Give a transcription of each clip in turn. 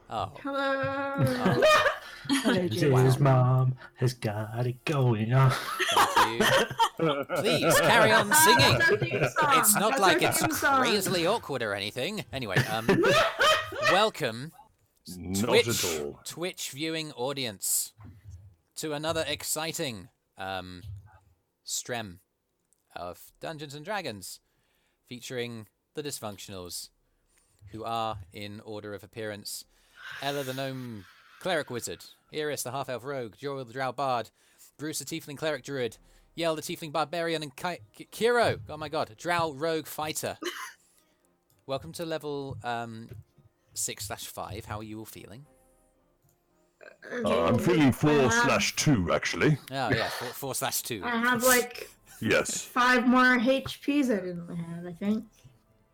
Oh. Hello. His mom has got it going on. Thank you. Please carry on singing. It's not That's like our it's theme song. crazily awkward or anything. Anyway, welcome, Not at all. Twitch viewing audience, to another exciting strem of Dungeons and Dragons, featuring the Dysfunctionals, who are, in order of appearance, Ella the Gnome Cleric Wizard, Eirys the Half-Elf Rogue, Joril the Drow Bard, Brüz the Tiefling Cleric Druid, Yell the Tiefling Bardbarian, and Kyro, oh my god, Drow Rogue Fighter. Welcome to level 6/5. How are you all feeling? I'm feeling 4/2, actually. Oh yeah, 4/2. I have like Yes. 5 more HPs I didn't have, I think.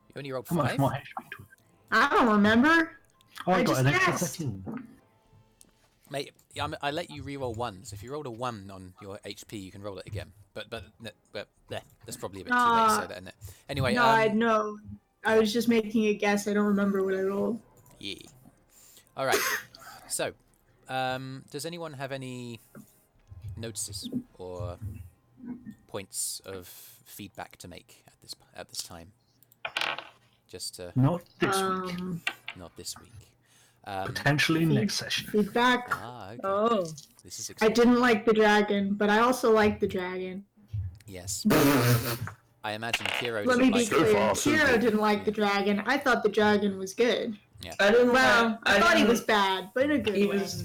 You only rolled How much 5? more HP do I don't remember. I I got an just extra guessed. 13. Mate, I let you re-roll ones. If you rolled a 1 on your HP, you can roll it again. But that's probably a bit too late to say that, isn't it? Anyway, No, I know. I was just making a guess. I don't remember what I rolled. yeah. All right. So, does anyone have any notices or points of feedback to make at this time? Just to Not this week. not this week. Potentially next session. Feedback. Okay. Oh. This is I exciting. didn't like the dragon, but I also like the dragon. Yes. I imagine Kyro Let me didn't be like So clear. far, so Kyro good. didn't like the dragon. I thought the dragon was good. I didn't. Well, I thought he didn't- was bad, but in a good He way. was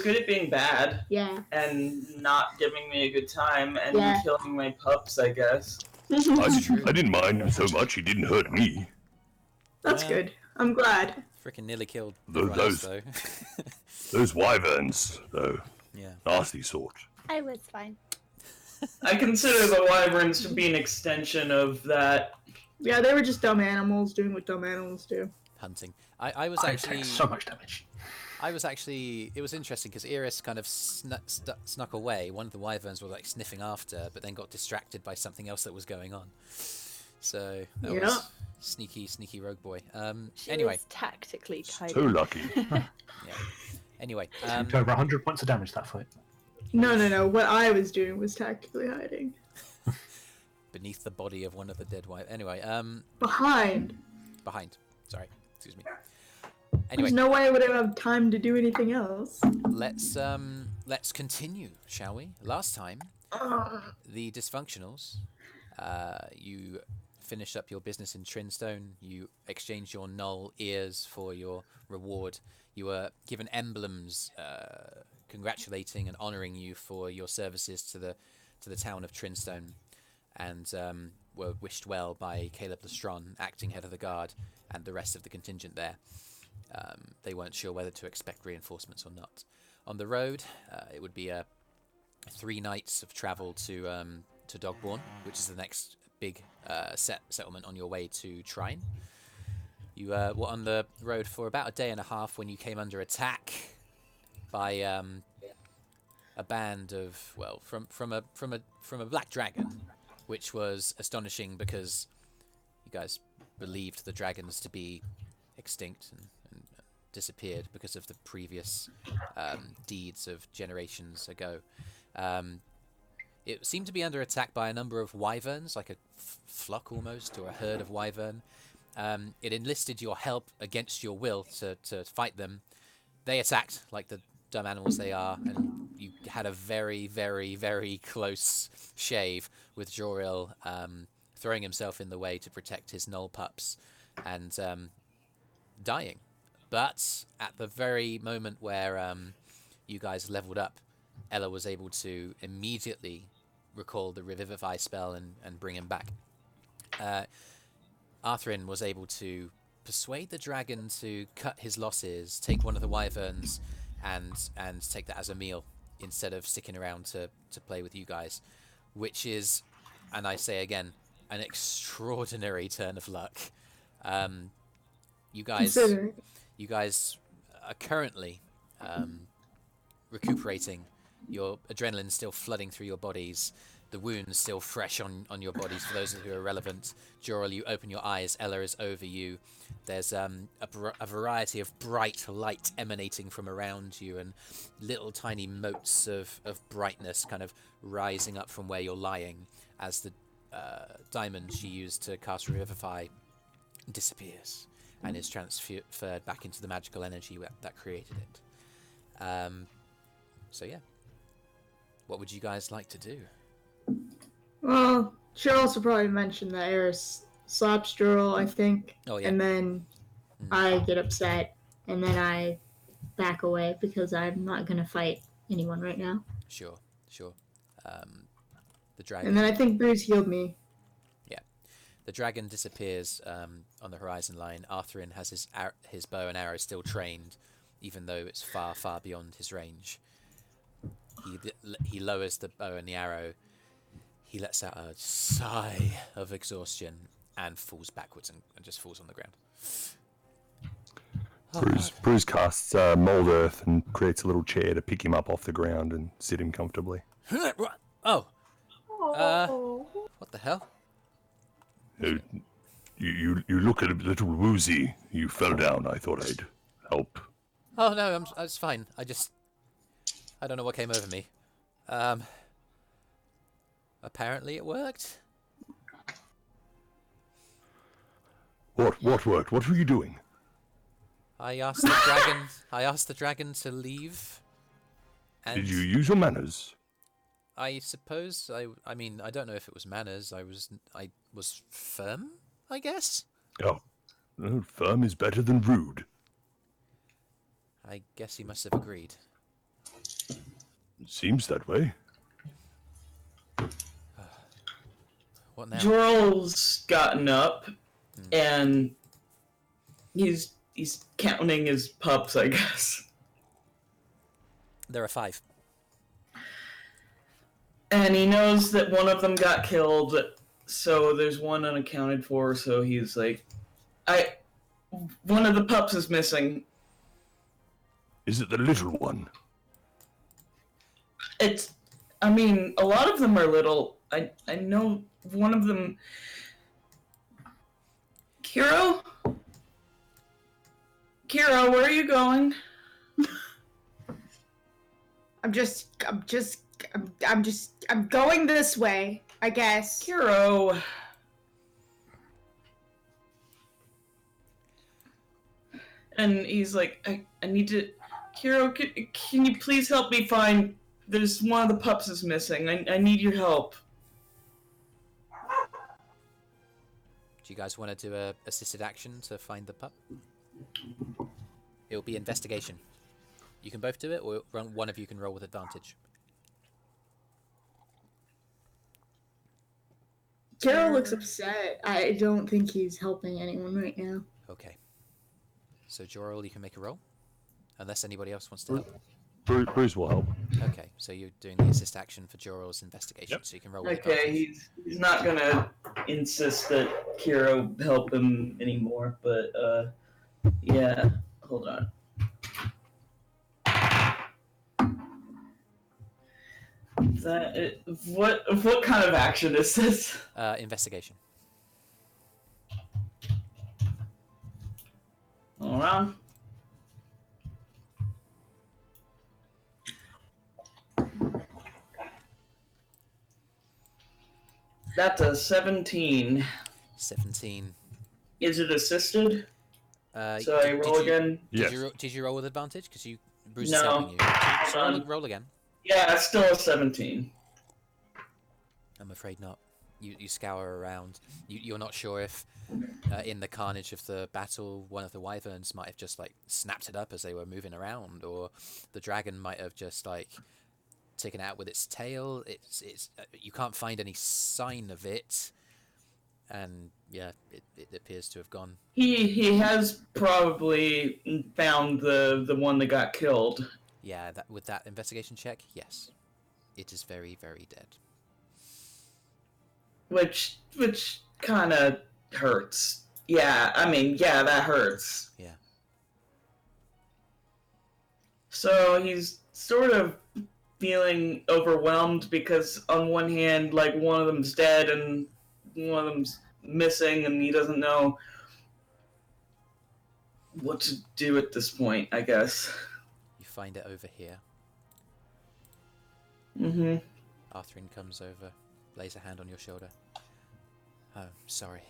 good at being bad Yeah. and not giving me a good time and Yeah. killing my pups, I guess. I didn't mind him so much, he didn't hurt me. That's Yeah. good. I'm glad. Freaking nearly killed Those- everyone else, though. Those wyverns, though, Yeah. nasty sort. I was fine. I consider the wyverns to be an extension of that. Yeah, they were just dumb animals doing what dumb animals do. Hunting. I was I actually. take so much damage. It was interesting because Eirys kind of snuck away. One of the wyverns were like sniffing after, but then got distracted by something else that was going on. So that Yeah. was sneaky rogue boy. She Anyway, was tactically So hiding. lucky. yeah. Anyway, Took over 100 points of damage that fight. No. What I was doing was tactically hiding. beneath the body of one of the dead wyverns. Anyway, Behind. behind. Sorry, excuse me. There's Anyway, no way I would have time to do anything else. let's continue, shall we? Last time, the Dysfunctionals, you finished up your business in Trinstone. You exchanged your null ears for your reward. You were given emblems, congratulating and honouring you for your services to the town of Trinstone, and were wished well by Caleb Lestron, acting head of the guard, and the rest of the contingent there. They weren't sure whether to expect reinforcements or not. On the road, it would be 3 nights of travel to Dogborn, which is the next big settlement on your way to Trine. You were on the road for about a day and a half when you came under attack by a band of, well, from a Black Dragon, which was astonishing because you guys believed the dragons to be extinct and disappeared because of the previous deeds of generations ago. It seemed to be under attack by a number of wyverns, like a flock almost, or a herd of wyvern. It enlisted your help against your will to fight them. They attacked like the dumb animals they are, and you had a very, very, very close shave with Joril throwing himself in the way to protect his null pups and dying. But at the very moment where you guys leveled up, Ella was able to immediately recall the Revivify spell and bring him back. Arthrin was able to persuade the dragon to cut his losses, take one of the wyverns, and take that as a meal instead of sticking around to play with you guys, which is, and I say again, an extraordinary turn of luck. You guys are currently recuperating. Your adrenaline's still flooding through your bodies. the wounds still fresh on your bodies. For those who are relevant, Joril, you open your eyes. Ella is over you. There's a variety of bright light emanating from around you, and little tiny motes of brightness kind of rising up from where you're lying as the diamond she used to cast Revivify disappears and is transferred back into the magical energy that created it. So yeah, what would you guys like to do? Well, should also probably mention that Eirys slaps Joril, I think. Oh, yeah. And then I get upset, and then I back away because I'm not going to fight anyone right now. Sure. The dragon. And then I think Brüz healed me. Yeah. The dragon disappears on the horizon line. Arthrin has his bow and arrow still trained, even though it's far, far beyond his range. He lowers the bow and the arrow. He lets out a sigh of exhaustion and falls backwards and just falls on the ground. Brüz casts mold earth and creates a little chair to pick him up off the ground and sit him comfortably. Oh. What the hell? You look a little woozy. You fell down. I thought I'd help. Oh no, it's fine. I don't know what came over me. Apparently it worked. What worked? What were you doing? I asked the dragon to leave. And Did you use your manners? I suppose I mean, I don't know if it was manners. I was firm, I guess. Oh, firm is better than rude. I guess he must have agreed. Seems that way. What now? Joril's gotten up, and he's counting his pups, I guess. There are 5. And he knows that one of them got killed, so there's one unaccounted for, so he's like, one of the pups is missing. Is it the little one? I mean, a lot of them are little. I know one of them... Kyro, where are you going? I'm going this way, I guess. Kyro. And he's like, I need to... Kyro, can you please help me find... There's one of the pups is missing. I need your help. Do you guys want to do a assisted action to find the pup? It'll be investigation. You can both do it, or one of you can roll with advantage. Kyro looks upset. I don't think he's helping anyone right now. Okay. So Joril, you can make a roll, unless anybody else wants to help. Brüz will help. Okay, so you're doing the assist action for Joril's investigation, Yep. so you can roll with Okay, advantage. he's not gonna insist that Kyro help him anymore, but, yeah, hold on. What kind of action is this? Investigation. Hold on. That's a 17. 17. Is it assisted? So I roll again? Yes. Did you roll with advantage? Because Brüz is No. helping you. So roll again. Yeah, it's still a 17. I'm afraid not. You scour around. You're not sure if in the carnage of the battle, one of the wyverns might have just like snapped it up as they were moving around, or the dragon might have just like taken it out with its tail. It's you can't find any sign of it, and yeah, it appears to have gone. He has probably found the one that got killed. Yeah, with that investigation check, yes, it is very, very dead. Which kind of hurts. Yeah, I mean, yeah, that hurts. Yeah. So he's sort of feeling overwhelmed because on one hand, like, one of them's dead and one of them's missing, and he doesn't know what to do at this point, I guess. You find it over here. Mm-hmm. Arthrin comes over, lays a hand on your shoulder. Oh, sorry.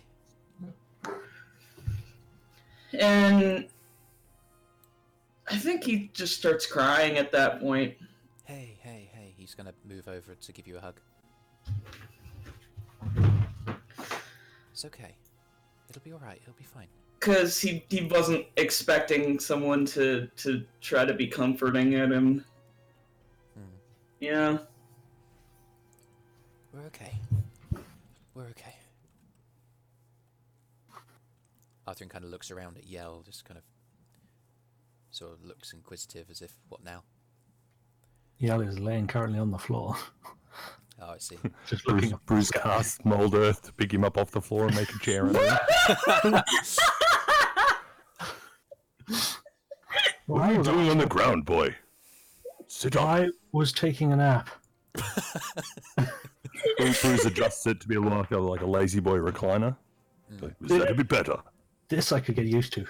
And I think he just starts crying at that point. Hey. He's gonna move over to give you a hug. It's okay. It'll be alright. It'll be fine. Because he wasn't expecting someone to try to be comforting at him. Yeah. We're okay. We're okay. Arthur kind of looks around at Yell, just kind of sort of looks inquisitive as if, what now? Yell is laying currently on the floor. Oh, I see. Just looking up. Bruce casts mold earth to pick him up off the floor and make a chair under him. What are you doing on the ground, boy? Sit up. I was taking a nap. Bruce adjusts it to be like a lazy boy recliner. Like, was that a bit better? This I could get used to.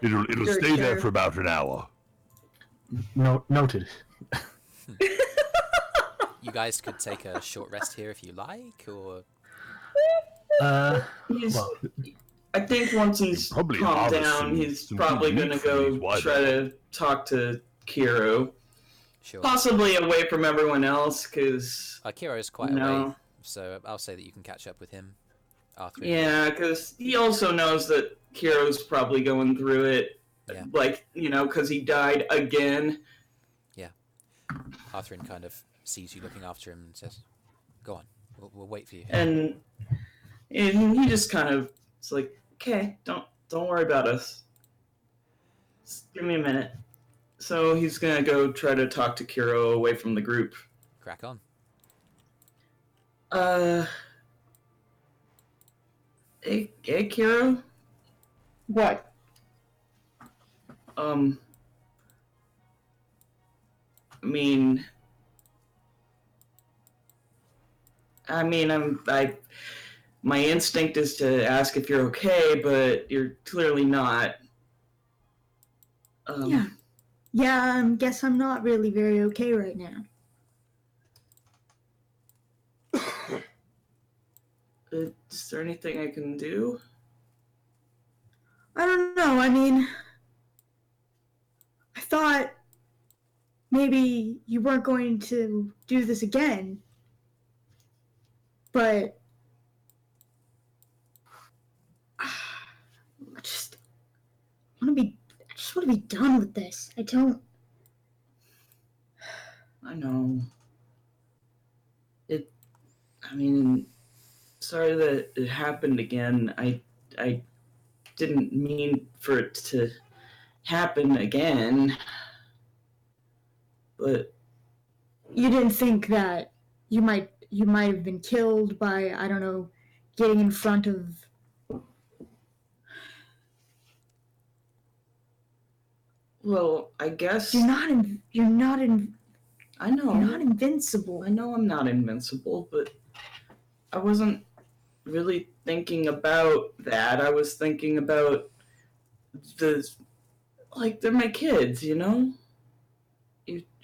It'll stay there for about an hour. Noted. You guys could take a short rest here if you like, or... Well, I think once he's Probably calmed harvest down, he's probably meat going to for these go wyverns. try to talk to Kyro. Sure. Possibly away from everyone else, because... Kiro is quite No. away, so I'll say that you can catch up with him. Arthur. Yeah, because he also knows that Kyro's probably going through it. Yeah. Like, because he died again. Arthur kind of sees you looking after him and says, "Go on, we'll wait for you." And he just kind of... It's like, okay, don't worry about us. Just give me a minute. So he's going to go try to talk to Kyro away from the group. Crack on. Hey, Kyro? What? My instinct is to ask if you're okay, but you're clearly not. Yeah, guess I'm not really very okay right now. Is there anything I can do? I don't know, I thought maybe you weren't going to do this again, but I just want to be done with this. I know. Sorry that it happened again. I didn't mean for it to happen again. But You didn't think that you might have been killed by, I don't know, getting in front of... well, I guess You're not I know. You're not invincible. I know I'm not invincible, but I wasn't really thinking about that. I was thinking about they're my kids, You're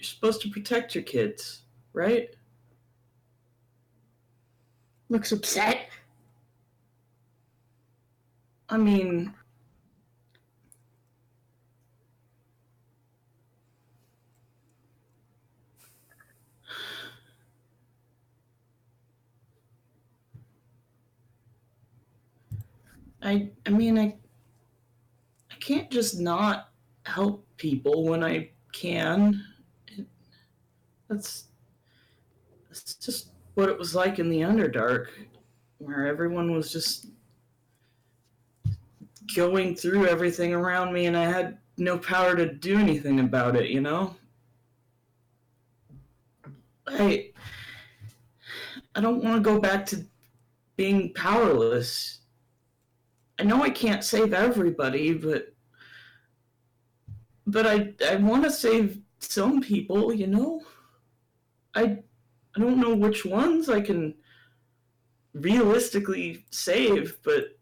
supposed to protect your kids, right? Looks upset. I can't just not help people when I can. That's just what it was like in the Underdark, where everyone was just going through everything around me and I had no power to do anything about it, I don't want to go back to being powerless. I know I can't save everybody, but but I want to save some people, you know? I don't know which ones I can realistically save, but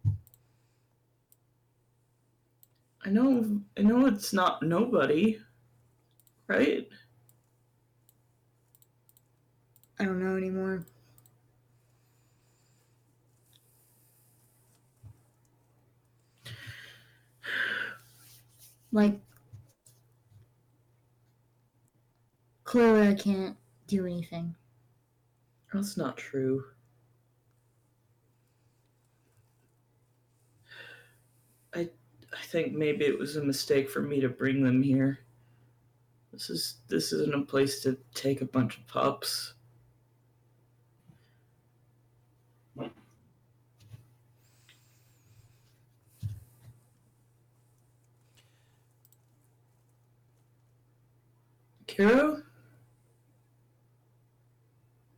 I know it's not nobody, right? I don't know anymore. Like, clearly I can't do anything. That's not true. I think maybe it was a mistake for me to bring them here. This isn't a place to take a bunch of pups. Kyro?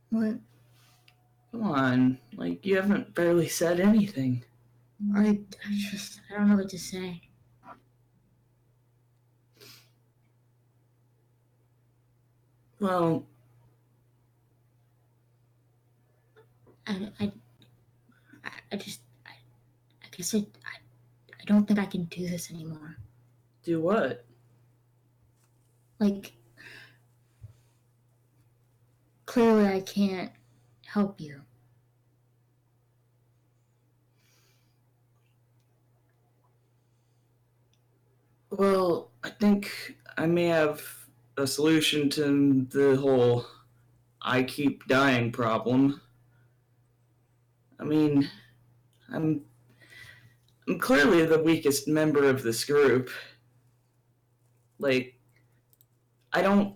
What? Come on. Like, you haven't barely said anything. I don't know what to say. Well, I guess I don't think I can do this anymore. do what? Like, clearly I can't help you. Well, I think I may have a solution to the whole I keep dying problem. I mean, I'm clearly the weakest member of this group. Like, I don't,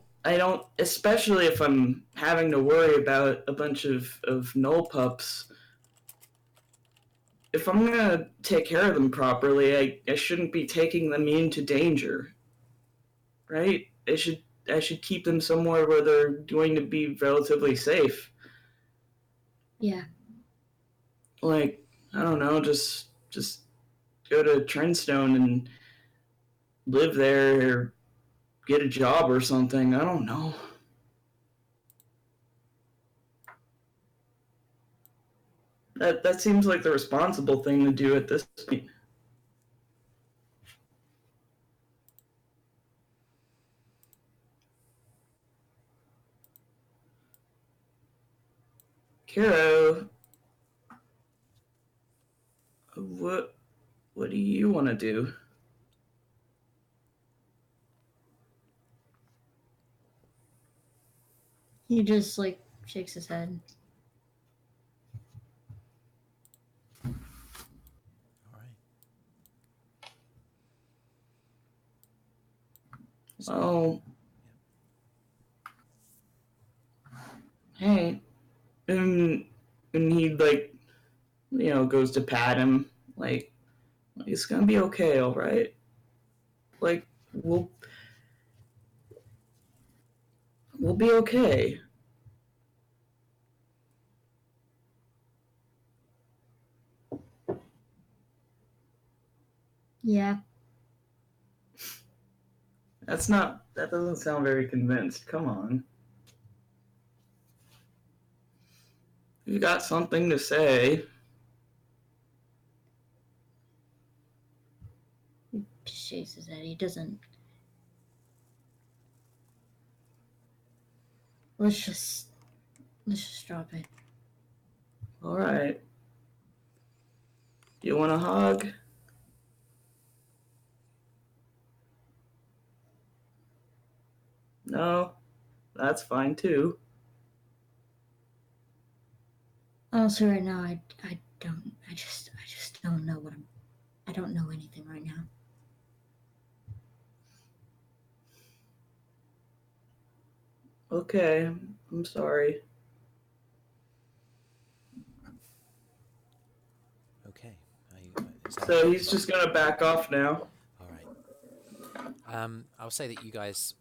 especially if I'm having to worry about a bunch of null pups. If I'm gonna take care of them properly, I shouldn't be taking them into danger. Right? I should keep them somewhere where they're going to be relatively safe. Yeah. Like, I don't know, just go to Trendstone and live there or get a job or something. I don't know. That seems like the responsible thing to do at this point. Kyro, what do you want to do? He just, like, shakes his head. All right. Oh. Hey. And he, like, you know, goes to pat him, like, it's gonna be okay, all right? Like, we'll be okay. Yeah. That doesn't sound very convinced. Come on. You got something to say. He just shakes his head. He doesn't. Let's just drop it. All right. You want a hug? No, that's fine too. Also, right now, I just don't know I don't know anything right now. Okay, I'm sorry. Okay. So he's just gonna back off now. All right. I'll say that you guys,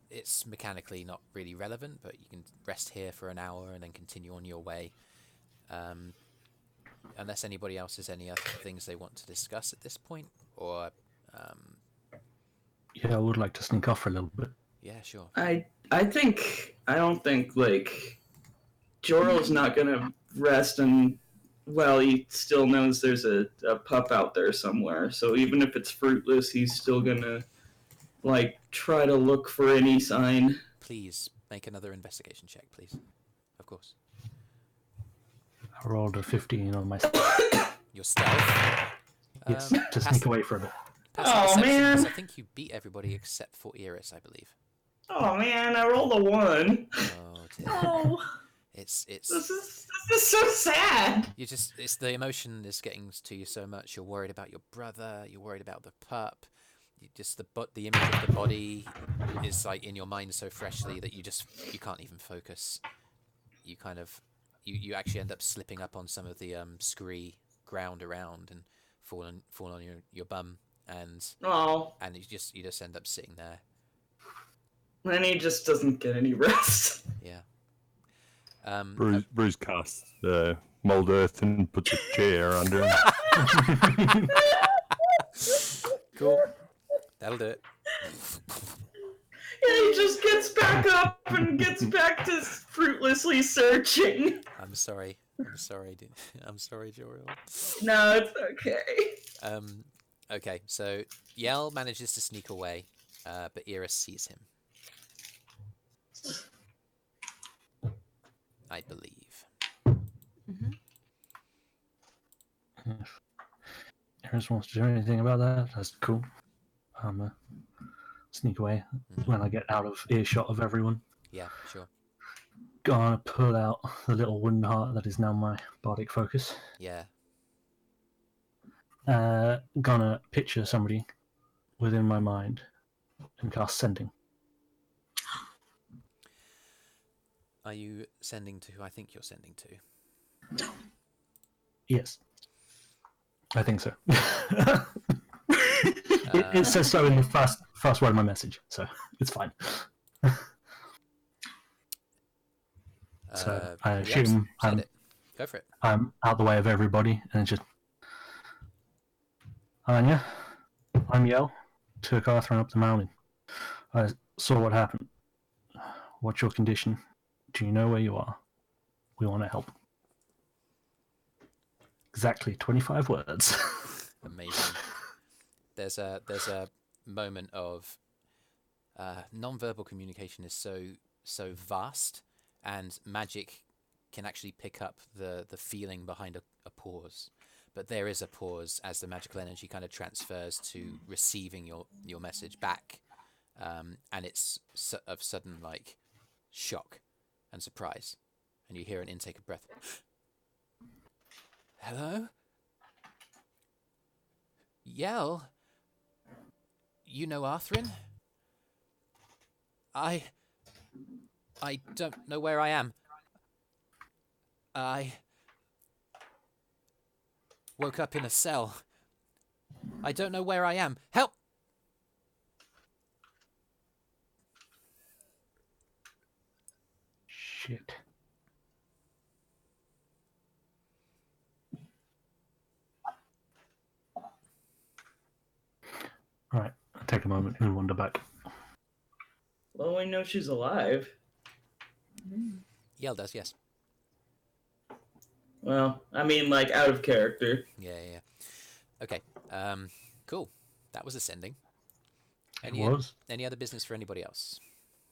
it's mechanically not really relevant, but you can rest here for an hour and then continue on your way. Unless anybody else has any other things they want to discuss at this point, or Yeah, I would like to sneak off for a little bit. Yeah, sure. I don't think like Joril's not gonna rest and well, he still knows there's a pup out there somewhere. So even if it's fruitless, he's still gonna like try to look for any sign. Please make another investigation check, please. Of course. I rolled a 15 on my Your stealth. yes, Um, to pass sneak the- away for a bit. pass the Oh, deception, 'cause man. I think you beat everybody except for Eirys, I believe. Oh man, I rolled a 1. Oh dear. Oh. It's This is so sad. it's the emotion is getting to you so much. You're worried about your brother. You're worried about the pup. The image of the body is like in your mind so freshly that you can't even focus. You kind of you actually end up slipping up on some of the scree ground around and fall on your bum and Oh, you just end up sitting there. and he just doesn't get any rest. Yeah. Brüz casts mold earth and puts a chair under him. Cool. That'll do it. And he just gets back up and gets back to fruitlessly searching. I'm sorry. I'm sorry, Joril. No, it's okay. Okay, so Yell manages to sneak away, but Eirys sees him. I believe. If Eirys wants to do anything about that, that's cool. Sneak away when I get out of earshot of everyone. Yeah, sure. Gonna pull out the little wooden heart that is now my bardic focus. Yeah. Gonna picture somebody within my mind and cast sending. Are you sending to who I think you're sending to? Yes. I think so. It says so in the first word of my message, so it's fine. So I assume send it. Go for it. I'm out the way of everybody, and it's just... Anya, I'm Yell. Took Arthrin up the mountain. I saw what happened. What's your condition? Do you know where you are? We want to help. Exactly 25 words. Amazing. There's a moment of non-verbal communication is so vast, and magic can actually pick up the feeling behind a pause. But there is a pause as the magical energy kind of transfers to receiving your message back, and it's of sudden like shock and surprise, and you hear an intake of breath. Hello? Yell? You know Arthrin? I don't know where I am. I woke up in a cell. I don't know where I am. Help! Shit. Alright, I'll take a moment and wander back. Well, we know she's alive. Yell does, yes. Well, I mean, like, out of character. Yeah. Okay, cool. That was ascending. Was? Any other business for anybody else?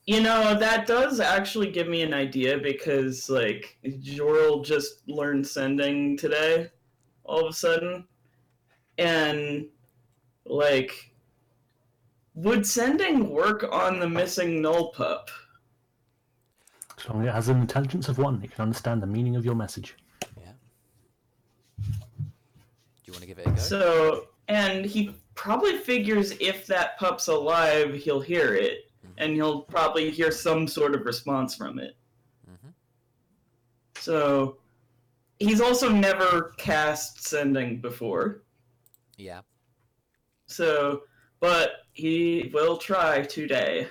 You know, that does actually give me an idea because, like, Joril just learned sending today, all of a sudden. And, like, would sending work on the missing null pup? As long as it has an intelligence of 1, it can understand the meaning of your message. Yeah. Do you want to give it a go? So, and he probably figures if that pup's alive, he'll hear it. And he'll probably hear some sort of response from it. Mm-hmm. So, he's also never cast sending before. Yeah. So, but he will try today,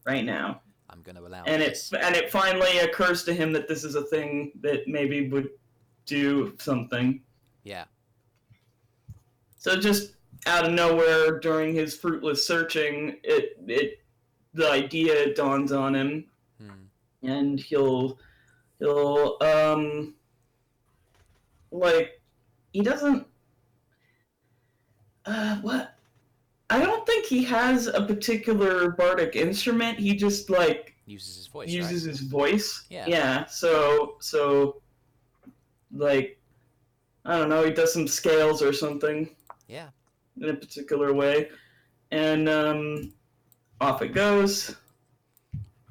right now. I'm going to allow And this. it finally occurs to him that this is a thing that maybe would do something. Yeah. So just out of nowhere during his fruitless searching, the idea dawns on him, and he'll like he doesn't what I don't think he has a particular bardic instrument. He just like Uses his voice. uses right? his voice. Yeah. So like I don't know, he does some scales or something. Yeah. In a particular way, and off it goes.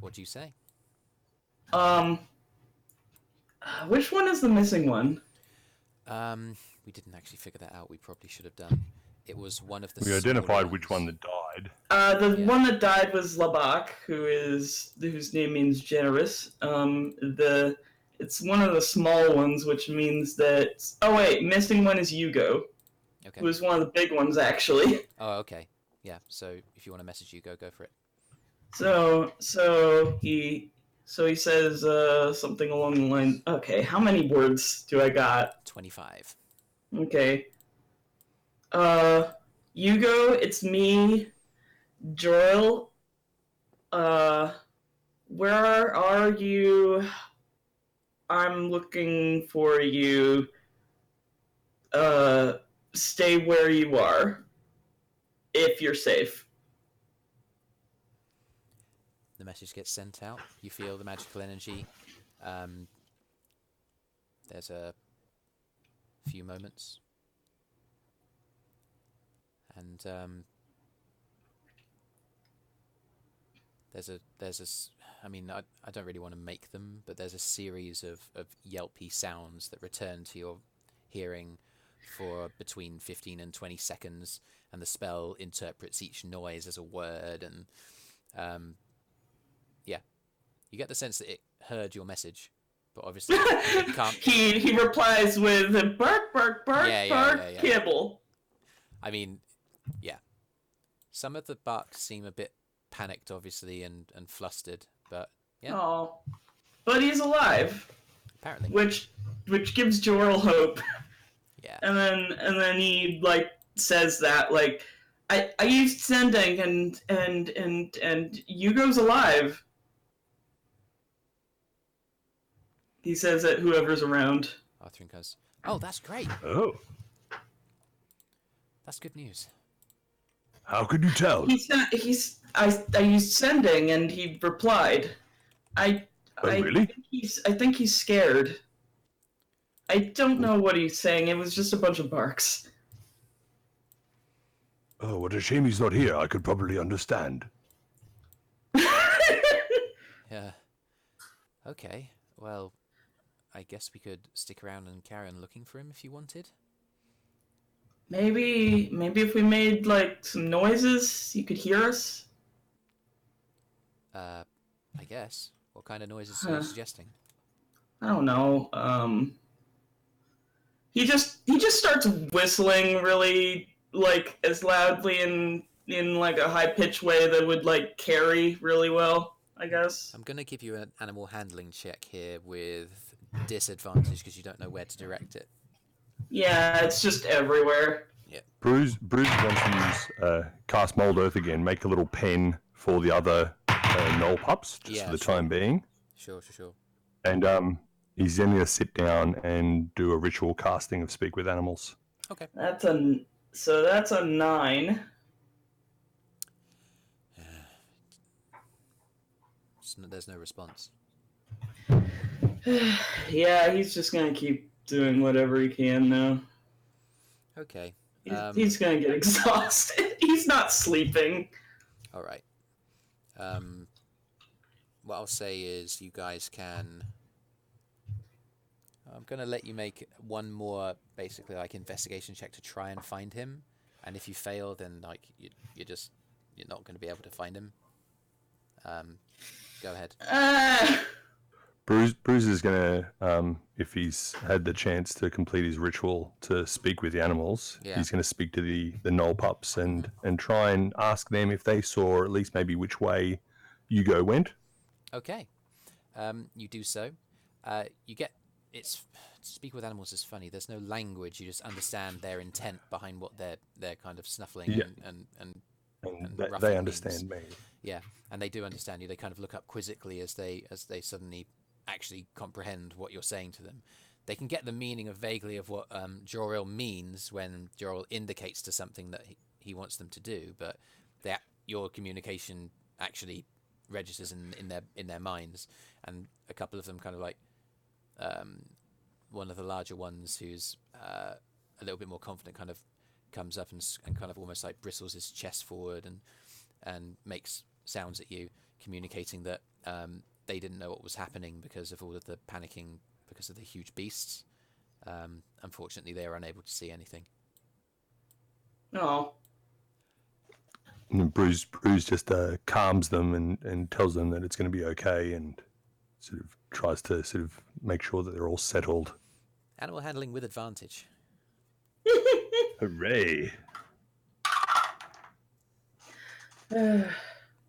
What do you say? Which one is the missing one? We didn't actually figure that out. We probably should have done. It was one of the. We identified smaller which ones. one that died. The Yeah. one that died was Labak, whose name means generous. It's one of the small ones, which means that. Oh wait, missing one is Yugo, Okay. who was one of the big ones actually. Oh, okay. Yeah. So if you want to message you, go for it. So he says something along the line. Okay, how many words do I got? 25. Okay. Yugo, it's me, Joril. Where are you? I'm looking for you. Stay where you are. If you're safe. The message gets sent out. You feel the magical energy. There's a few moments. And I mean, I don't really want to make them, but there's a series of yelpy sounds that return to your hearing for between 15 and 20 seconds, and the spell interprets each noise as a word, and yeah, you get the sense that it heard your message, but obviously it can't. He replies with bark, bark, bark, bark, Yeah. kibble. I mean, yeah. Some of the barks seem a bit panicked, obviously, and flustered, but yeah, Oh, but he's alive, apparently. which gives Joril hope. Yeah. And then he like says that like I used sending and Yugo's alive. He says that whoever's around. Arthrin goes, "Oh, that's great. Oh, That's good news." how could you tell? I used sending and he replied. Really? I think he's scared. I don't know what he's saying. It was just a bunch of barks. Oh, what a shame he's not here. I could probably understand. Yeah. Okay. Well, I guess we could stick around and carry on looking for him if you wanted. Maybe if we made like some noises, you could hear us. I guess. What kind of noises are you suggesting? I don't know. He just starts whistling really like as loudly and in like a high pitched way that would like carry really well, I guess. I'm gonna give you an animal handling check here with disadvantage because you don't know where to direct it. Yeah, it's just everywhere. Brüz wants to use cast Mold Earth again, make a little pen for the other Gnoll pups, just Yeah, for the sure. time being. Sure. And he's then going to sit down and do a ritual casting of Speak with Animals. Okay. That's a 9. There's no response. Yeah, he's just gonna keep doing whatever he can now. Okay. He's gonna get exhausted. He's not sleeping. All right. What I'll say is you guys can. I'm gonna let you make one more, basically like investigation check to try and find him, and if you fail, then like you're not gonna be able to find him. Go ahead. Brüz is going to, if he's had the chance to complete his ritual to speak with the animals, Yeah. he's going to speak to the Gnoll pups and try and ask them if they saw at least maybe which way Yugo went. Okay. You do so. You get it's to speak with animals is funny. There's no language. You just understand their intent behind what they're kind of snuffling Yeah. and And ruffling they means. understand me. Yeah, and they do understand you. They kind of look up quizzically as they suddenly actually comprehend what you're saying to them. They can get the meaning of vaguely of what Joril means when Joril indicates to something that he wants them to do, but your communication actually registers in their minds. And a couple of them kind of like one of the larger ones who's a little bit more confident kind of comes up and kind of almost like bristles his chest forward and makes sounds at you, communicating that they didn't know what was happening because of all of the panicking because of the huge beasts. Unfortunately, they are unable to see anything. Oh. And Brüz just calms them and tells them that it's going to be okay, and sort of tries to sort of make sure that they're all settled. Animal handling with advantage. Hooray!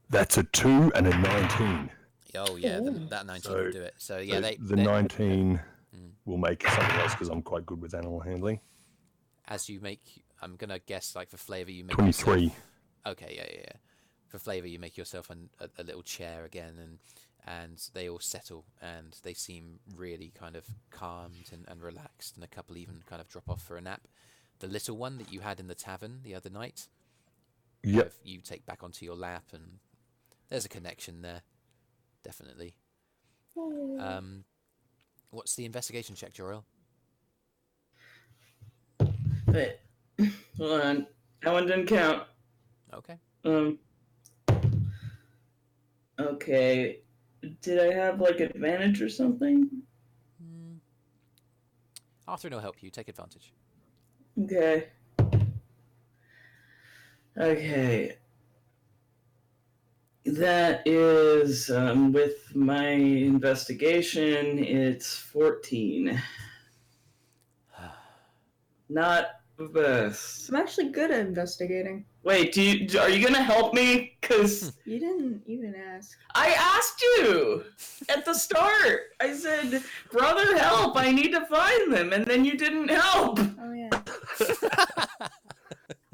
That's a 2 and a 19. Oh yeah, that 19 will do it. So yeah, the 19 will make something else because I'm quite good with animal handling. As you make, I'm gonna guess like for flavor you make 23. yourself, okay, yeah. For flavor you make yourself a little chair again, and they all settle and they seem really kind of calmed and relaxed, and a couple even kind of drop off for a nap. The little one that you had in the tavern the other night, Yep. you take back onto your lap, and there's a connection there, definitely. What's the investigation check, Joril? Wait. Hold on. That one didn't count. Okay. Okay. Did I have like advantage or something? Arthrin will help you. Take advantage. Okay. Okay. That is, with my investigation, it's 14. Not the best. I'm actually good at investigating. Wait, are you gonna help me? Cause You didn't even ask. I asked you at the start. I said, "Brother, help! I need to find them," and then you didn't help. Oh yeah.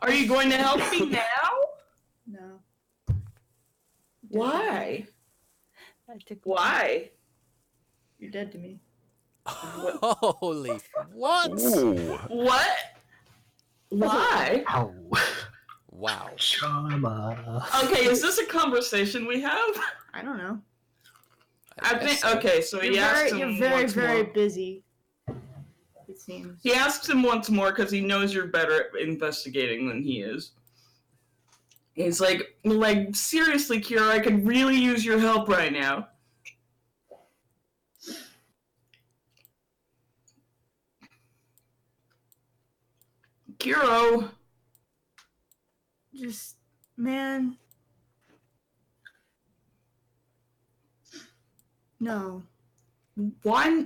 Are you going to help me now? No. Why? Why? You're dead to me. Holy what? Ooh. What? Why? Ow. Wow. Shama. Okay, is this a conversation we have? I don't know. I guess think. so. Okay, so he asks him You're very, once very more. busy. It seems. He asks him once more because he knows you're better at investigating than he is. He's like, seriously, Kyro, I could really use your help right now. Kyro. Just, man. No. Why?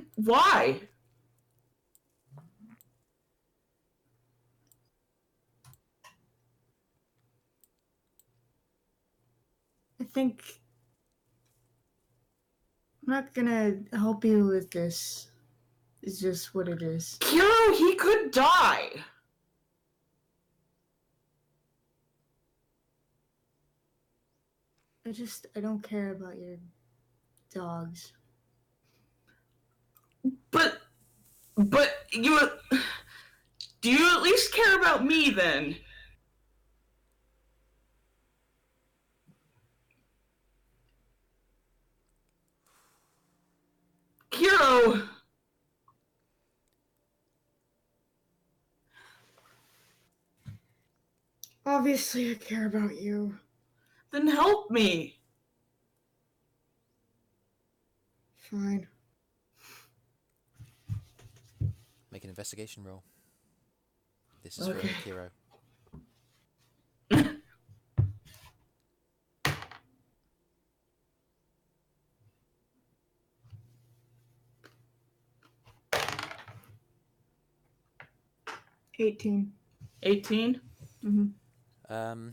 I think I'm not gonna help you with this. It's just what it is. Kyro, he could die. I don't care about your dogs. But you, do you at least care about me then? Kyro! Obviously, I care about you. Then help me. Fine. Make an investigation roll. This is Okay. for Kyro. $18. 18? Mm-hmm.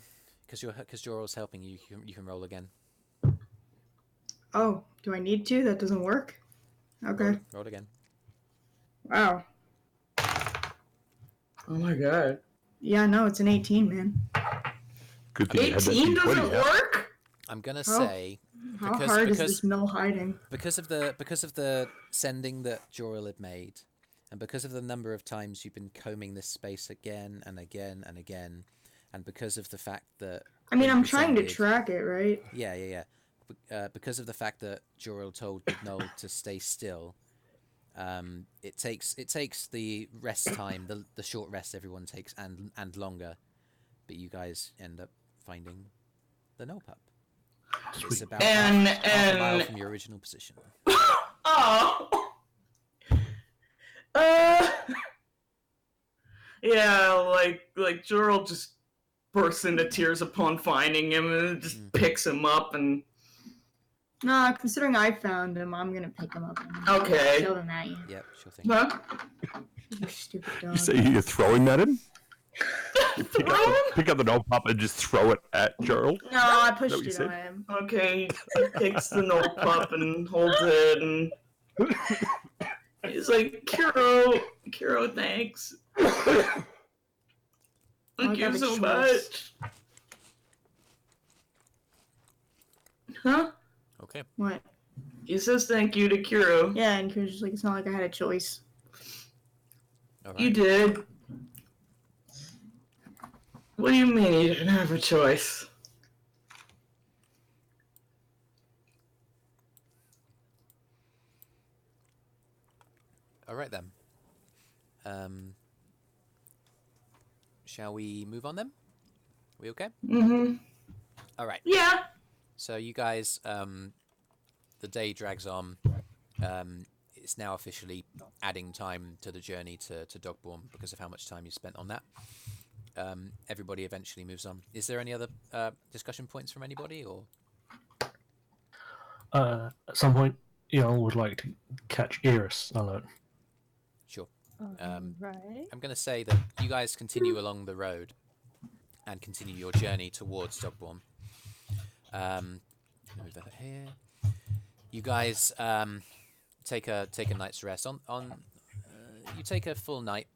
Because Joril's helping you, you can roll again. Oh, do I need to? That doesn't work? Okay. Roll again. Wow. Oh my god. Yeah, no, it's an 18, man. Good thing you had that 18 D20 doesn't out. work? I'm gonna How- say How Because- hard because- is this mill hiding? because of the sending that Joril had made, and because of the number of times you've been combing this space again and again and again, and because of the fact that I mean, when I'm you trying to presented- track it, right? Yeah. Because of the fact that Joril told Gnome to stay still, it takes the rest time, the short rest everyone takes, and longer, but you guys end up finding the Gnome pup. It's Sweet. about And- half a mile and- from your original position. Oh. Yeah, like Joril just bursts into tears upon finding him and just picks him up and Nah, considering I found him, I'm gonna pick him up and Okay. shove him at you. Yep, sure thing. huh? You stupid You dog. say you're throwing at him? You pick Throw him? pick up the Gnome pup and just throw it at Joril? No, I what pushed you it said? on him. Okay, he takes the Knoll pup and holds it and he's like, Kyro, thanks. Thank I you got a so choice. much. Huh? Okay. What? He says thank you to Kyro. Yeah, and Kira's just like, it's not like I had a choice. All right. You did. What do you mean you didn't have a choice? All right then. Shall we move on then? We okay? Mm-hmm. All right. Yeah. So you guys, the day drags on. It's now officially adding time to the journey to Dogborn because of how much time you spent on that. Everybody eventually moves on. Is there any other discussion points from anybody, or? At some point, Earl would like to catch Eirys alone. Sure. Right. I'm going to say that you guys continue along the road and continue your journey towards Dogborn. Move that here. You guys take a night's rest. You take a full night.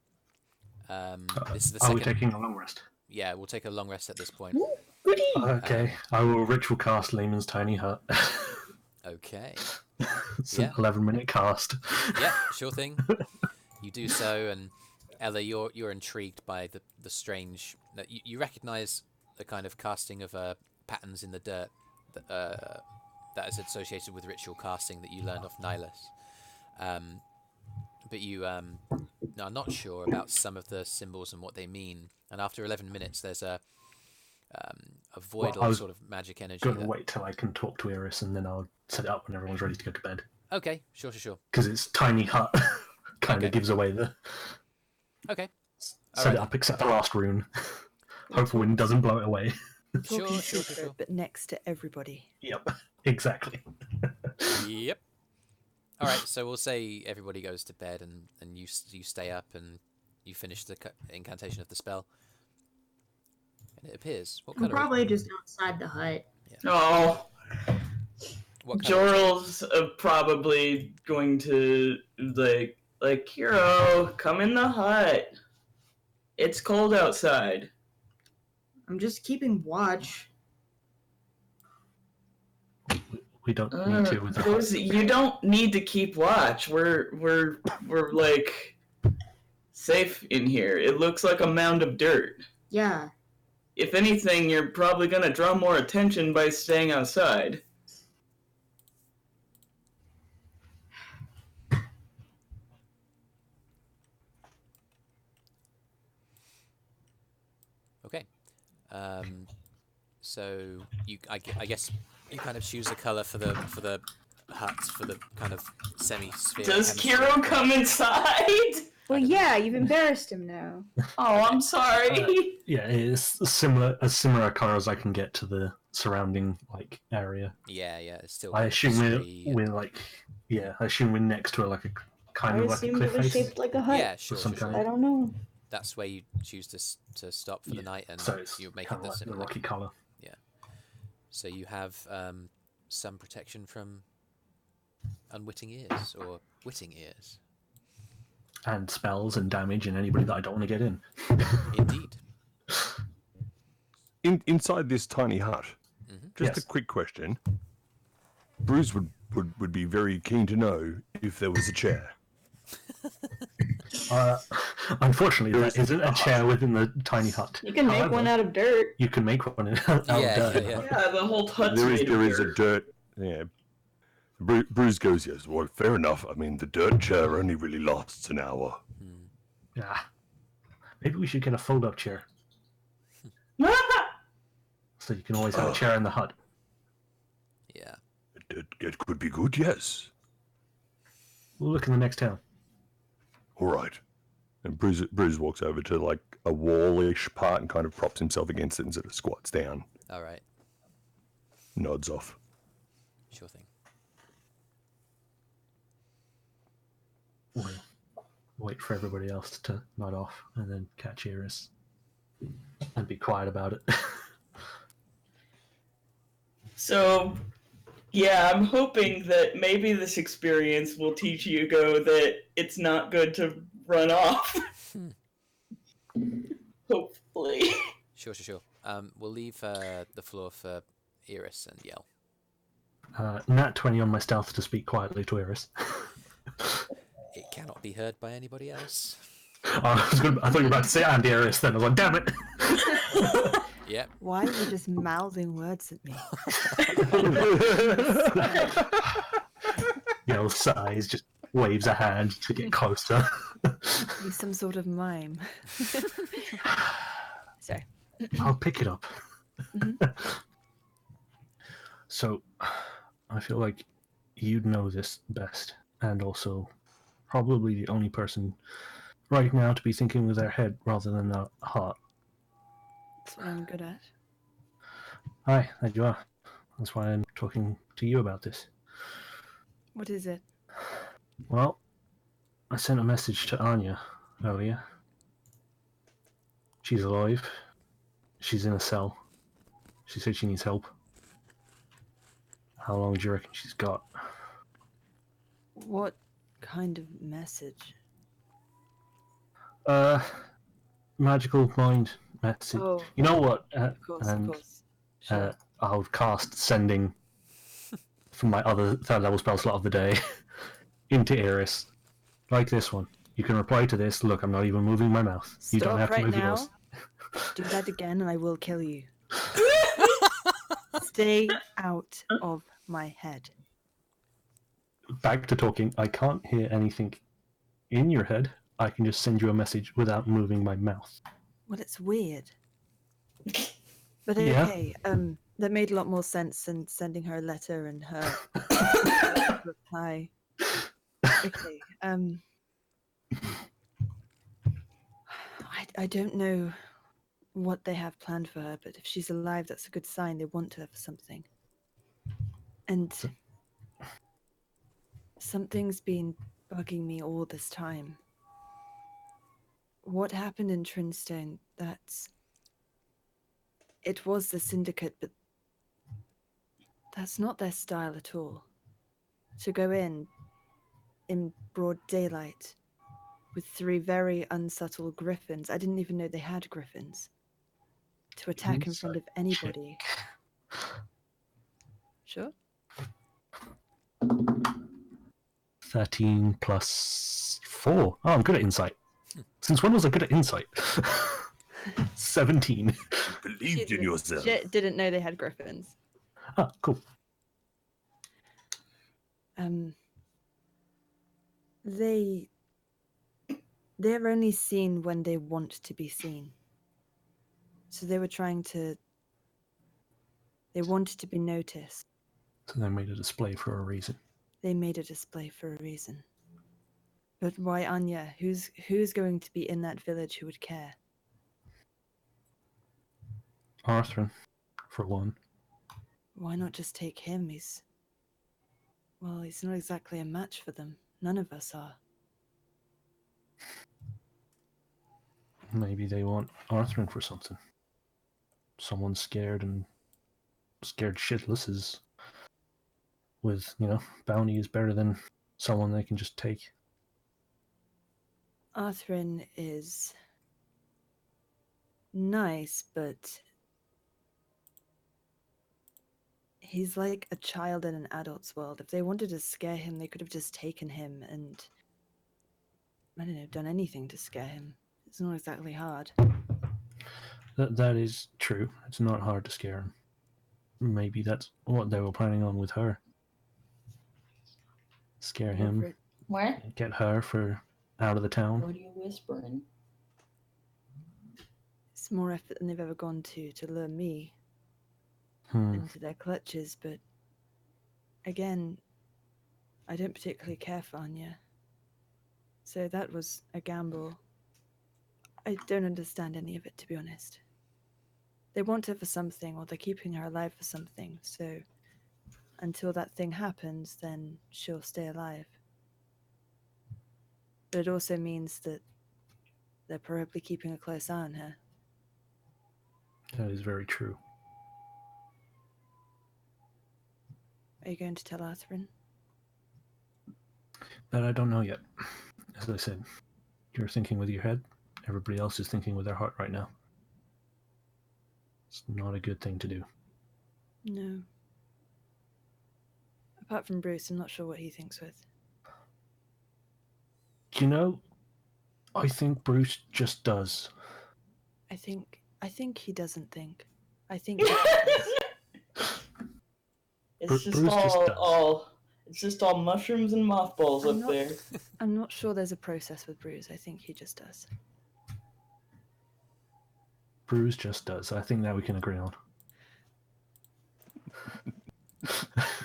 This is the Are we second. taking a long rest? Yeah, we'll take a long rest at this point. Goody! Okay, I will ritual cast Lehman's Tiny Hut. Okay. It's Yeah. an 11-minute cast. Yeah, sure thing. You do so, and Ella, you're intrigued by the strange. That you recognise the kind of casting of patterns in the dirt that is associated with ritual casting that you learned off Nihilus. But you are not sure about some of the symbols and what they mean. And after 11 minutes, there's a void Well, I of was sort of magic energy. Gonna wait till I can talk to Eirys, and then I'll set it up when everyone's ready to go to bed. Okay, sure. Because it's Tiny Hut, kind of Okay. gives away the Okay, set Alright. it up except the last rune. Hope the wind doesn't blow it away. Talking sure. secret, but next to everybody. Yep, exactly. Yep. All right, so we'll say everybody goes to bed, and you stay up and you finish the incantation of the spell. And it appears. What I'm color? probably just outside the hut. Oh, What color? Joril's probably going to like Kyro, come in the hut. It's cold outside. I'm just keeping watch. We don't need to with the hut. You don't need to keep watch. We're like safe in here. It looks like a mound of dirt. Yeah. If anything, you're probably gonna draw more attention by staying outside. Okay. So I guess you kind of choose a color for the huts for the kind of semi-sphere. Does hemisphere. Kyro come inside? Well, yeah, you've embarrassed him now. Oh, I'm sorry. Yeah, it's as similar color as I can get to the surrounding area. Yeah, it's still. I kind of assume tree and- we're I assume we're next to a kind I of like a assumed cliff it was face. shaped like a hut. Yeah, sure. some kind I don't know. That's where you choose to stop for the night, and So it's you make kind it of the like the similar. rocky color. So you have some protection from unwitting ears or witting ears. And spells and damage and anybody that I don't want to get in. Indeed. Inside this tiny hut, just a Yes. quick question. Brüz would be very keen to know if there was a chair. Unfortunately, There there isn't a chair within the tiny hut. You can make However, one out of dirt. You can make one out of Yeah, dirt. yeah. Yeah, the whole hut's There is made of a dirt. dirt. Yeah. Brüz goes, yes. Well, fair enough. I mean, the dirt chair only really lasts an hour. Yeah. Maybe we should get a fold-up chair so you can always have a chair in the hut. Yeah. It could be good, yes. We'll look in the next town. All right. And Brüz walks over to like a wallish part and kind of props himself against it and sort of squats down, All right. nods off. Sure thing. We'll wait for everybody else to nod off and then catch Eirys and be quiet about it. So, yeah, I'm hoping that maybe this experience will teach Hugo that it's not good to run off. Hopefully. Sure. We'll leave the floor for Eirys and Yell. Nat 20 on my stealth to speak quietly to Eirys. It cannot be heard by anybody else. I thought you were about to say and Eirys then. I was like, damn it! Yep. Why are you just mouthing words at me? Yell sighs, just waves a hand to get closer. You some sort of mime. Sorry. I'll pick it up. So, I feel like you'd know this best, and also probably the only person right now to be thinking with their head rather than their heart. That's what I'm good at. Hi, there you are. That's why I'm talking to you about this. What is it? Well, I sent a message to Anya earlier. She's alive. She's in a cell. She said she needs help. How long do you reckon she's got? What kind of message? Magical mind message. Oh, You know what? of course, and of course. Sure. I'll cast sending from my other third level spell slot of the day into Eirys. Like this one. You can reply to this. Look, I'm not even moving my mouth. You don't have Stop to right move now. yours. Do that again and I will kill you. Stay out of my head. Back to talking. I can't hear anything in your head. I can just send you a message without moving my mouth. Well, it's weird. But Yeah. okay, that made a lot more sense than sending her a letter and her reply. Okay, I don't know what they have planned for her, but if she's alive, that's a good sign. They want her for something. And something's been bugging me all this time. What happened in Trinstone, it was the Syndicate, but that's not their style at all. To go in broad daylight with 3 very unsubtle griffins. I didn't even know they had griffins. To attack in front of anybody. Sure. 13 plus 4. Oh, I'm good at insight. Since when was I good at insight? 17. Believed in yourself. She didn't know they had griffins. Ah, cool. They're only seen when they want to be seen. So they wanted to be noticed. So they made a display for a reason. They made a display for a reason. But why Anya? Who's going to be in that village who would care? Arthrin, for one. Why not just take him? He's not exactly a match for them. None of us are. Maybe they want Arthrin for something. Someone scared shitless is with, bounty is better than someone they can just take. Arthrin is nice, but he's like a child in an adult's world. If they wanted to scare him, they could have just taken him and, I don't know, done anything to scare him. It's not exactly hard. That is true. It's not hard to scare him. Maybe that's what they were planning on with her. Scare him, What? get her for out of the town. What are you whispering? It's more effort than they've ever gone to lure me into their clutches, but again, I don't particularly care for Anya. So that was a gamble. I don't understand any of it, to be honest. They want her for something, or they're keeping her alive for something, so until that thing happens, then she'll stay alive. But it also means that they're probably keeping a close eye on her. That is very true. Are you going to tell Arthrin? That I don't know yet. As I said, you're thinking with your head. Everybody else is thinking with their heart right now. It's not a good thing to do. No. Apart from Brüz, I'm not sure what he thinks with. You know, I think Brüz just does. I think he doesn't think. I think he does. It's just Brüz just does. it's just all mushrooms and mothballs I'm up not- there. I'm not sure there's a process with Brüz. I think he just does. Brüz just does. I think that we can agree on.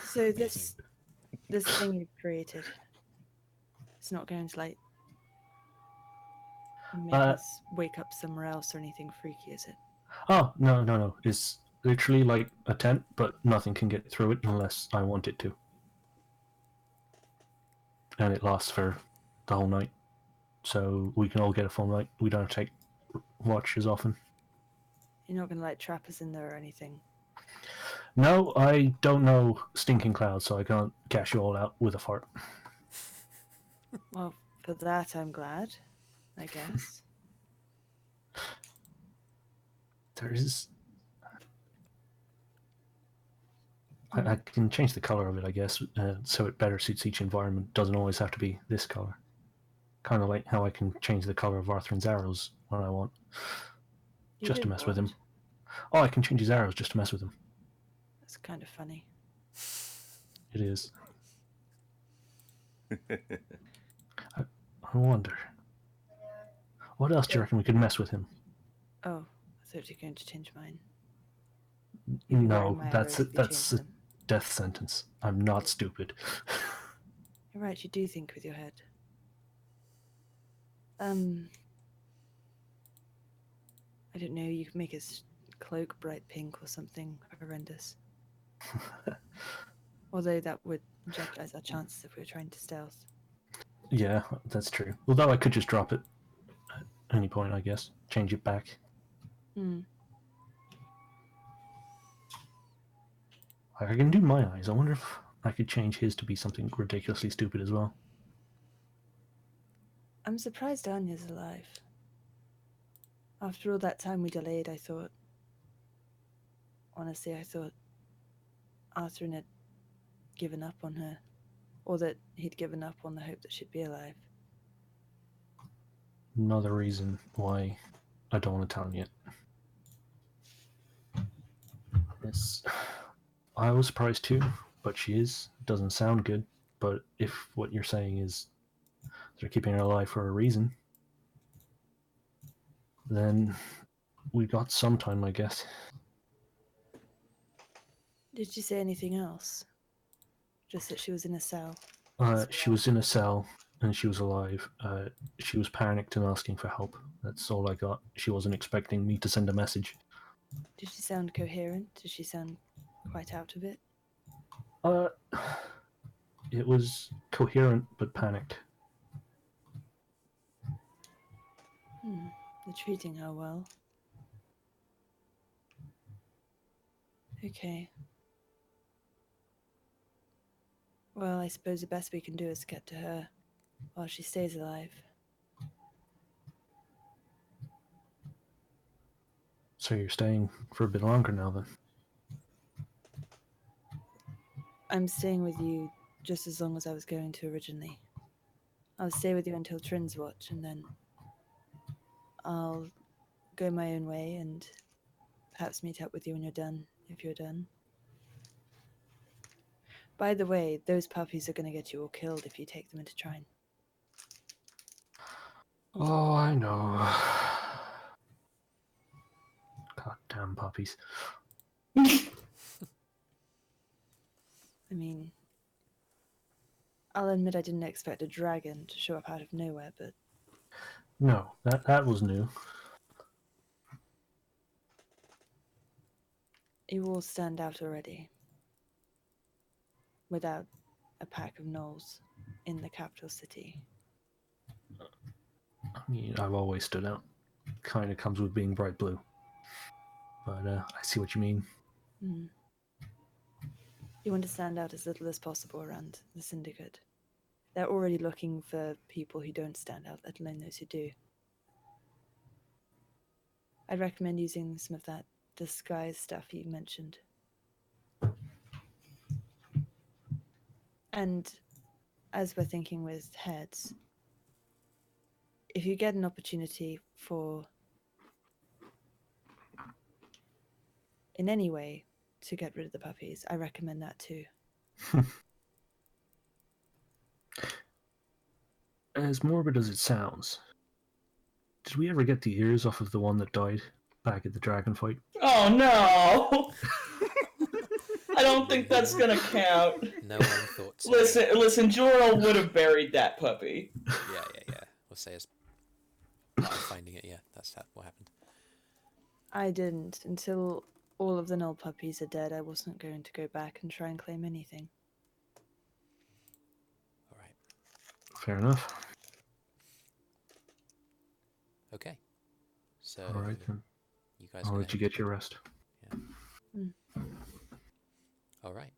So this thing you've created, it's not going to like make us wake up somewhere else or anything freaky, is it? Oh, no. It's literally like a tent, but nothing can get through it unless I want it to. And it lasts for the whole night. So we can all get a full night. We don't have to take watch as often. You're not going to like trap us in there or anything. No, I don't know Stinking Cloud, so I can't cash you all out with a fart. Well, for that I'm glad, I guess. There is... I can change the color of it, I guess, so it better suits each environment. Doesn't always have to be this color. Kind of like how I can change the color of Arthrin's arrows when I want, You just to did mess with him. what? Oh, I can change his arrows just to mess with him. That's kind of funny. It is. I wonder. What else do you reckon we could mess with him? Oh, I thought you were going to change mine. You'd be wearing No, my that's arrows if you that's a changed them. death sentence. I'm not stupid. You're right, you do think with your head. I don't know, you could make his cloak bright pink or something horrendous. Although that would jeopardize our chances if we were trying to stealth. Yeah, that's true. Although I could just drop it at any point, I guess. Change it back. Hmm. I can do my eyes. I wonder if I could change his to be something ridiculously stupid as well. I'm surprised Anya's alive. After all that time we delayed, I thought... Honestly, I thought Arthrin had given up on her. Or that he'd given up on the hope that she'd be alive. Another reason why I don't want to tell him yet. Yes, I was surprised too, but she is. Doesn't sound good, but if what you're saying is they're keeping her alive for a reason, then we got some time, I guess. Did she say anything else? Just that she was in a cell. She was in a cell and she was alive. She was panicked and asking for help. That's all I got. She wasn't expecting me to send a message. Did she sound coherent? Did she sound quite out of it? It was coherent but panicked. They're treating her well. Okay. Well, I suppose the best we can do is get to her while she stays alive. So you're staying for a bit longer now, then? I'm staying with you just as long as I was going to originally. I'll stay with you until Trin's watch, and then I'll go my own way and perhaps meet up with you when you're done, if you're done. By the way, those puppies are going to get you all killed if you take them into Trine. Oh, I know. Goddamn puppies. I mean, I'll admit I didn't expect a dragon to show up out of nowhere, but No, that was new. you all stand out already. Without a pack of gnolls in the capital city. I mean, I've always stood out. Kind of comes with being bright blue. But I see what you mean. Mm. You want to stand out as little as possible around the syndicate. They're already looking for people who don't stand out, let alone those who do. I'd recommend using some of that disguise stuff you mentioned. And as we're thinking with heads, if you get an opportunity for, in any way, to get rid of the puppies, I recommend that too. As morbid as it sounds, did we ever get the ears off of the one that died back at the dragon fight? Oh no! I don't think that's gonna count. No one thought so. Listen, Joril would have buried that puppy. Yeah. We'll say as part of finding it, yeah, that's what happened. I didn't. Until all of the null puppies are dead, I wasn't going to go back and try and claim anything. All right. Fair enough. Okay. So, All right, then. you guys I'll let you get your rest. Yeah. All right.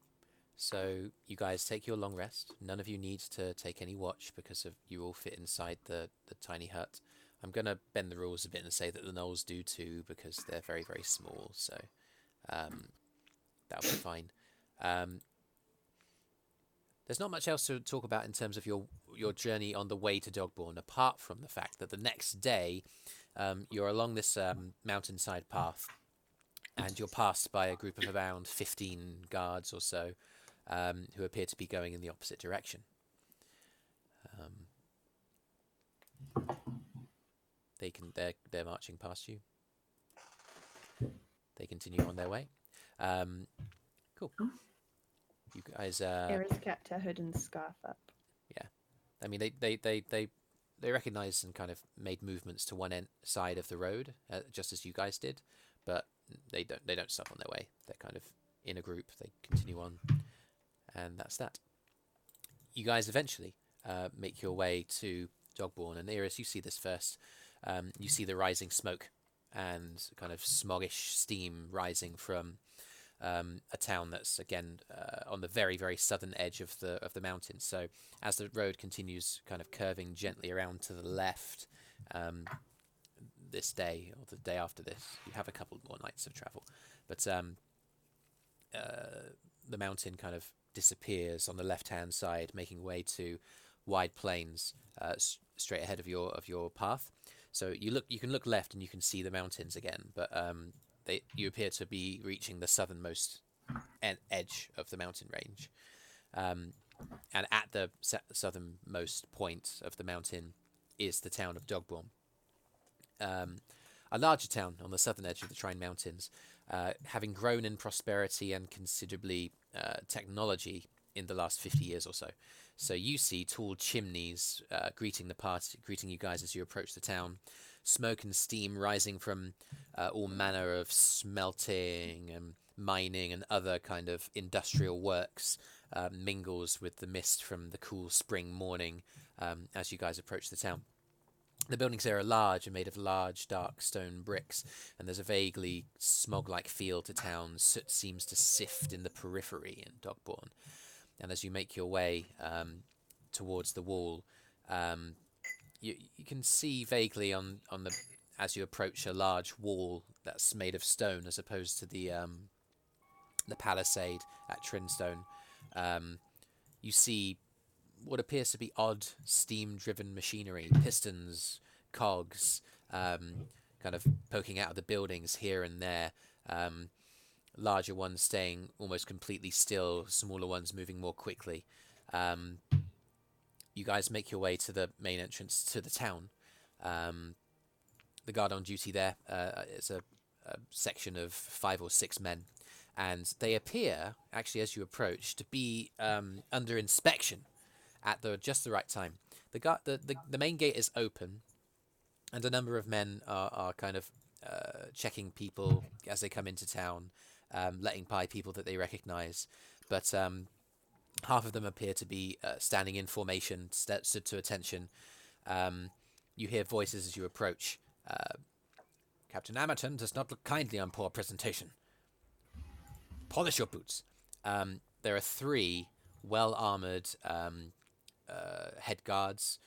So you guys take your long rest. None of you need to take any watch because of you all fit inside the tiny hut. I'm going to bend the rules a bit and say that the gnolls do too because they're very, very small. So that'll be fine. There's not much else to talk about in terms of your journey on the way to Dogborn, apart from the fact that the next day you're along this mountainside path, and you're passed by a group of around 15 guards or so who appear to be going in the opposite direction. They're marching past you. They continue on their way. Cool. You guys. Eirys kept her hood and scarf up. Yeah, I mean they recognized and kind of made movements to one side of the road, just as you guys did, but they don't stop on their way. They're kind of in a group. They continue on, and that's that. You guys eventually make your way to Dogborn, and Eirys, you see this first. You see the rising smoke and kind of smoggish steam rising from a town that's again on the very, very southern edge of the mountains. So as the road continues kind of curving gently around to the left, this day or the day after this, you have a couple more nights of travel, but the mountain kind of disappears on the left-hand side, making way to wide plains straight ahead of your path. So you can look left and you can see the mountains again, but you appear to be reaching the southernmost edge of the mountain range, and at the southernmost point of the mountain is the town of Dogborn, a larger town on the southern edge of the Trine Mountains, having grown in prosperity and considerably technology in the last 50 years or so. So you see tall chimneys greeting you guys as you approach the town. Smoke and steam rising from all manner of smelting and mining and other kind of industrial works mingles with the mist from the cool spring morning as you guys approach the town. The buildings there are large and made of large, dark stone bricks, and there's a vaguely smog-like feel to town. Soot seems to sift in the periphery in Dogborn. And as you make your way towards the wall, you can see vaguely on the as you approach a large wall that's made of stone as opposed to the palisade at Trinstone, you see what appears to be odd steam-driven machinery, pistons, cogs, kind of poking out of the buildings here and there. Larger ones staying almost completely still, smaller ones moving more quickly. You guys make your way to the main entrance to the town. The guard on duty there is a section of 5 or 6 men, and they appear, actually, as you approach, to be under inspection at just the right time. The main gate is open, and a number of men are kind of checking people as they come into town, letting by people that they recognize, but half of them appear to be standing in formation, stood to attention. You hear voices as you approach. Captain Amerton does not look kindly on poor presentation. Polish your boots. There are 3 well-armored head guards,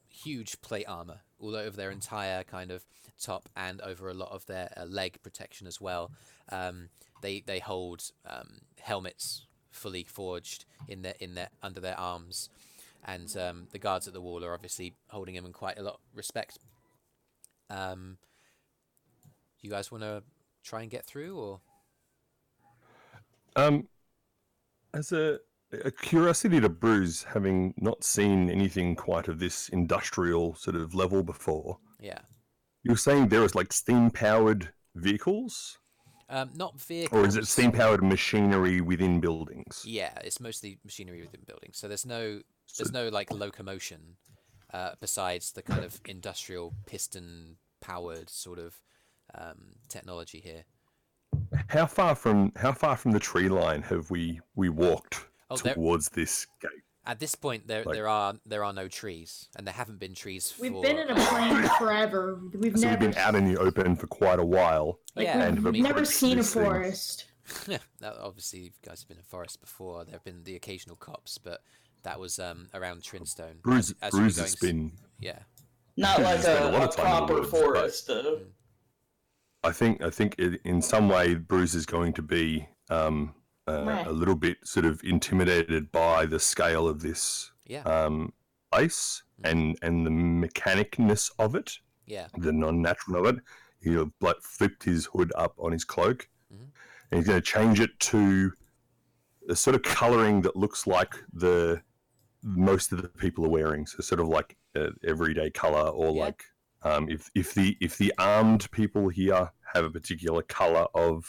huge plate armor all over their entire kind of top and over a lot of their leg protection as well. They hold helmets fully forged in their under their arms, and the guards at the wall are obviously holding him in quite a lot of respect. You guys want to try and get through, or? As a curiosity to Brüz, having not seen anything quite of this industrial sort of level before. Yeah. You were saying there is like steam-powered vehicles? Not vehicles. Or is it steam-powered machinery within buildings? Yeah, it's mostly machinery within buildings. So there's no like locomotion besides the kind of industrial piston-powered sort of technology here. How far from the tree line have we walked towards this gate? At this point, there are no trees, and there haven't been trees for... We've been in a plain forever. We've We've been out in the open for quite a while. Yeah, we've never seen a forest. Obviously, you guys have been in forest before. There have been the occasional copse, but that was around Trinstone. Brüz has been... Yeah. Not like a proper woods, forest. I think in some way Brüz is going to be a little bit sort of intimidated by the scale of this place and the mechanicness of it. Yeah. The non-natural of it. He'll like flipped his hood up on his cloak, and he's going to change it to the sort of colouring that looks like the most of the people are wearing. So sort of like everyday colour, or like if the armed people here have a particular colour of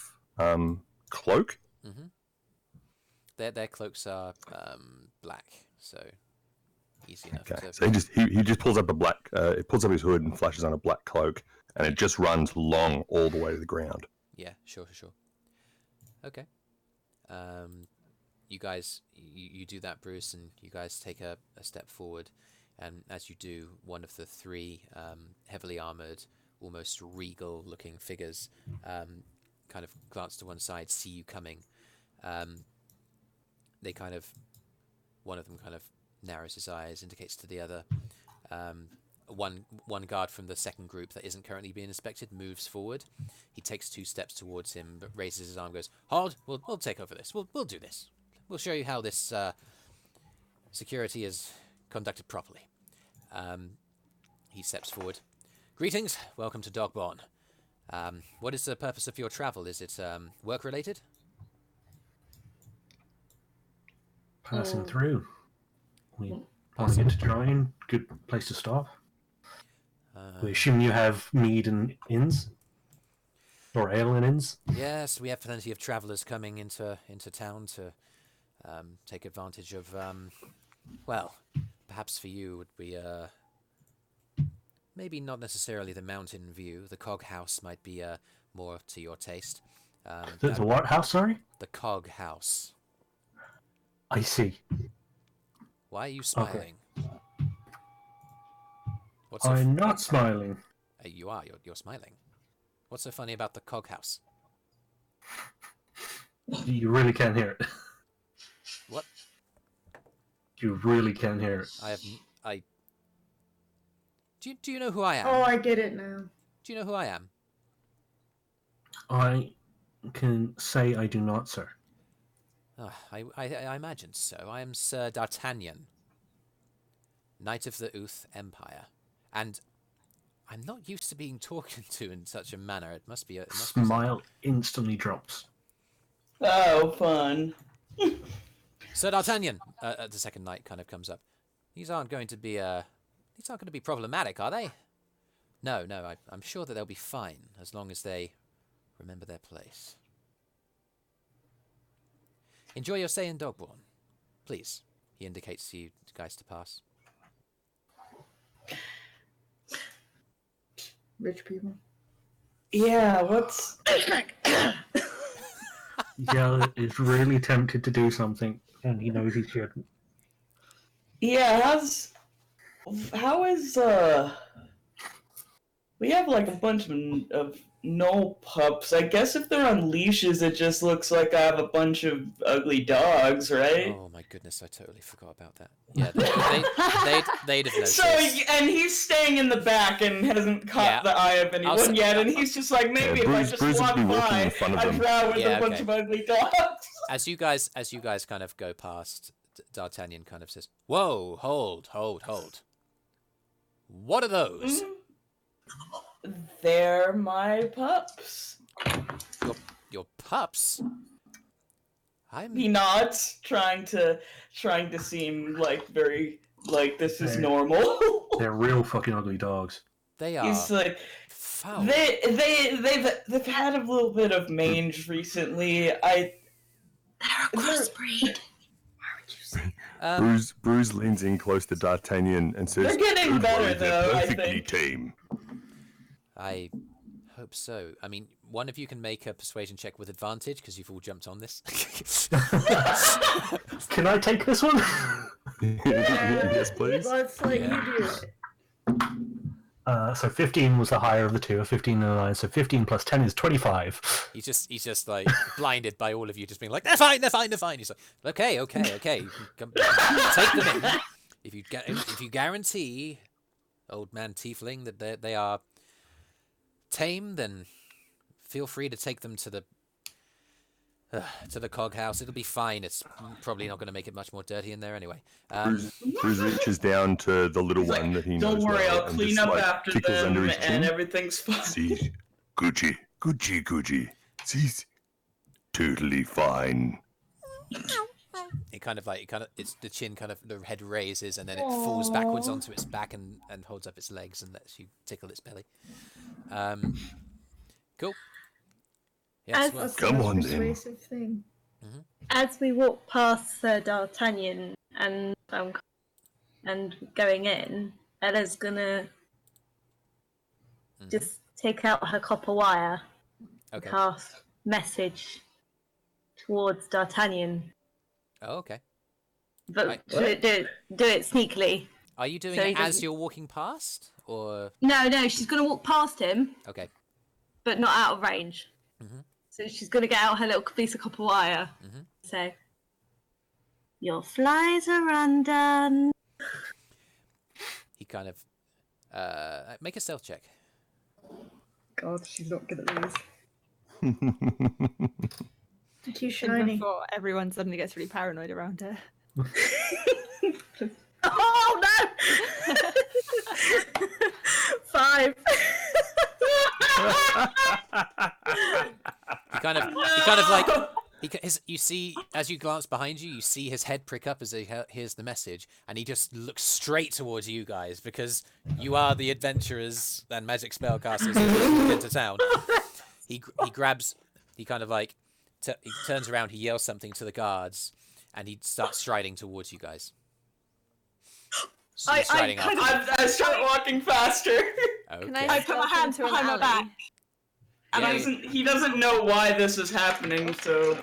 cloak. Their cloaks are black, so easy enough. Okay. So he just pulls up pulls up his hood and flashes on a black cloak, and it just runs long all the way to the ground. Yeah, sure. Okay. You guys, you do that, Brüz, and you guys take a step forward, and as you do, one of the 3 heavily armored, almost regal-looking figures kind of glance to one side, see you coming. One of them kind of narrows his eyes, indicates to the other. One guard from the second group that isn't currently being inspected moves forward. He takes 2 steps towards him, but raises his arm, goes, "Hold, we'll take over this. We'll do this. We'll show you how this security is conducted properly." He steps forward. "Greetings, welcome to Dogborn. What is the purpose of your travel? Is it work-related?" Passing through. We want to get to Drine. Good place to stop. We assume you have mead and inns? Or ale and inns? Yes, we have plenty of travellers coming into town to take advantage of, well, perhaps for you would be, maybe not necessarily the mountain view. The Cog House might be more to your taste. The what house, sorry? The Cog House. I see. Why are you smiling? Okay. I'm not smiling. You are. You're smiling. What's so funny about the Cog House? You really can't hear it. What? You really can't hear it. Do Do you know who I am? Oh, I get it now. Do you know who I am? I can say I do not, sir. I imagined so. I am Sir D'Artagnan, Knight of the Uth Empire, and I'm not used to being talked to in such a manner. It must be. Smile instantly drops. Oh, fun. Sir D'Artagnan. The second knight kind of comes up. These aren't going to be problematic, are they? No. I'm sure that they'll be fine as long as they remember their place. Enjoy your stay in Dogborn, please. He indicates to you guys to pass. Rich people. Yeah, what's... Yell is really tempted to do something, and he knows he shouldn't. Yeah, how is, we have, like, a bunch of no pups. I guess if they're on leashes, it just looks like I have a bunch of ugly dogs, right? Oh my goodness, I totally forgot about that. Yeah, they'd have noticed. So, and he's staying in the back and hasn't caught the eye of anyone yet, and he's just like, maybe if I just walk by, I drown with a bunch of ugly dogs. As you guys kind of go past, D'Artagnan kind of says, "Whoa, hold. What are those?" They're my pups. Your pups? He nods, trying to seem like very like this is normal. They're real fucking ugly dogs. They are. He's like, foul. they've had a little bit of mange recently. They're a crossbreed. Why would you say that? Brüz leans in close to D'Artagnan and says, They're getting better, worry, they're though, I perfectly think. tame. I hope so. I mean, one of you can make a persuasion check with advantage because you've all jumped on this. Can I take this one? Yes, please. Let's let you do it. So 15 was the higher of the two, a 15 and a 9, so 15 plus 10 is 25. He's just like blinded by all of you just being like, they're fine. He's like, okay. You can come, take them in. If you guarantee, old man Tiefling, that they are tame, then feel free to take them to the cog house. It'll be fine. It's probably not going to make it much more dirty in there anyway. Brüz reaches down to the little one that he knows. Don't worry, well I'll and clean just, up like, after tickles them, under his chin. and everything's fine. See, Gucci. See, totally fine. It's the chin the head raises and then it falls backwards onto its back and holds up its legs and lets you tickle its belly. Cool. Yes, well. Come on, then. Persuasive thing. Mm-hmm. As we walk past Sir D'Artagnan and going in, Ella's gonna just take out her copper wire and cast message towards D'Artagnan. Oh, okay. But Right. do it sneakily. Are you doing So he it as doesn't- you're walking past, or No, she's gonna walk past him, okay? but not out of range. Mhm. So she's gonna get out her little piece of copper wire. Mhm. Say, your flies are undone. He kind of make a stealth check. God, she's not good at these. Too And shiny. before everyone suddenly gets really paranoid around her. Oh no! 5. He kind of like you see as you glance behind you, you see his head prick up as he hears the message, and he just looks straight towards you guys because you are the adventurers and magic spellcasters who get to town. He turns around, he yells something to the guards, and he starts striding towards you guys. I Striding kind after of- you. I start walking faster. Okay. Can I put my hands into an behind my alley? back. Yeah, He doesn't know why this is happening, so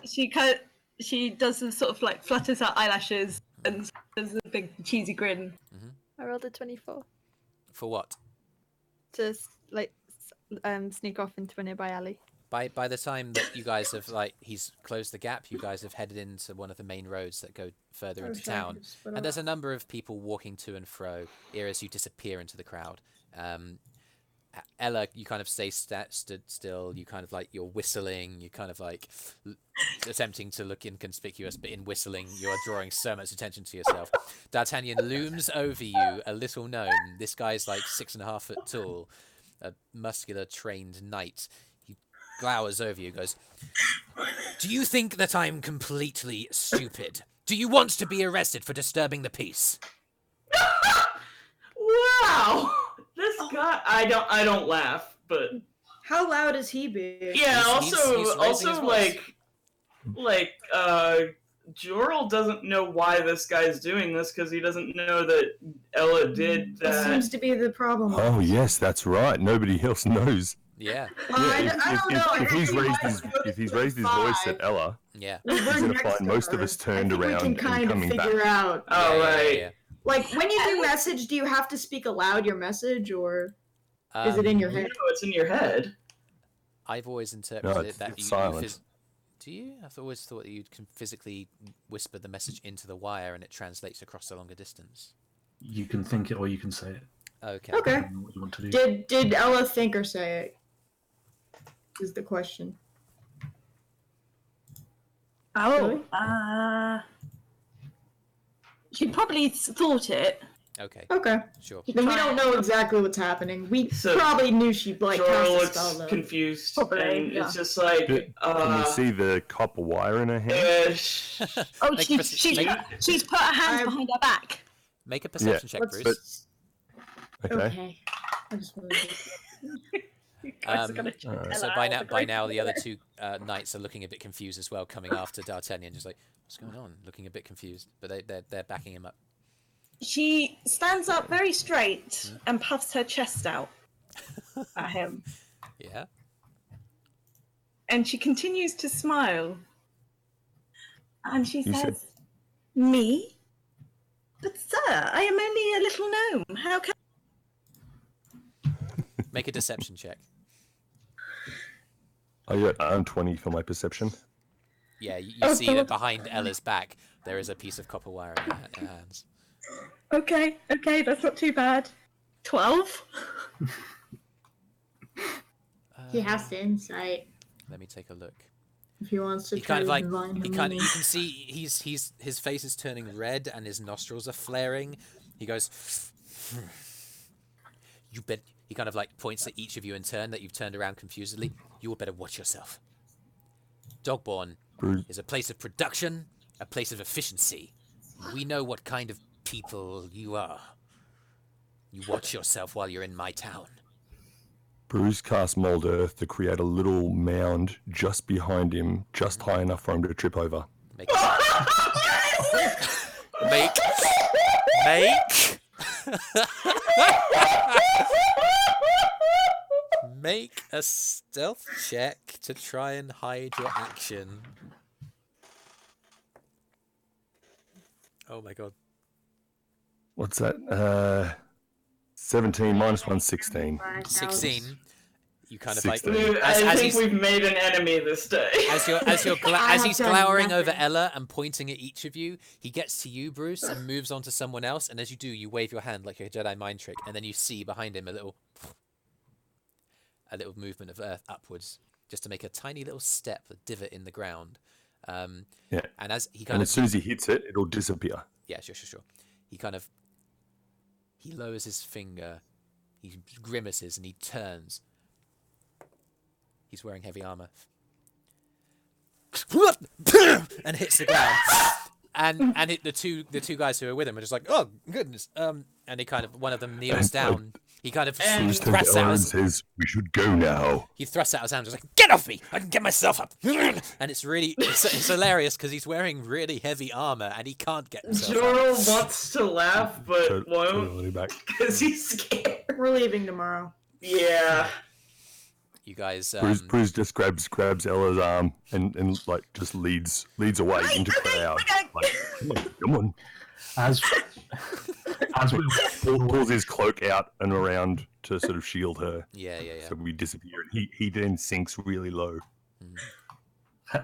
She does some sort of like flutters her eyelashes and does a big cheesy grin. I rolled a 24 For what? to sneak off into a nearby alley. By the time that you guys have he's closed the gap, you guys have headed into one of the main roads that go further into town, and there's a number of people walking to and fro. Eirys, you disappear into the crowd. Ella, you kind of stay stood still. You kind of you're whistling. You kind of attempting to look inconspicuous, but in whistling, you are drawing so much attention to yourself. D'Artagnan looms over you, a little gnome. This guy's 6.5 foot tall, a muscular, trained knight. He glowers over you, goes, "Do you think that I'm completely stupid? Do you want to be arrested for disturbing the peace?" Wow! This guy, I don't laugh, but How loud is he being? yeah. He's raising his voice. Joril doesn't know why this guy's doing this because he doesn't know that Ella did That that. seems to be the problem. Oh yes, that's right. Nobody else knows. Yeah. I don't know. If he's raised his voice at Ella, Yeah. We're he's gonna next find to most of her. us turned I think around we and can kind of coming back. figure out. Oh, right. Yeah. When you do message, do you have to speak aloud your message, or is it in your You head? know it's in your head. I've always interpreted it's that silent. Do you? I've always thought that you can physically whisper the message into the wire and it translates across a longer distance. You can think it or you can say it. Okay. Okay. Depending on what you want to do. Did Ella think or say it? Is the question. Oh, she probably thought it. Okay. Okay. Sure. Then we don't know exactly what's happening. We So, probably knew she cast Joril a looks spell though. confused, Probably, and yeah. it's just Can you see the copper wire in her hand? Oh, Make a perce- she's put her hands I'm- behind her back. Make a perception check, Let's- Brüz. Okay. I just wanted to... You guys are gonna check so Ella by out now the the other great two knights are looking a bit confused as well, coming after D'Artagnan, just what's going on? Looking a bit confused, but they're backing him up. She stands up very straight and puffs her chest out at him. Yeah. And she continues to smile. And she You says, said- "Me? But sir, I am only a little gnome. How can..." Make a deception check. I got 20 for my perception. Yeah, you see that behind Ella's back there is a piece of copper wire in her hands. Okay, that's not too bad. 12? He has to insight Let me take a look. if he wants to He try kind of to divine her you meaning. can see his face is turning red and his nostrils are flaring. He goes, "You bet." He kind of points at each of you in turn that you've turned around confusedly. You all better watch yourself. Dogborn Brüz. is a place of production, a place of efficiency. We know what kind of people you are. You watch yourself while you're in my town. Brüz cast mold earth to create a little mound just behind him, just high enough for him to trip over. Make Make a stealth check to try and hide your action. Oh my god. What's that? 17 minus 1, 16. 16. You kind of 16. I think he's we've made an enemy this day. as he's done glowering over nothing. Ella and pointing at each of you, he gets to you, Brüz, and moves on to someone else. And as you do, you wave your hand like a Jedi mind trick, and then you see behind him a little movement of earth upwards, just to make a tiny little step, a divot in the ground. Yeah. And as he And kind as soon as he hits it, it'll disappear. yeah, sure. He lowers his finger, he grimaces, and he turns. He's wearing heavy armor. And hits the ground. And the two guys who are with him are just like, "Oh goodness!" And he kind of one of them kneels down. He kind of And- Brüz turns thrusts to out Ella and his, says, "We should go now." he thrusts out his hand, just like, "Get off me! I can get myself up." And it's hilarious because he's wearing really heavy armor and he can't get himself up. Joril wants to laugh, but won't Totally back. because he's scared. We're leaving tomorrow. Yeah. You guys, Brüz just grabs Ella's arm and just leads away into the crowd. Like, come on. As As we pulls his cloak out and around to sort of shield her. Yeah. So we disappear, and he then sinks really low.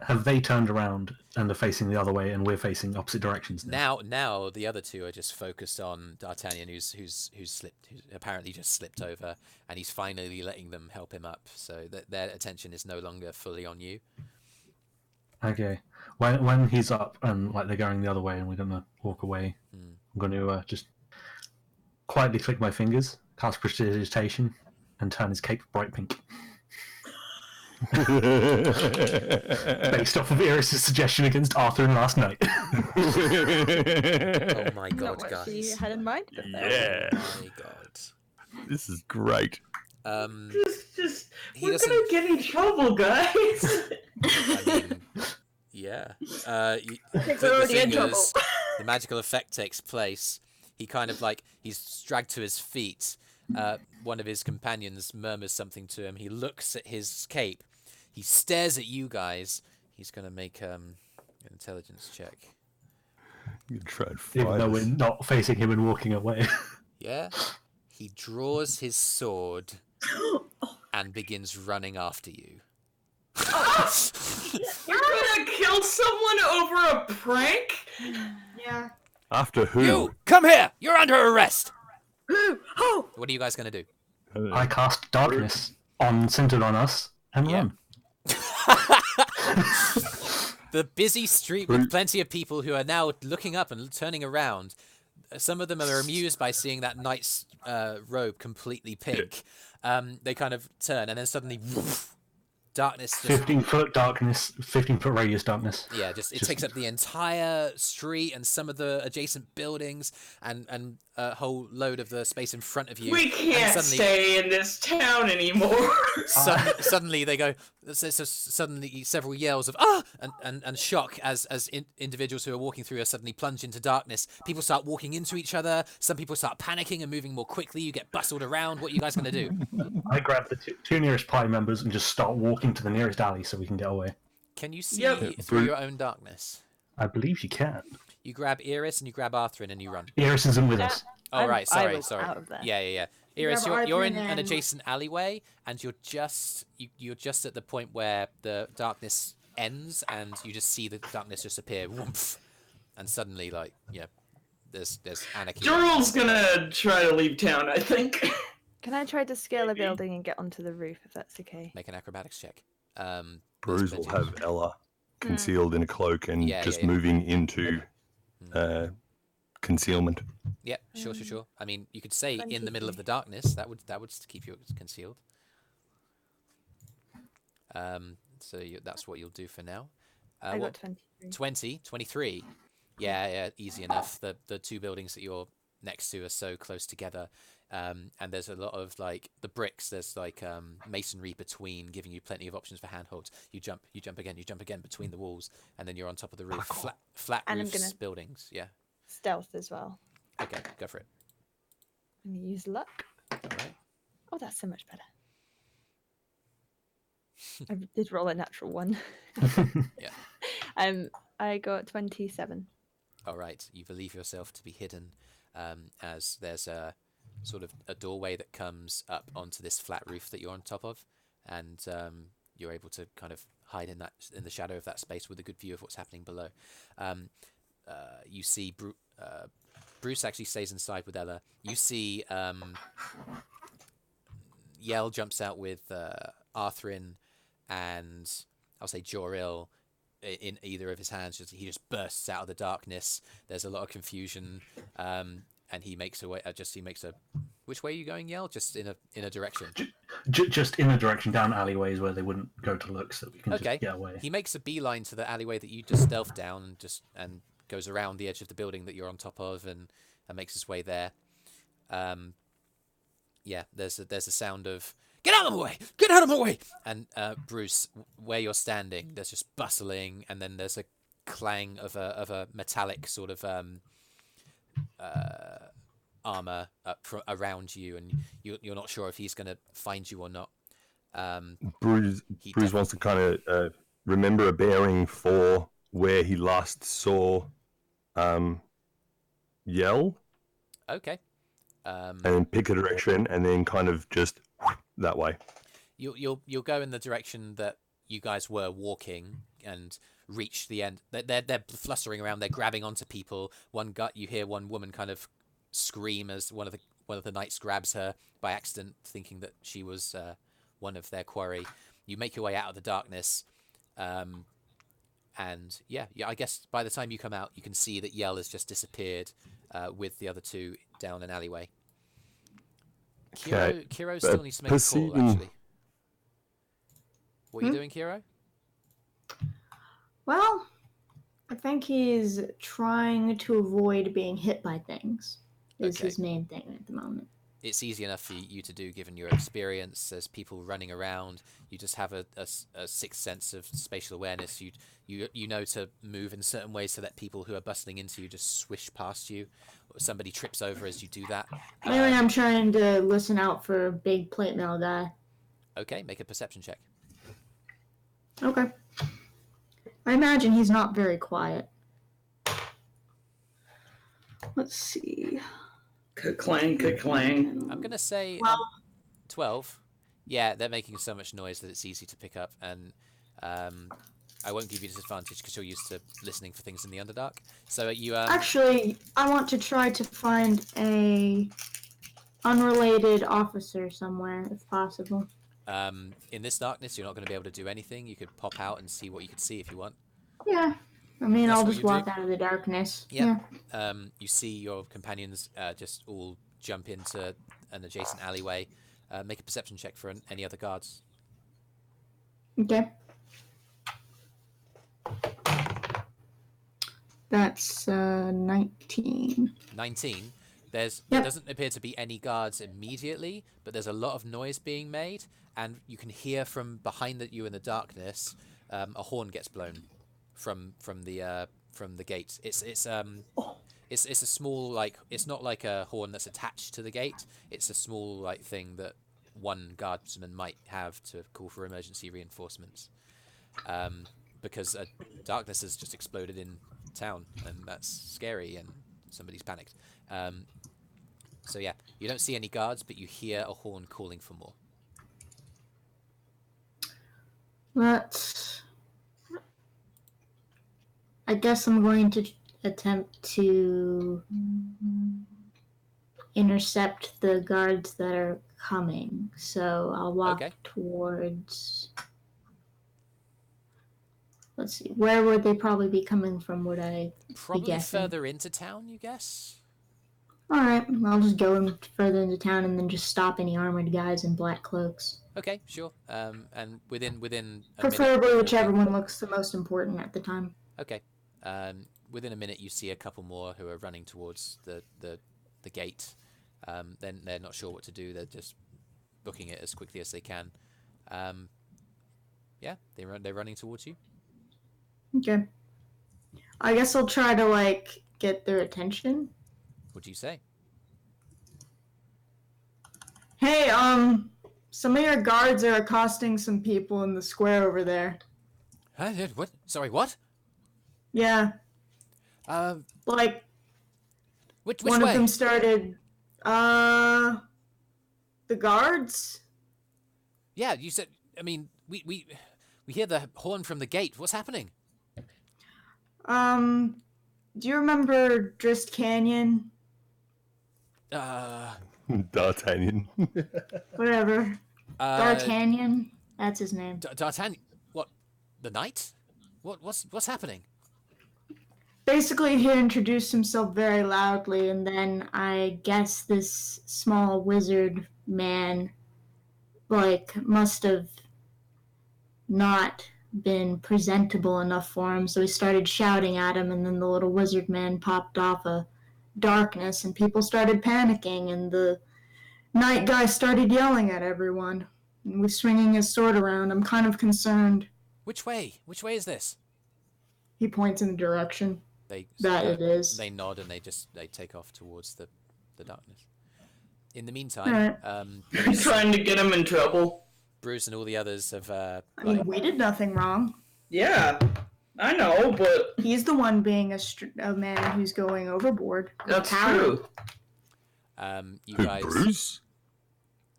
Have they turned around and are facing the other way, and we're facing opposite directions now? Now the other two are just focused on D'Artagnan, who's apparently just slipped over, and he's finally letting them help him up, so that their attention is no longer fully on you. Okay. When he's up and like they're going the other way, and we're gonna walk away, I'm gonna just quietly click my fingers, cast prestidigitation, and turn his cape bright pink. Based off of Eirys' suggestion against Arthrin last night. Oh my god, Not what guys! she had in mind. Yeah. Oh my god. This is great. Just He we're doesn't- gonna get in trouble, guys. I mean, yeah. think we're already in trouble. The magical effect takes place. He kind of like he's dragged to his feet. One of his companions murmurs something to him. He looks at his cape. He stares at you guys. He's gonna make an intelligence check. You try and Even fight though us. we're not facing him and walking away. Yeah. He draws his sword and begins running after you. You're gonna kill someone over a prank? Yeah. After who? You come here. You're under arrest. Oh, What are you guys gonna do? I cast darkness centered on us and Yeah. run. The busy street with plenty of people who are now looking up and turning around. Some of them are amused by seeing that knight's robe completely pink. They kind of turn, and then suddenly, woof, darkness. Just, 15-foot darkness, 15-foot radius darkness. yeah, it takes up the entire street and some of the adjacent buildings, and a whole load of the space in front of you. We can't suddenly- stay in this town anymore. Suddenly they go. So suddenly several yells of and shock as individuals who are walking through are suddenly plunged into darkness. People start walking into each other. Some people start panicking and moving more quickly. You get bustled around. What are you guys gonna do? I grab the two nearest party members and just start walking to the nearest alley so we can get away. Can you see Yep. through your own darkness? I believe you can. You grab Eirys and you grab Arthrin and you run. Eirys isn't with us. Oh I right, sorry. was out of there. Yeah. Eirys, grab you're in Arthrin an and- adjacent alleyway, and you're just at the point where the darkness ends, and you just see the darkness just appear, whoomph, and suddenly there's anarchy. Joril's gonna try to leave town, I think. Can I try to scale a building and get onto the roof if that's okay? Make an acrobatics check. Brüz there's will plenty of- have Ella concealed in a cloak and Yeah, just yeah. moving into concealment. Yeah, sure. I mean, you could say in the middle of the darkness. That would keep you concealed. So that's what you'll do for now. I What- got 23. 20, 23. Yeah, easy enough. The two buildings that you're next to are so close together, and there's a lot of like the bricks. There's like masonry between, giving you plenty of options for handholds. You jump again between the walls, and then you're on top of the roof. Flat And I'm roofs, gonna- buildings. Yeah. Stealth as well. Okay, go for it. I'm gonna use luck. All right. Oh, that's so much better. I did roll a natural one. Yeah. I got 27. All right, you believe yourself to be hidden, as there's a sort of a doorway that comes up onto this flat roof that you're on top of, and you're able to kind of hide in the shadow of that space with a good view of what's happening below. You see Brüz actually stays inside with Ella. You see Yell jumps out with Arthrin and I'll say Joril in either of his hands. He just bursts out of the darkness. There's a lot of confusion, and he makes a way. Which way are you going, Yell? Just in a direction. Just in a direction down alleyways where they wouldn't go to look, so we can Okay. just get away. He makes a beeline to the alleyway that you just stealthed down, and goes around the edge of the building that you're on top of, and makes his way there. Yeah, there's a sound of "Get out of my way! Get out of my way!" And Brüz, where you're standing, there's just bustling, and then there's a clang of a metallic sort of armor around you, and you're not sure if he's going to find you or not. Brüz wants to kind of remember a bearing for where he last saw Yell. Okay. And then pick a direction, and then kind of just that way. You'll go in the direction that you guys were walking and reach the end. They're flustering around. They're grabbing onto people. You hear one woman kind of scream as one of the knights grabs her by accident, thinking that she was one of their quarry. You make your way out of the darkness, and yeah, I guess by the time you come out, you can see that Yell has just disappeared with the other two down an alleyway. Kyro still needs to make a call, actually. What are you doing, Kyro? Well, I think he's trying to avoid being hit by things. Is his main thing at the moment. It's easy enough for you to do given your experience. There's people running around. You just have a sixth sense of spatial awareness. You know to move in certain ways so that people who are bustling into you just swish past you. Or somebody trips over as you do that. Maybe I'm trying to listen out for a big plate mail guy. Okay, make a perception check. Okay. I imagine he's not very quiet. Let's see. Ka-clang, ka-clang. I'm going to say 12. Yeah, they're making so much noise that it's easy to pick up, and I won't give you disadvantage because you're used to listening for things in the Underdark. So you... Actually, I want to try to find a unrelated officer somewhere, if possible. In this darkness, you're not going to be able to do anything. You could pop out and see what you could see if you want. Yeah. I mean, That's I'll what just you walk do? out of the darkness. Yep. Yeah. You see your companions just all jump into an adjacent alleyway. Make a perception check for any other guards. Okay. That's 19. 19. There doesn't appear to be any guards immediately, but there's a lot of noise being made, and you can hear from behind you in the darkness a horn gets blown from the gate. It's a small, it's not like a horn that's attached to the gate. It's a small thing that one guardsman might have to call for emergency reinforcements, because darkness has just exploded in town, and that's scary, and somebody's panicked. So yeah, you don't see any guards, but you hear a horn calling for more. I guess I'm going to attempt to intercept the guards that are coming. So I'll walk towards... Let's see, where would they probably be coming from, would I Probably be guessing? further into town, you guess? Alright, I'll just go further into town and then just stop any armored guys in black cloaks. Okay, sure. And within a preferably minute, whichever one looks the most important at the time. Okay. Within a minute, you see a couple more who are running towards the gate. Then they're not sure what to do. They're just booking it as quickly as they can. Yeah, they're running towards you. Okay. I guess I'll try to get their attention. What do you say? Hey, some of your guards are accosting some people in the square over there. What? Sorry, what? Yeah. Which one way? of them started, the guards? Yeah, you said, I mean, we hear the horn from the gate. What's happening? Do you remember Drist Canyon? D'Artagnan. Whatever. D'Artagnan? That's his name. D'Artagnan? What? The knight? What's happening? Basically, he introduced himself very loudly, and then I guess this small wizard man, must have not been presentable enough for him, so he started shouting at him, and then the little wizard man popped off a darkness, and people started panicking, and the knight guy started yelling at everyone, and was swinging his sword around. I'm kind of concerned. Which way? Which way is this? He points in the direction it is. They nod and they take off towards the darkness. In the meantime, You're trying to get him in trouble. Brüz and all the others have. I mean, we did nothing wrong. Yeah, I know, but he's the one being a man who's going overboard. That's true. You Who, guys. Brüz?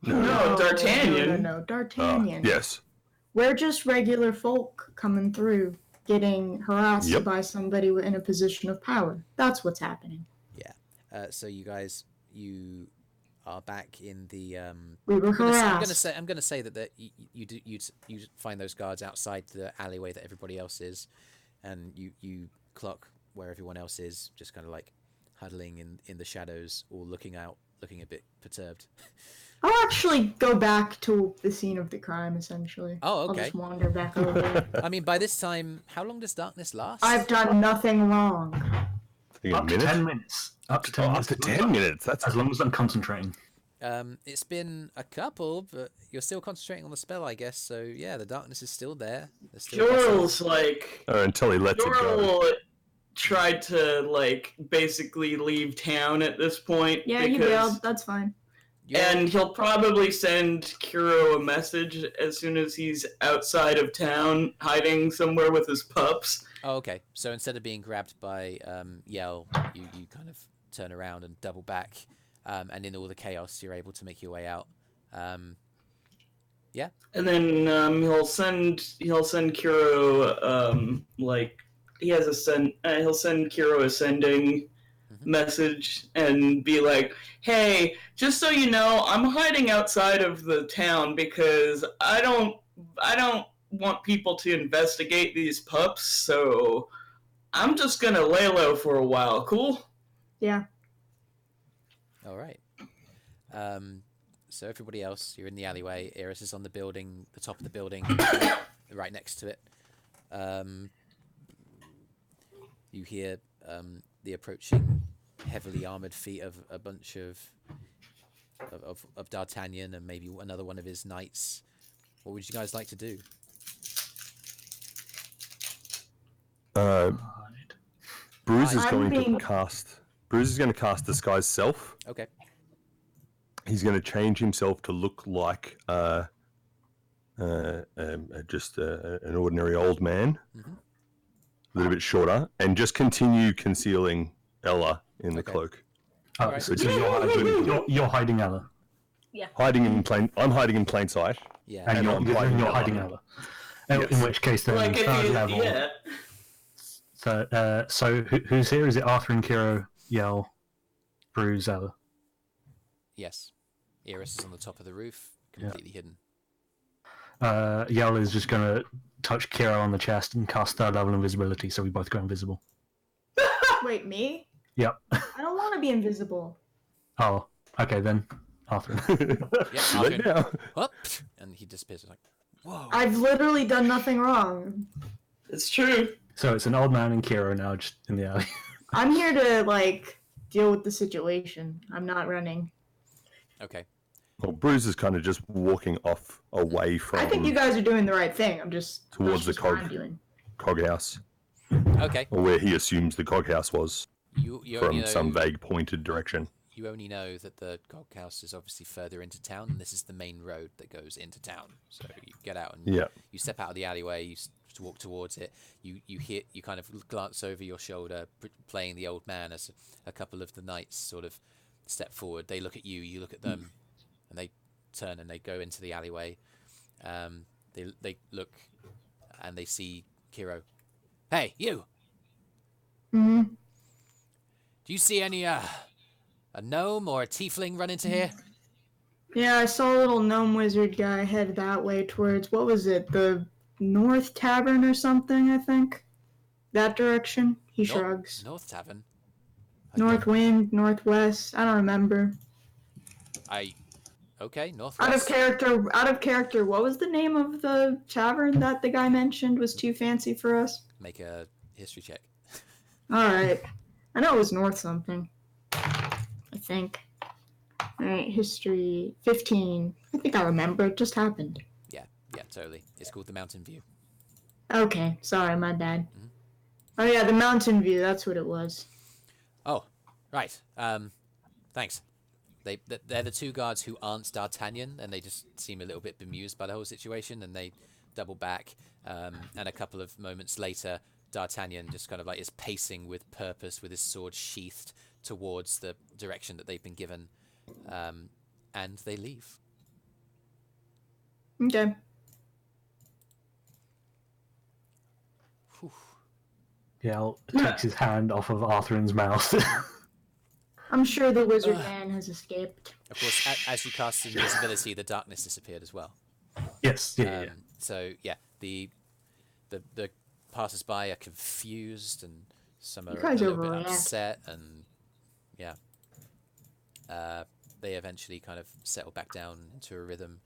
No, D'Artagnan. No, D'Artagnan. Yes. We're just regular folk coming through, getting harassed Yep. by somebody in a position of power. That's what's happening. Yeah. So you guys, you are back in the. We were harassed. I'm gonna say that you find those guards outside the alleyway that everybody else is, and you clock where everyone else is, just kind of like huddling in the shadows, or looking out, looking a bit perturbed. I'll actually go back to the scene of the crime, essentially. Oh, okay. I'll just wander back over there. I mean, by this time, how long does darkness last? I've done nothing wrong. Up to 10 minutes. Up to 10 minutes. Up to 10 minutes. That's As long as I'm concentrating. It's been a couple, but you're still concentrating on the spell, I guess. So yeah, the darkness is still there. There's still Joril's like until he lets it go. Joril tried to like basically leave town at this point. Yeah, you bailed. That's fine. Yeah. And he'll probably send Kyro a message as soon as he's outside of town, hiding somewhere with his pups. Oh, okay. So instead of being grabbed by Yell, you kind of turn around and double back, and in all the chaos, you're able to make your way out. Yeah. And then he'll send Kyro like he'll send Kyro a sending message and be like, hey, just so you know, I'm hiding outside of the town because I don't want people to investigate these pups, so I'm just gonna lay low for a while. Cool? Yeah. All right. So everybody else, you're in the alleyway. Eirys is on the building, the top of the building, right next to it. You hear the approaching heavily armored feet of a bunch of D'Artagnan and maybe another one of his knights. What would you guys like to do? Brüz is going being- to cast. Brüz is going to cast Disguise Self. Okay. He's going to change himself to look like just an ordinary old man, a little bit shorter, and just continue concealing Ella in the cloak. Oh, Alright. so you're hiding Ella. Hiding in plain. I'm hiding in plain sight. Yeah. And I'm you're hiding hiding Ella. Yes. In which case, then, Like if third you, level. yeah. So who's here? Is it Arthrin, Kyro, Yell, Brüz, Ella? Yes. Eirys is on the top of the roof, completely hidden. Yell is just going to touch Kyro on the chest and cast third level invisibility, so we both go invisible. Wait, me? Yep. I don't want to be invisible. Oh, okay then. Arthrin. Yeah, Too late Arthrin. now. Whoop! And he disappears. Like, whoa. I've literally done nothing wrong. It's true. So it's an old man and Kyro now just in the alley. I'm here to, like, deal with the situation. I'm not running. Okay. Well, Brüz is kind of just walking off away from I think you guys are doing the right thing. I'm just... Towards that's the just what cog. I'm doing. Coghouse, Okay. or where he assumes the coghouse was You only from know, some vague pointed direction. You only know that the coghouse is obviously further into town, and this is the main road that goes into town. So you get out and Yeah. you step out of the alleyway. You walk towards it. You kind of glance over your shoulder, playing the old man as a couple of the knights sort of step forward. They look at you. You look at them, and they turn and they go into the alleyway. They look and they see Kyro. Hey, you! Hmm. Do you see any a gnome or a tiefling run into here? Yeah, I saw a little gnome wizard guy head that way towards, what was it, the North Tavern or something, I think? That direction? He shrugs. North Tavern. North Wind, Northwest, I don't remember. Okay, Northwest. Out of character, what was the name of the tavern that the guy mentioned was too fancy for us? Make a history check. Alright. I know it was North something. I think. Alright, history 15. I think I remember, it just happened. Yeah, totally. It's called the Mountain View. Okay, sorry, my bad. Oh yeah, the Mountain View, that's what it was. Oh, right. Thanks. They're the two guards who aren't D'Artagnan, and they just seem a little bit bemused by the whole situation, and they double back. And a couple of moments later, D'Artagnan just kind of like is pacing with purpose, with his sword sheathed towards the direction that they've been given. and they leave. Okay. Whew. Yell takes his hand off of Arthrin's mouth. I'm sure the wizard man has escaped. Of course, as you cast invisibility, the darkness disappeared as well. Yes, yeah. So yeah, the passers-by are confused, and some are a little bit upset, and yeah, they eventually kind of settle back down into a rhythm.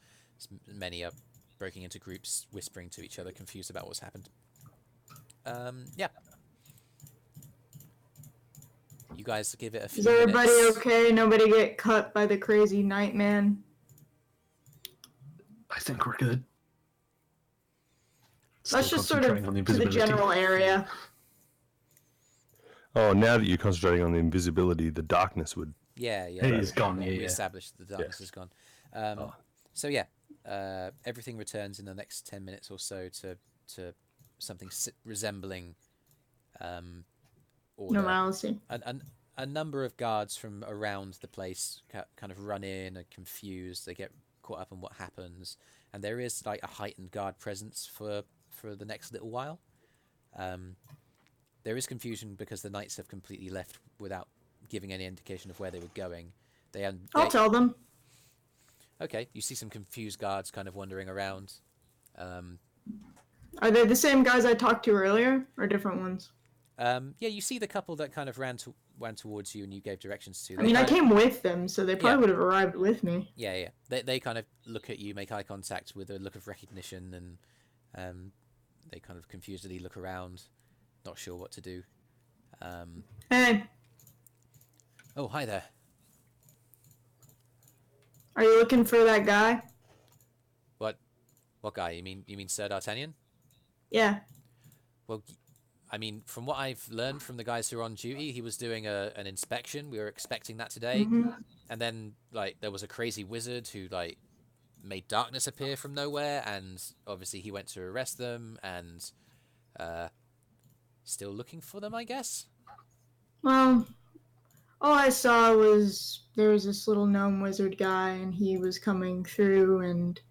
Many are breaking into groups, whispering to each other, confused about what's happened. Yeah. You guys give it a few Is everybody minutes. okay? Nobody get cut by the crazy Nightman? I think we're good. Let's just sort of to the general area. Oh, now that you're concentrating on the invisibility, the darkness would... Yeah. It is gone, We established the darkness is gone. So yeah, everything returns in the next 10 minutes or so to something resembling order. Normalcy. A number of guards from around the place kind of run in, are confused. They get caught up in what happens, and there is like a heightened guard presence for the next little while. There is confusion because the knights have completely left without giving any indication of where they were going. I'll tell them. Okay, you see some confused guards kind of wandering around. Are they the same guys I talked to earlier, or different ones? Yeah, you see the couple that kind of ran towards you and you gave directions to. I mean, I came with them, so they probably would have arrived with me. Yeah. They kind of look at you, make eye contact with a look of recognition, and they kind of confusedly look around, not sure what to do. Hey. Oh, hi there. Are you looking for that guy? What guy? You mean Sir D'Artagnan? Yeah. Well, I mean, from what I've learned from the guys who are on duty, he was doing an inspection. We were expecting that today. Mm-hmm. And then, like, there was a crazy wizard who, like, made darkness appear from nowhere. And obviously he went to arrest them and still looking for them, I guess? Well, all I saw was there was this little gnome wizard guy, and he was coming through, and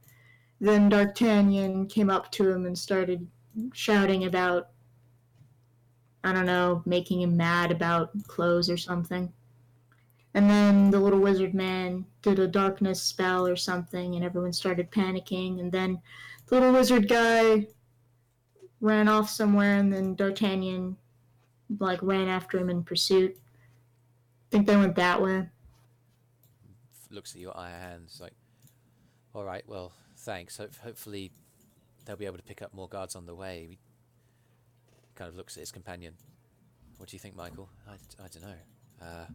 then D'Artagnan came up to him and started shouting about, I don't know, making him mad about clothes or something. And then the little wizard man did a darkness spell or something, and everyone started panicking, and then the little wizard guy ran off somewhere, and then D'Artagnan, like, ran after him in pursuit. I think they went that way. Looks at your iron hands like, all right, well, thanks. Hopefully they'll be able to pick up more guards on the way. He kind of looks at his companion. What do you think, Michael? I don't know. I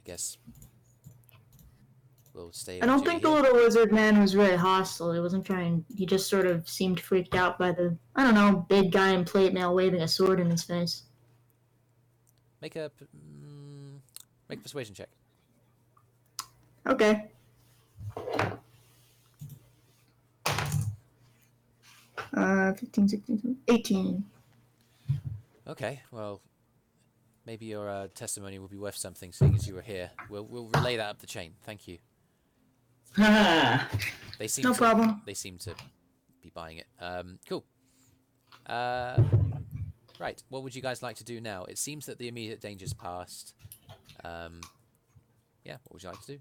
guess we'll stay. I don't think the little wizard man was really hostile. He wasn't trying. He just sort of seemed freaked out by the, I don't know, big guy in plate mail waving a sword in his face. Make a persuasion check. Okay. 15, 16, 18. Okay, well, maybe your testimony will be worth something, seeing as you were here. We'll relay that up the chain. Thank you. They seem No problem. They seem to be buying it. Cool. Right, what would you guys like to do now? It seems that the immediate danger's passed. Yeah, what would you like to do?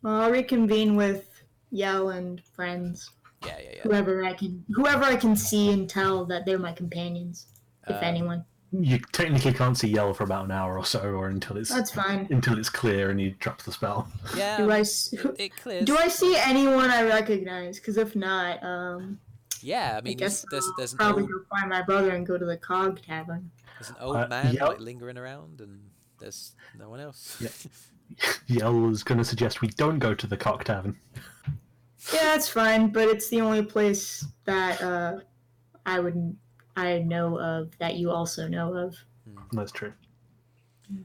Well, I'll reconvene with Yell and friends. Yeah. Whoever I can see and tell that they're my companions, if anyone. You technically can't see Yell for about an hour or so, or until it's That's fine. Until it's clear and you drop the spell. Yeah. It clears. Do I see anyone I recognize? Because if not, yeah, I mean, I guess there's an probably old, go find my brother and go to the Cog Tavern. there's an old man like lingering around, and there's no one else. Yeah. Yell was going to suggest we don't go to the Cock Tavern. Yeah, that's fine, but it's the only place that I know of that you also know of. That's true.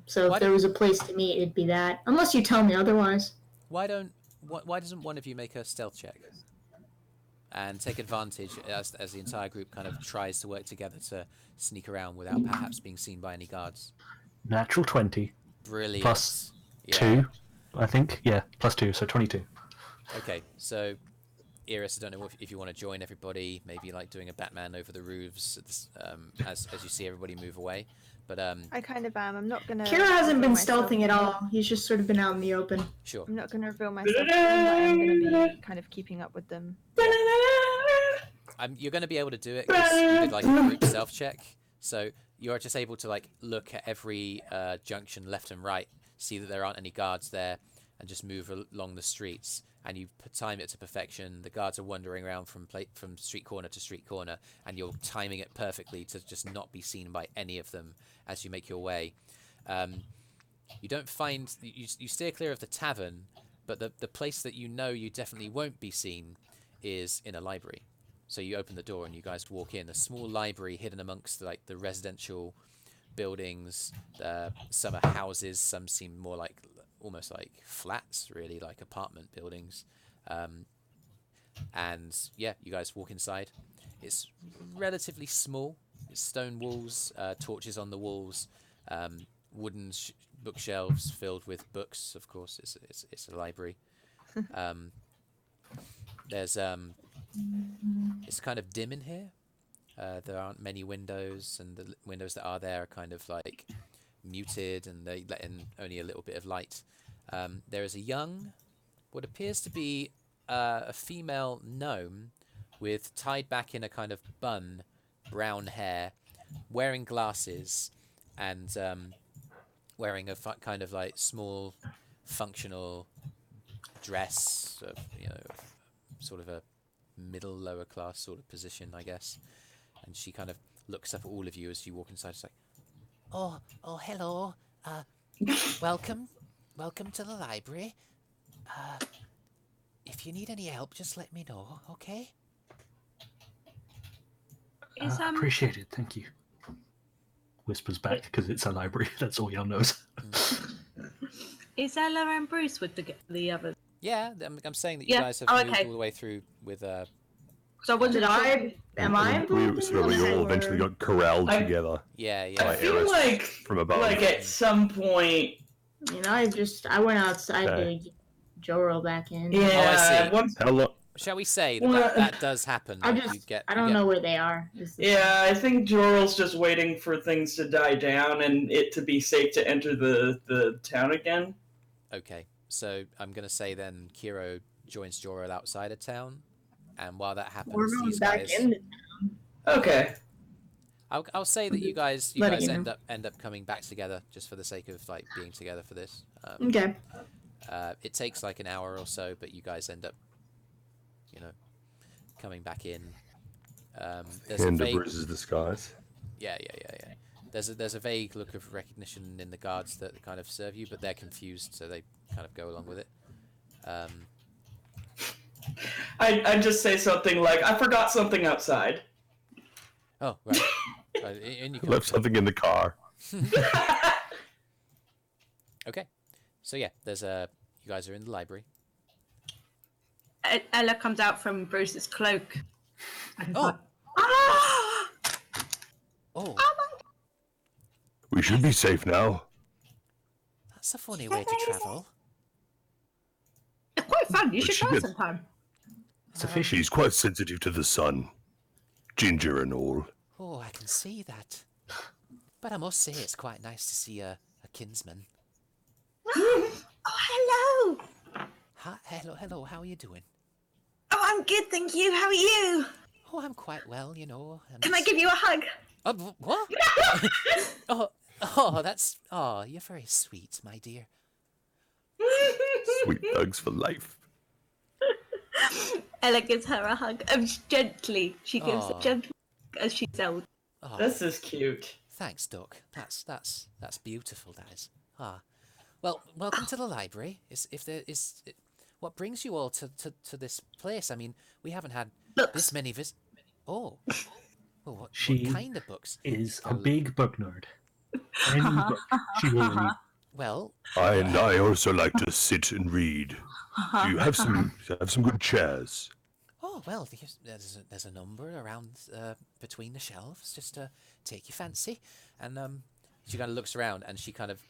So if there was a place to meet, it'd be that. Unless you tell me otherwise. Why doesn't one of you make a stealth check and take advantage as the entire group kind of tries to work together to sneak around without perhaps being seen by any guards? Natural 20. Brilliant. Plus Yeah. 2, I think. Yeah, plus 2, so 22. Okay, so Eirys, I don't know if you want to join everybody, maybe like doing a Batman over the roofs as you see everybody move away. But I kind of am. I'm not gonna. Kira hasn't been reveal myself. stealthing at all. He's just sort of been out in the open. sure. I'm not gonna reveal myself, to them, but I'm gonna be kind of keeping up with them. You're going to be able to do it because you did like a group self check, so you're just able to like look at every junction left and right, see that there aren't any guards there, and just move along the streets. And you time it to perfection. The guards are wandering around from street corner to street corner, and you're timing it perfectly to just not be seen by any of them as you make your way. You don't find you steer clear of the tavern, but the place that you know you definitely won't be seen is in a library. So you open the door and you guys walk in. A small library hidden amongst like the residential buildings. Some are houses. Some seem more like almost like flats, really, like apartment buildings. And yeah, you guys walk inside. It's relatively small. It's stone walls, torches on the walls, wooden bookshelves filled with books. Of course, it's a library. There's it's kind of dim in here. There aren't many windows, and the windows that are there are kind of like muted, and they let in only a little bit of light. There is a young, what appears to be a female gnome with tied back in a kind of bun, brown hair, wearing glasses, and wearing a kind of like small functional dress, sort of a middle lower class sort of position, I guess. And she kind of looks up at all of you as you walk inside. It's like, oh, hello. Welcome to the library. If you need any help, just let me know, okay? Appreciate it, thank you. Whispers back because it's a library. That's all Yell knows. Is Ella and Brüz with the others? Yeah, I'm saying that you Yeah. guys have Oh, moved okay. all the way through with. So I wasn't Am I We involved in sort of this, all or- eventually got corralled I- together. Yeah. I feel Eirys like from above. like at some point, You know, I went outside Okay. to get Joril back in. yeah. see. Once, How long? Shall we say that Well, that does happen? I like, just you I don't get- know where they are. Is the- yeah, I think Joril's just waiting for things to die down and it to be safe to enter the town again. Okay, so I'm gonna say then Kyro joins Joril outside of town, and while that happens, We're going these back guys. in. Okay. I'll say that you guys Letting you end up coming back together just for the sake of like being together for this. Okay. It takes like an hour or so, but you guys end up, coming back in. There's a End of vague, Brüz's disguise. yeah. There's a vague look of recognition in the guards that kind of serve you, but they're confused, so they kind of go along with it. I just say something like, I forgot something outside. Oh, right. And you can Left something in the car. Okay, so yeah, you guys are in the library. Ella comes out from Bruce's cloak. And Oh. like, ah! Oh, We should be safe now. that's a funny way to travel. It's quite fun. You But should she go did. sometime. It's a fish. She's quite sensitive to the sun. Ginger and all. Oh, I can see that. But I must say, it's quite nice to see a kinsman. Oh, hello. Hi, hello, how are you doing? Oh, I'm good, thank you. How are you? Oh, I'm quite well, Can I give you a hug? What? You're very sweet, my dear. Sweet thugs for life. Ella gives her a hug. Gently. She gives Aw. a gentle hug as she's old. Oh, This is cute. thanks, Duck. That's beautiful, that is. Well, welcome to the library. What brings you all to this place? I mean, we haven't had Books. this many Oh. Well, what She kind of books? Is a big book nerd. Any book she will read. Well, I also like to sit and read. Do you have some good chairs? oh well, there's a number around between the shelves, just to take your fancy. And she kind of looks around and she kind of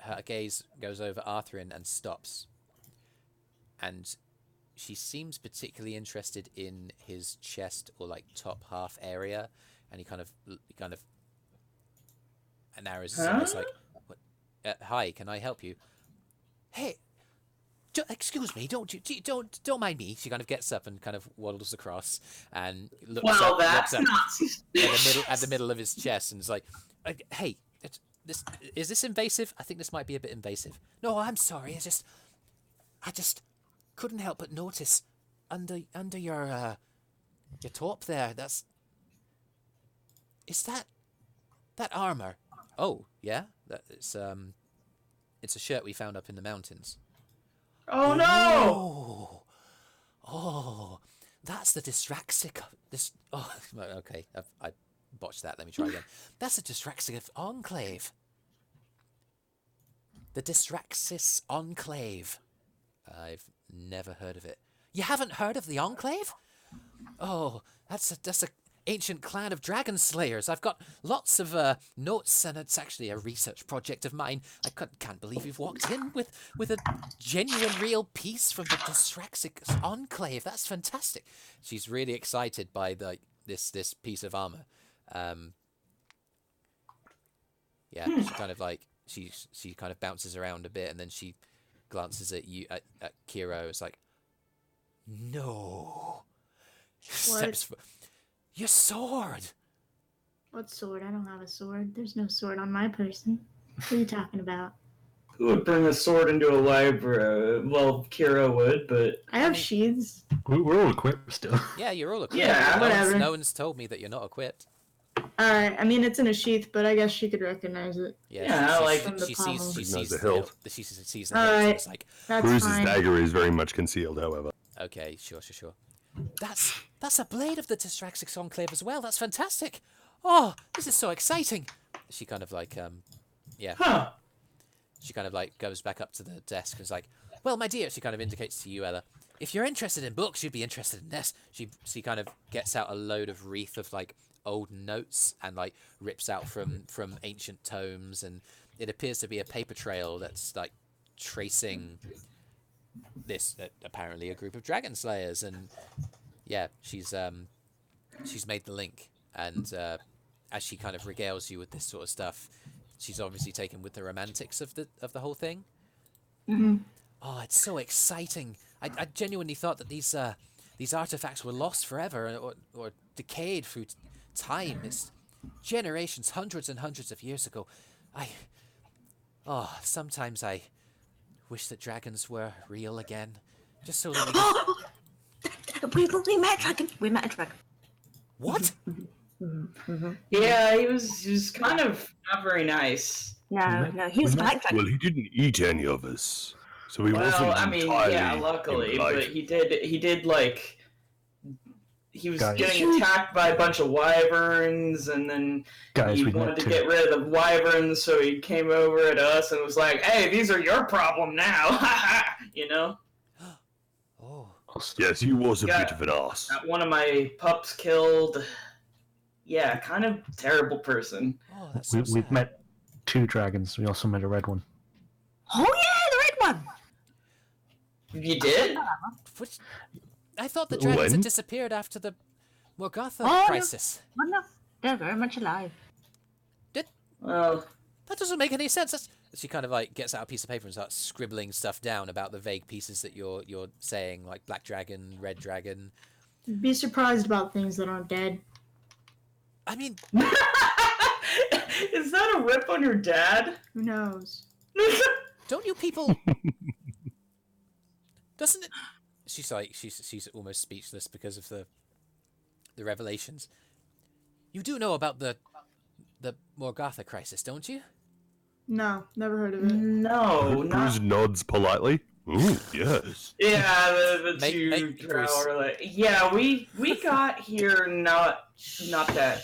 her gaze goes over Arthrin and stops. And she seems particularly interested in his chest or like top half area, and he kind of narrows his eyes like, what, "Hi, can I help you?" "Hey, excuse me, don't mind me." She kind of gets up and kind of waddles across and looks Well, up, that's looks up not suspicious. at the middle of his chest and is like, "Hey, is this invasive? I think this might be a bit invasive." "No, I'm sorry. I just couldn't help but notice under your top there. Is that armor?" "Oh, yeah. It's a shirt we found up in the mountains." Oh no! Oh, that's the Dysraxic. Okay, I botched that. Let me try again. That's the Dysraxic Enclave. The Dysraxis Enclave. I've never heard of it. You haven't heard of the Enclave? Oh, that's a ancient clan of dragon slayers. I've got lots of notes, and it's actually a research project of mine. I can't believe you've walked in with a genuine, real piece from the Dysraxic Enclave. That's fantastic. She's really excited by this piece of armor. Yeah, she kind of like she kind of bounces around a bit, and then she glances at you at Kyro. It's like, "No." Steps your sword. What sword? I don't have a sword. There's no sword on my person. What are you talking about? Who would bring a sword into a library? Well, Kyro would, but I have sheaths. We're all equipped still. Yeah, you're all equipped. Yeah, whatever. No one's told me that you're not equipped. Alright, I mean, it's in a sheath, but I guess she could recognize it. Yeah, like- she sees the the hilt. hilt. She sees the hilt. And Alright. it's like, That's Brüz's fine. dagger is very much concealed, however. okay, sure. That's a blade of the Dysraxic Enclave as well. That's fantastic. Oh, this is so exciting. She kind of like yeah. huh? She kind of like goes back up to the desk and is like, "Well, my dear," she kind of indicates to you, Ella, "if you're interested in books, you'd be interested in this." She kind of gets out a load of wreath of like old notes and like rips out from ancient tomes, and it appears to be a paper trail that's like tracing this apparently a group of dragon slayers. And yeah, she's made the link, and as she kind of regales you with this sort of stuff, she's obviously taken with the romantics of the whole thing. Mm-hmm. Oh, it's so exciting. I genuinely thought that these artifacts were lost forever or decayed through time. It's generations, hundreds and hundreds of years ago. Sometimes I wish that dragons were real again, just so that We met a dragon. We met a dragon. What? Yeah, he was kind of not very nice. No, he was a black dragon. Well, he didn't eat any of us, so he wasn't Well, I mean, entirely yeah, luckily, impolite. but he did like he was Guys. getting attacked by a bunch of wyverns, and then Guys, he we wanted met to two. get rid of the wyverns, so he came over at us and was like, "Hey, these are your problem now," you know. Oh, Yes, he was a Yeah. bit of an ass. Got one of my pups killed. Yeah, kind of terrible person. oh, that's so We've sad. met two dragons. We also met a red one. Oh yeah, the red one. You did? Which, I thought the dragons When? had disappeared after the Morgotha Oh, no. crisis. Oh no, they're very much alive. Well, That doesn't make any sense. She kind of like gets out a piece of paper and starts scribbling stuff down about the vague pieces that you're saying, like Black Dragon, Red Dragon. Be surprised about things that aren't dead. I mean, is that a rip on your dad? Who knows? don't you people? Doesn't it? She's like she's almost speechless because of the revelations. You do know about the Morgotha crisis, don't you? No, never heard of it. No, not. Brüz nods politely. Ooh, yes. Yeah, the Make- two make Drow Brüz. are like, yeah, we got here not that.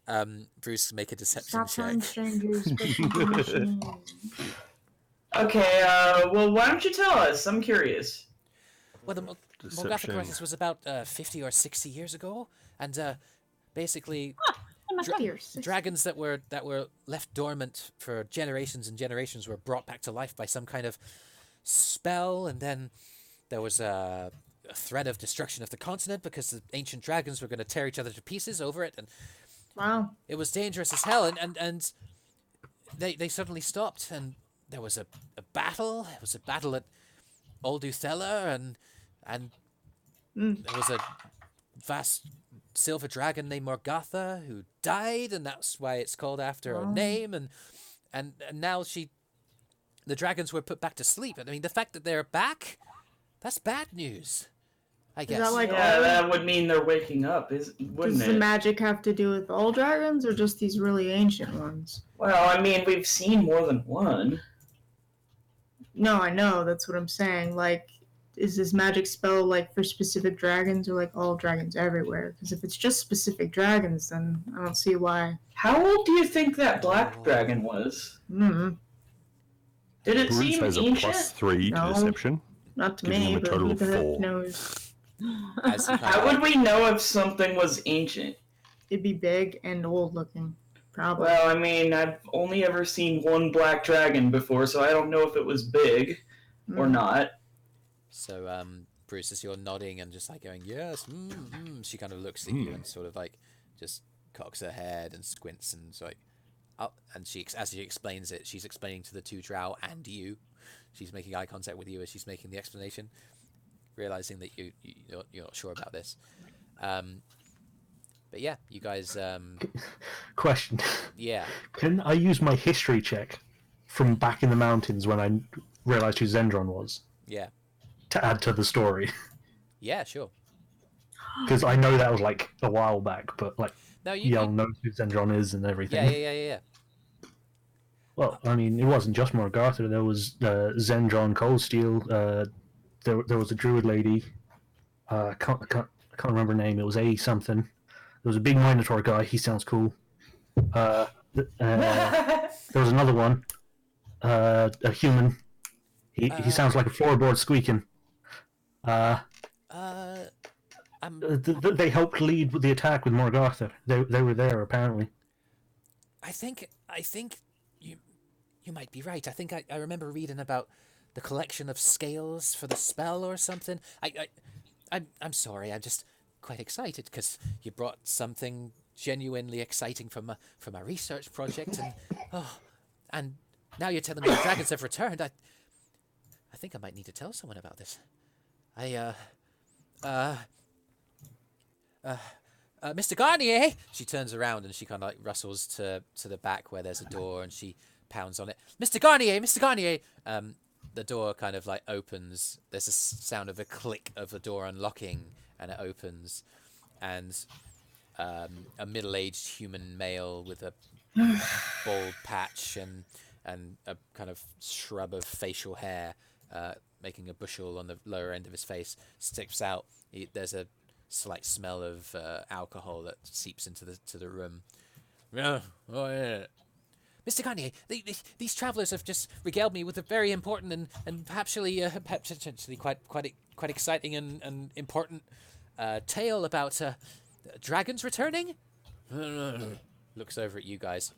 Brüz, make a deception Stop telling check. strangers what information is. Okay, well, why don't you tell us? I'm curious. Well, the Morgotha Deception. crisis was about 50 or 60 years ago, and basically, my god. Dragons that were left dormant for generations and generations were brought back to life by some kind of spell, and then there was a threat of destruction of the continent because the ancient dragons were going to tear each other to pieces over it, and Wow. it was dangerous as hell, and they suddenly stopped, and there was a battle. It was a battle at Olduthella, and there was a vast silver dragon named Morgatha who died, and that's why it's called after her name, and now the dragons were put back to sleep. I mean, the fact that they're back, that's bad news, I guess. Is that like Yeah, that would mean they're waking up, wouldn't does it? the magic have to do with all dragons or just these really ancient ones? Well, I mean, we've seen more than one. No, I know, that's what I'm saying. Like, is this magic spell like for specific dragons or like all dragons everywhere? Because if it's just specific dragons, then I don't see why. How old do you think that black dragon was? Did it Brüz seem has a ancient? +3 to No. deception. Not to Giving me, him a but total who of the heck 4. knows? As you kind How of would we know if something was ancient? It'd be big and old looking, probably. Well, I mean, I've only ever seen one black dragon before, so I don't know if it was big or not. So, Bruce, as you're nodding and just like going, yes, she kind of looks at you and sort of like just cocks her head and squints and so like, and as she explains it, she's explaining to the two Drow and you. She's making eye contact with you as she's making the explanation, realizing that you're not sure about this. But yeah, you guys. Question. Yeah. Can I use my history check from back in the mountains when I realized who Zendron was Yeah. to add to the story? Yeah, sure. Because I know that was like a while back, but like No, Yell knows who Zendron is and everything. Yeah. Well, I mean, it wasn't just Morgatha. There was Zendron Coldsteel. There was a druid lady. I can't remember her name. It was A something. There was a big Minotaur guy. He sounds cool. There was another one. A human. He sounds like a floorboard squeaking. They helped lead with the attack with Morgatha. They were there apparently. I think you might be right. I think I remember reading about the collection of scales for the spell or something. I'm sorry. I'm just quite excited because you brought something genuinely exciting from my research project, and now you're telling me the dragons have returned. I think I might need to tell someone about this. Mr. Garnier! She turns around and she kind of like rustles to the back where there's a door and she pounds on it. Mr. Garnier! Mr. Garnier! The door kind of like opens. There's a sound of a click of the door unlocking and it opens. And a middle-aged human male with a bald patch and a kind of shrub of facial hair making a bushel on the lower end of his face steps out. There's a slight smell of alcohol that seeps into the room. Yeah. Mr. Garnier, these travellers have just regaled me with a very important and perhaps potentially quite exciting and important tale about dragons returning. Looks over at you guys.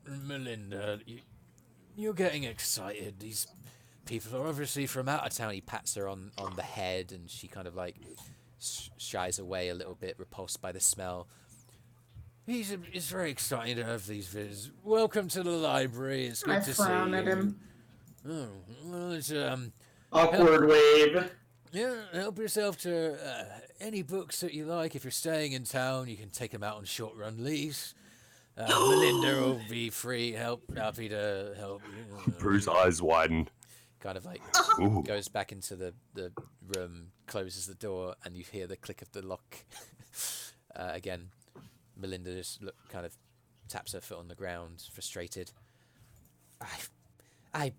Melinda, you're getting excited. These people are obviously from out of town. He pats her on the head, and she kind of like shies away a little bit, repulsed by the smell. It's very exciting to have these visitors. Welcome to the library. It's good to see you. I frown at him. Oh, well, it's Awkward wave. Yeah, help yourself to any books that you like. If you're staying in town, you can take them out on short-run lease. Melinda will be happy to help you. Brüz's eyes widen. Kind of like Ooh. goes back into the room, closes the door, and you hear the click of the lock again. Melinda just kind of taps her foot on the ground, frustrated. He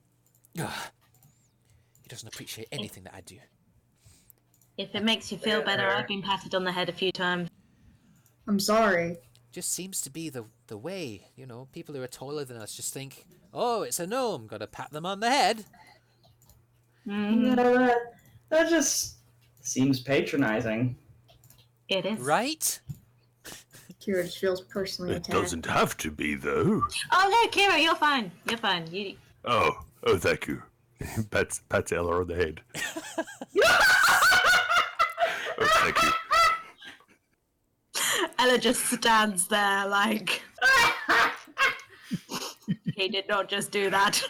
doesn't appreciate anything that I do. If it makes you feel better, I've been patted on the head a few times. I'm sorry. Just seems to be the way, people who are taller than us just think, oh, it's a gnome, gotta pat them on the head. Yeah, that just seems patronizing. It is. Right? Kira just feels personally It attacked. doesn't have to be, though. Oh no, Kira, you're fine. You're fine. You. Oh, thank you. Pats Ella on the head. Oh, thank you. Ella just stands there like. He did not just do that.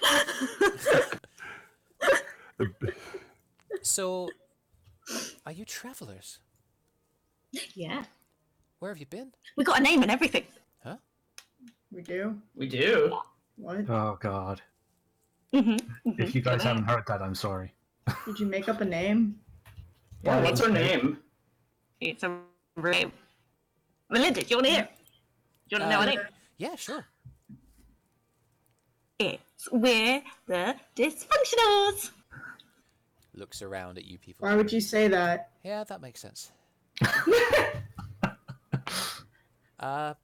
So, are you travelers? Yeah. Where have you been? We got a name and everything. Huh? We do? We do. What? Oh God! Mm-hmm. If you guys haven't heard that, I'm sorry. Did you make up a name? Yeah, what's her name? It's a name. Melinda, do you want to hear? Do you want to know our name? Yeah, sure. We're the Dysfunctionals. Looks around at you people. Why would you say that? Yeah, that makes sense. I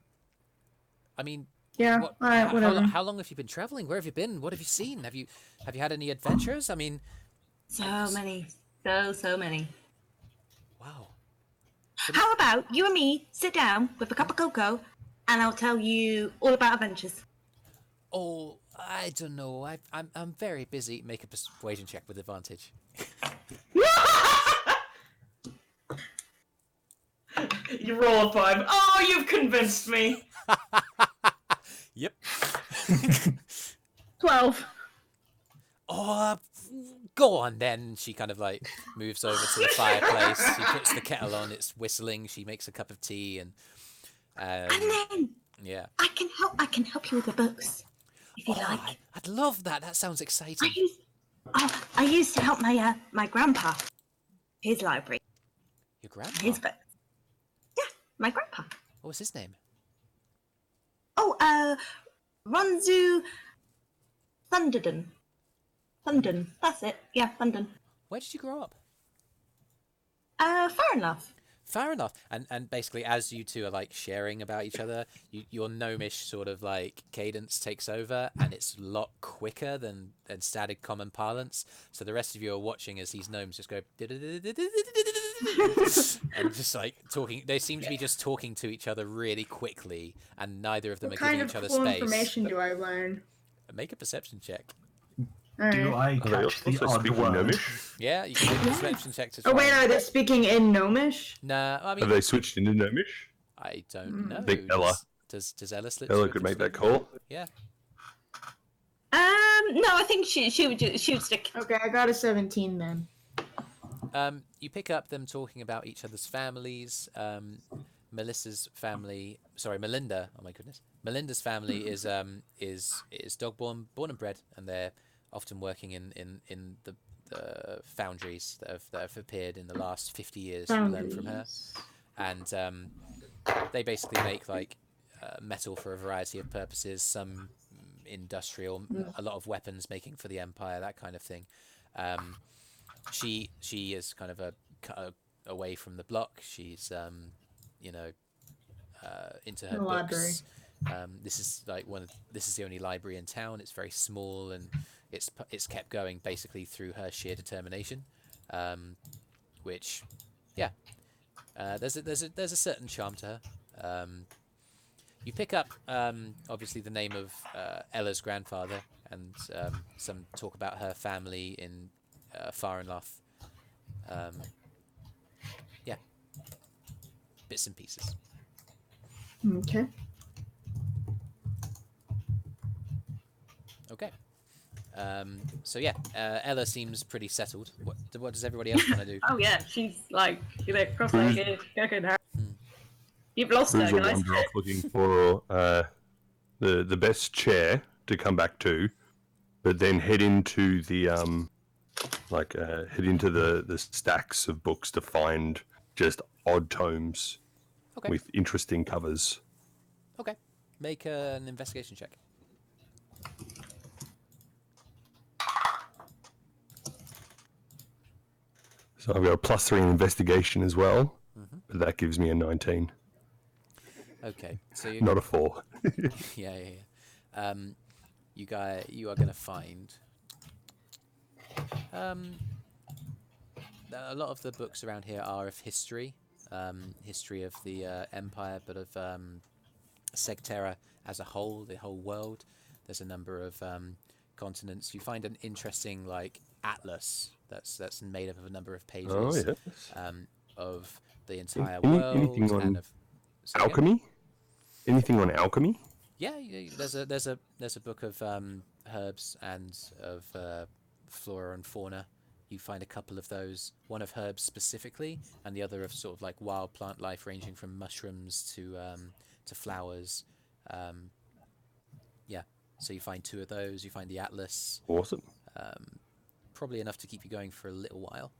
mean, Yeah, alright, whatever. how long have you been traveling? Where have you been? What have you seen? Have you had any adventures? I mean, So many. So many. wow. How about you and me sit down with a cup of cocoa and I'll tell you all about adventures? Oh, I don't know. I'm very busy. Make a persuasion check with advantage. You roll a 5. Oh, you've convinced me. Yep. 12. Oh, go on then. She kind of like moves over to the fireplace. She puts the kettle on. It's whistling. She makes a cup of tea and And then yeah. I can help you with the books if you like. I'd love that. That sounds exciting. I used to help my grandpa, his library, Your grandpa? his books. Yeah, my grandpa. What was his name? Oh, Ronzu Thunderden. Thundon. That's it. Yeah, Thundon. Where did you grow up? Fair enough. Fair enough. And basically, as you two are like sharing about each other, your gnomish sort of like cadence takes over, and it's a lot quicker than standard common parlance. So the rest of you are watching as these gnomes just go and just like talking. They seem to be just talking to each other really quickly, and neither of them What are giving kind each of other cool space. information do I learn? Make a perception check. Do I Are they catch the also odd speaking word? Gnomish? Yeah, you can make a perception check to try. Oh wait, are they speaking in Gnomish? Nah, I mean, Have they switched into Gnomish? I don't know. Think Ella. Does Ella slip? Ella through could a make that persuasion? call. Yeah. No, I think she would stick. Okay, I got a 17 then. You pick up them talking about each other's families. Melissa's family, sorry, Melinda. Oh my goodness, Melinda's family is Dogborn, born and bred, and they're often working in the foundries that have appeared in the last 50 years. We learned from her, and they basically make like metal for a variety of purposes. Some industrial, a lot of weapons making for the Empire, that kind of thing. She is kind of away from the block. She's into her The library. books. This is the only library in town. It's very small, and it's kept going basically through her sheer determination, which, yeah, there's a certain charm to her. You pick up obviously the name of Ella's grandfather, and some talk about her family in Farenloth. Yeah, bits and pieces. Okay. Okay. So yeah, Ella seems pretty settled. What does everybody else want to do? Oh yeah, she's like cross-legged, cooking her. You've lost her, Brüz will guys. wander off looking for the best chair to come back to, but then head into the the stacks of books to find just odd tomes Okay. with interesting covers. Okay. Make an investigation check. So I've got a +3 in investigation as well, but that gives me a 19, Okay. So you not a 4. yeah. You are gonna find a lot of the books around here are of history. history of the Empire, but of Segterra as a whole, the whole world. There's a number of continents. You find an interesting like atlas that's made up of a number of pages Oh, yes. of the entire Anything world on and of say again? alchemy? Anything on alchemy? Yeah, there's a book of herbs and of flora and fauna. You find a couple of those, one of herbs specifically, and the other of sort of like wild plant life, ranging from mushrooms to flowers. Yeah, so you find 2 of those. You find the atlas. Awesome. Probably enough to keep you going for a little while.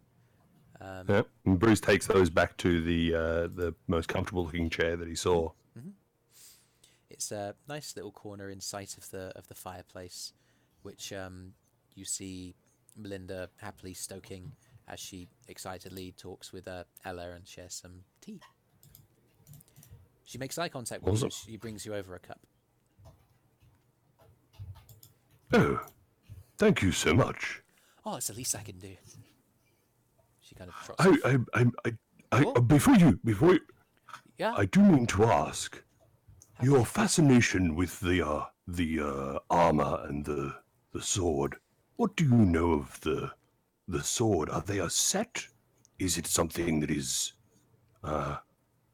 Yeah. And Brüz takes those back to the most comfortable looking chair that he saw. Mm-hmm. It's a nice little corner in sight of the fireplace, which you see Melinda happily stoking as she excitedly talks with Ella and shares some tea. She makes eye contact with you. She brings you over a cup. Oh, thank you so much. Oh, it's the least I can do. She kind of trots off. Before you, Yeah. I do mean to ask, your fascination with the armor and the sword. What do you know of the sword? Are they a set? Is it something that is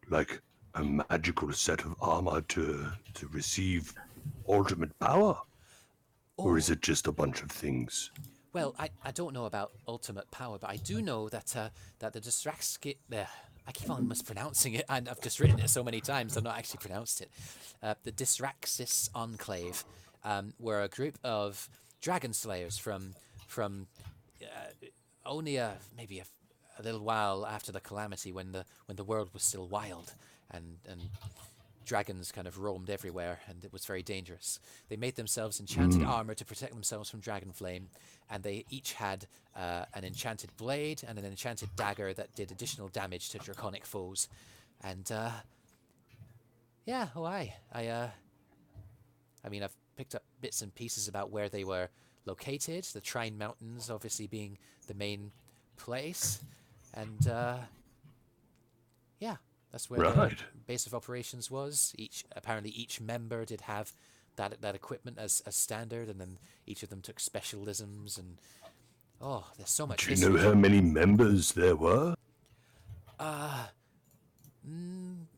like a magical set of armor to receive ultimate power? Or is it just a bunch of things? Well, I don't know about ultimate power, but I do know that that the Distraxkit I keep on mispronouncing it, and I've just written it so many times I've not actually pronounced it. The Distraxis Enclave were a group of dragon slayers from only maybe a little while after the calamity, when the world was still wild and dragons kind of roamed everywhere, and it was very dangerous. They made themselves enchanted armor to protect themselves from dragon flame, and they each had an enchanted blade and an enchanted dagger that did additional damage to draconic foes. And yeah, I mean, I've picked up bits and pieces about where they were located, the Trine Mountains obviously being the main place, and yeah, that's where the base of operations was. Apparently each member did have that equipment as standard, and then each of them took specialisms, and there's so much. Do you know how many members there were?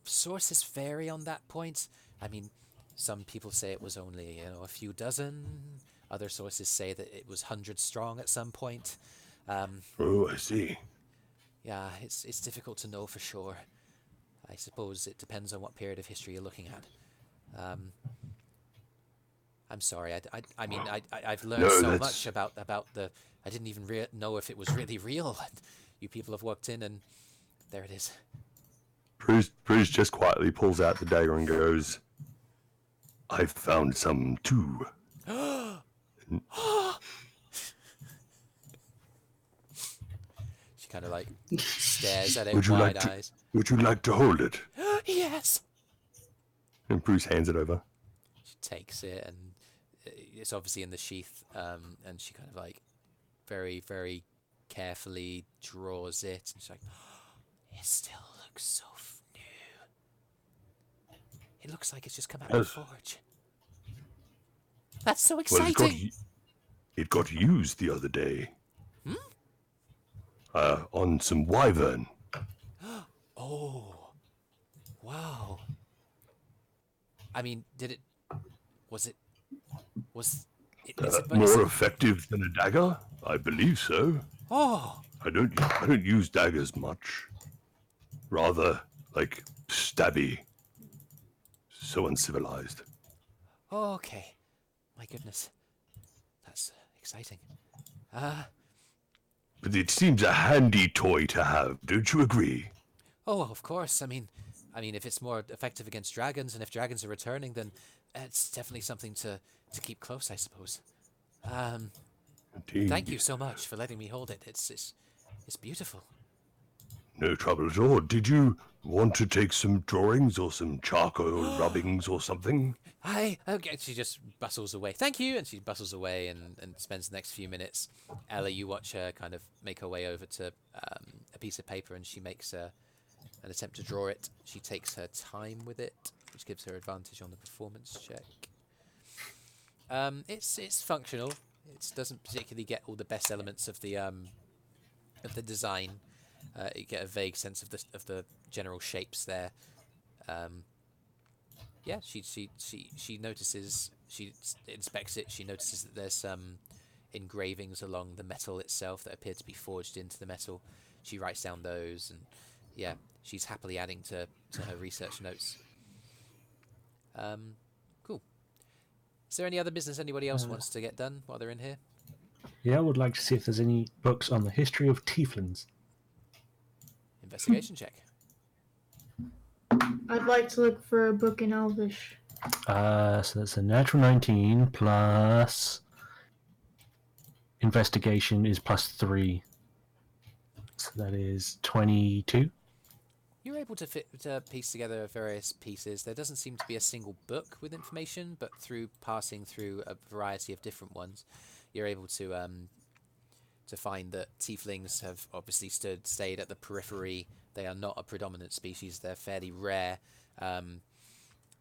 Sources vary on that point. I mean, some people say it was only a few dozen. Other sources say that it was 100 strong at some point. Oh, I see. Yeah, it's difficult to know for sure. I suppose it depends on what period of history you're looking at. I'm sorry. I mean, I've learned so much about the. I didn't even know if it was really real. You people have walked in, and there it is. Brüz just quietly pulls out the dagger and goes, "I found some too." She kind of like stares at it with wide eyes. Would you like to hold it? Yes. And Brüz hands it over. She takes it, and it's obviously in the sheath, and she kind of like very, very carefully draws it, and she's like, "It still looks so new. It looks like it's just come out of the forge. That's so exciting." Well, it got used the other day. On some wyvern. Oh, wow. I mean, was it more effective than a dagger? I believe so. Oh. I don't use daggers much. Rather like stabby. So uncivilized. Oh, okay. My goodness. That's exciting. But it seems a handy toy to have, don't you agree? Oh, of course. I mean, if it's more effective against dragons, and if dragons are returning, then it's definitely something to keep close, I suppose. Indeed. Thank you so much for letting me hold it. It's beautiful. No trouble at all. Did you want to take some drawings or some charcoal rubbings or something? Okay. She just bustles away. Thank you, and she bustles away and spends the next few minutes. Ella, you watch her kind of make her way over to a piece of paper, and she makes and attempt to draw it. She takes her time with it, which gives her advantage on the performance check. It's functional. It doesn't particularly get all the best elements of the design. You get a vague sense of the general shapes there. Yeah, she notices. She inspects it. She notices that there's some engravings along the metal itself that appear to be forged into the metal. She writes down those, and yeah, she's happily adding to her research notes. Cool. Is there any other business anybody else wants to get done while they're in here? Yeah, I would like to see if there's any books on the history of Tieflings. Investigation check. I'd like to look for a book in Elvish. So that's a natural 19 plus investigation is +3. So that is 22. You're able to piece together various pieces. There doesn't seem to be a single book with information, but through passing through a variety of different ones, you're able to find that tieflings have obviously stayed at the periphery. They are not a predominant species. They're fairly rare.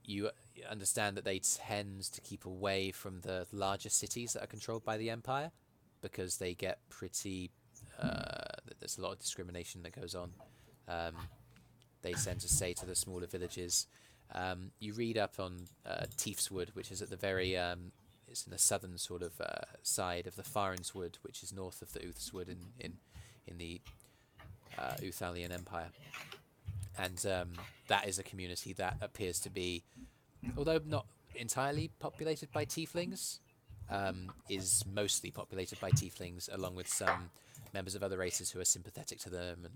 You understand that they tend to keep away from the larger cities that are controlled by the Empire because they get pretty... there's a lot of discrimination that goes on. They tend to stay to the smaller villages. You read up on Tiefswood, which is at the very... it's in the southern sort of side of the Farnswood, which is north of the Uthswood in the Uthalian Empire. And that is a community that appears to be, although not entirely populated by tieflings, is mostly populated by tieflings, along with some members of other races who are sympathetic to them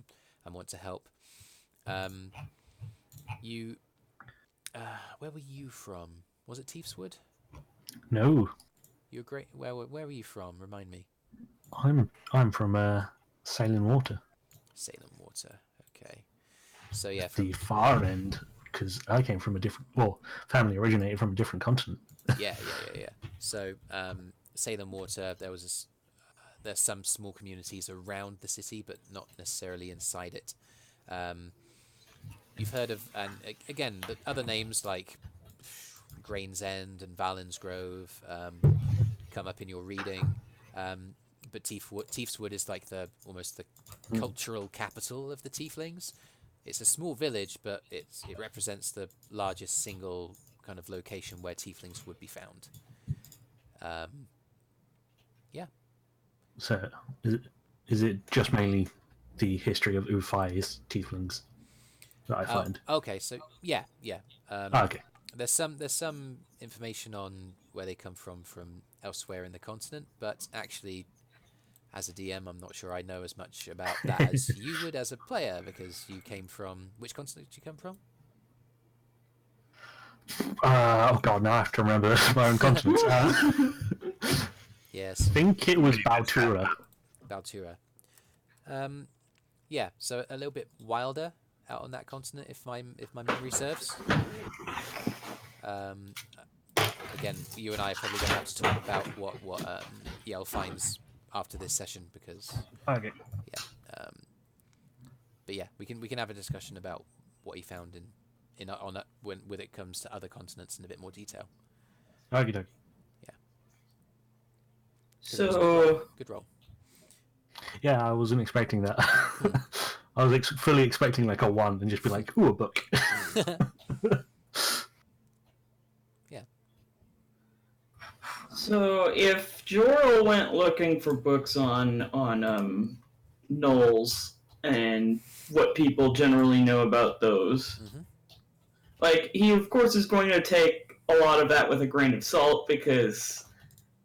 and want to help. You, where were you from? Was it Tiefswood? No, You're great. Where were you from? Remind me. I'm from Salem Water. Salem Water. Okay. So yeah, The far end, because I came from a different... Well, family originated from a different continent. yeah. So Salem Water. There's some small communities around the city, but not necessarily inside it. You've heard of, and again, the other names like Grain's End and Valen's Grove come up in your reading, but Tiefswood is like almost the cultural capital of the Tieflings. It's a small village, but it represents the largest single kind of location where Tieflings would be found. Yeah. So, is it just mainly the history of Ufai's Tieflings that I find? Okay, so yeah. Okay. There's some information on where they come from elsewhere in the continent, but actually, as a DM, I'm not sure I know as much about that as you would as a player, because you came from... Which continent did you come from? Oh god, now I have to remember my own continents. Yes. I think it was Baltura. Baltura. Yeah, so a little bit wilder out on that continent, if my memory serves. Again, you and I are probably going to have to talk about what Yell finds after this session, because Okay. yeah. But yeah, we can have a discussion about what he found when it comes to other continents in a bit more detail. Okie dokie. So Good roll. Yeah, I wasn't expecting that. I was fully expecting like a 1 and just be like, ooh, a book. Yeah. So if Joril went looking for books on gnolls and what people generally know about those, like, he of course is going to take a lot of that with a grain of salt, because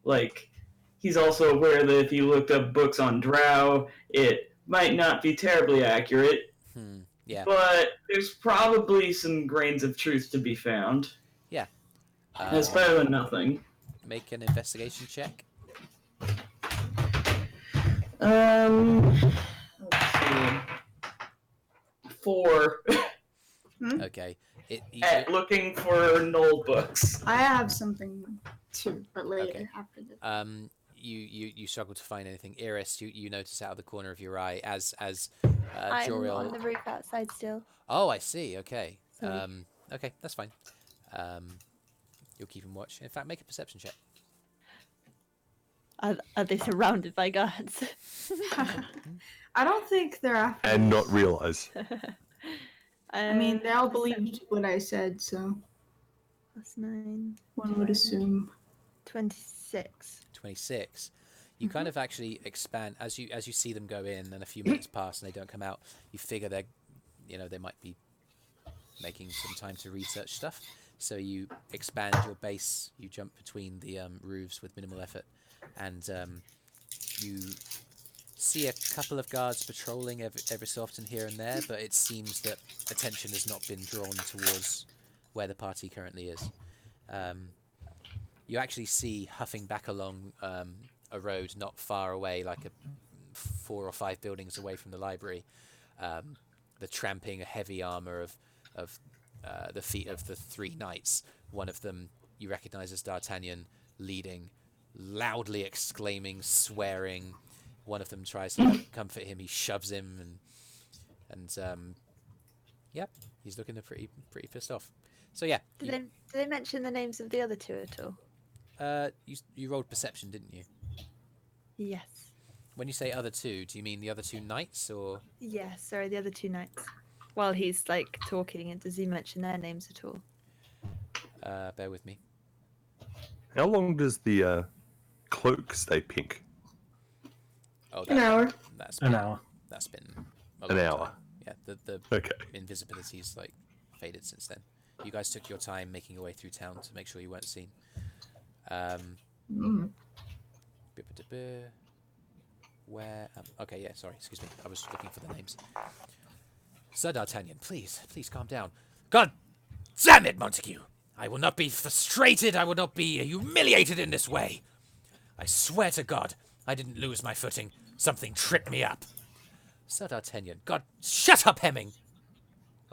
like he's also aware that if he looked up books on Drow, it might not be terribly accurate. Yeah. But there's probably some grains of truth to be found. Yeah. It's better than nothing. Make an investigation check. Let's see. 4. Okay. At looking for Gnoll books. I have something too, but later after this. you struggle to find anything. Eirys, you notice out of the corner of your eye as I'm Joril. on the roof outside still. Oh, I see. Okay. Sorry. Okay, that's fine. You'll keep him watch. In fact, make a perception check. Are they surrounded by guards? I don't think they're after And us. not realize. I mean, they all believed what I said, so Plus 9. one would assume. 26. 26. You kind of actually expand as you see them go in, and a few minutes pass and they don't come out. You figure they might be making some time to research stuff. So you expand your base. You jump between the roofs with minimal effort, and you see a couple of guards patrolling every so often here and there. But it seems that attention has not been drawn towards where the party currently is. You actually see huffing back along a road not far away, like 4 or 5 buildings away from the library, the tramping heavy armor of the feet of the 3 knights. One of them you recognize as D'Artagnan, leading, loudly exclaiming, swearing. One of them tries to comfort him. He shoves him, and yep, he's looking pretty pissed off. So yeah. Did they mention the names of the other 2 at all? You rolled perception, didn't you? Yes. When you say other 2, do you mean the other 2 knights, or? Yeah, sorry, the other 2 knights. While he's like talking, and does he mention their names at all? Bear with me. How long does the cloak stay pink? Oh, An hour. That's An been, hour. That's been An hour. time. Yeah, the Okay. invisibility's like faded since then. You guys took your time making your way through town to make sure you weren't seen. Where? Okay, yeah, sorry, excuse me. I was looking for the names. Sir D'Artagnan, please calm down. God damn it, Montague! I will not be frustrated. I will not be humiliated in this way. I swear to God, I didn't lose my footing. Something tripped me up. Sir D'Artagnan, God, shut up, Hemming!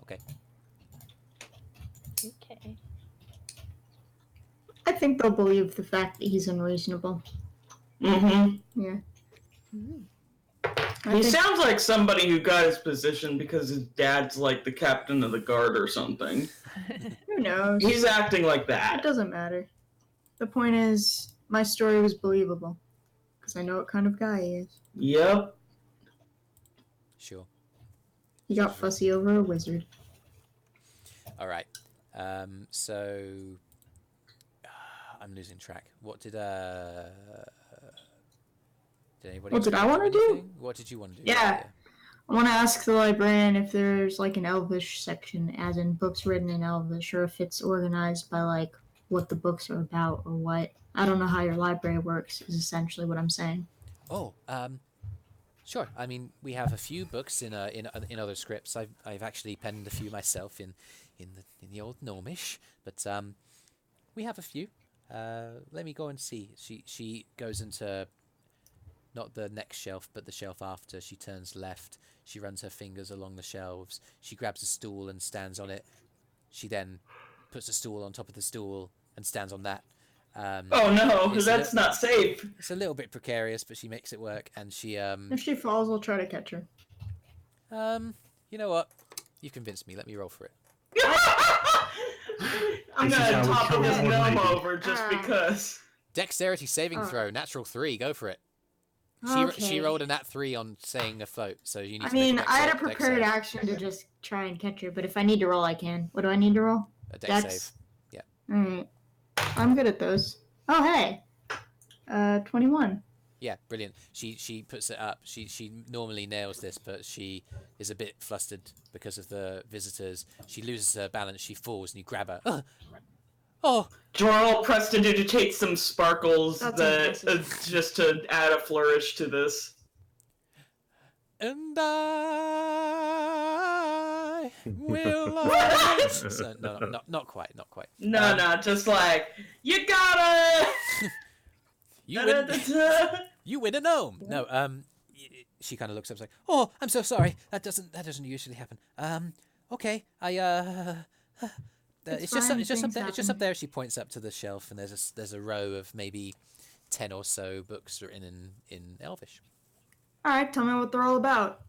Okay. Okay. I think they'll believe the fact that he's unreasonable. Mm-hmm. Yeah. He sounds like somebody who got his position because his dad's like the captain of the guard or something. Who knows? He's acting like It that. doesn't matter. The point is, my story was believable. Because I know what kind of guy he is. Yep. Sure. He got fussy over a wizard. All right. So I'm losing track. What did anybody? What did I want to do? anything? What did you want to do? Yeah. I want to ask the librarian if there's like an Elvish section, as in books written in Elvish, or if it's organized by like what the books are about or what. I don't know how your library works, is essentially what I'm saying. Oh, sure. I mean, we have a few books in other scripts. I've actually penned a few myself in the old Gnomish, but we have a few. Let me go and see. She goes into not the next shelf, but the shelf after. She turns left. She runs her fingers along the shelves. She grabs a stool and stands on it. She then puts a stool on top of the stool and stands on that. Oh no, that's not safe. It's a little bit precarious, but she makes it work. And she If she falls, I'll try to catch her. you know what? You've convinced me. Let me roll for it. I'm This is gonna how we topple kill this one gnome lady. over just because. Dexterity saving throw, natural 3. Go for it. She Okay. rolled a nat 3 on staying afloat, so you need I to make mean, a I had a dex prepared save. action to just try and catch her, but if I need to roll, I can. What do I need to roll? A dex Dex? save. Yeah. Alright. I'm good at those. Oh, hey! 21. Yeah, brilliant. She puts it up. She normally nails this, but she is a bit flustered because of the visitors. She loses her balance. She falls, and you grab her. Oh, Joril prestidigitate some sparkles That's that just to add a flourish to this. and I will always... So, no, not quite. No, just like you got it. You win. You win a gnome. No, she kind of looks up, like, "Oh, I'm so sorry. That doesn't usually happen. Okay, it's just fine, up things there. It's just up happen. there." She points up to the shelf, and there's a row of maybe 10 or so books written in Elvish. All right, tell me what they're all about.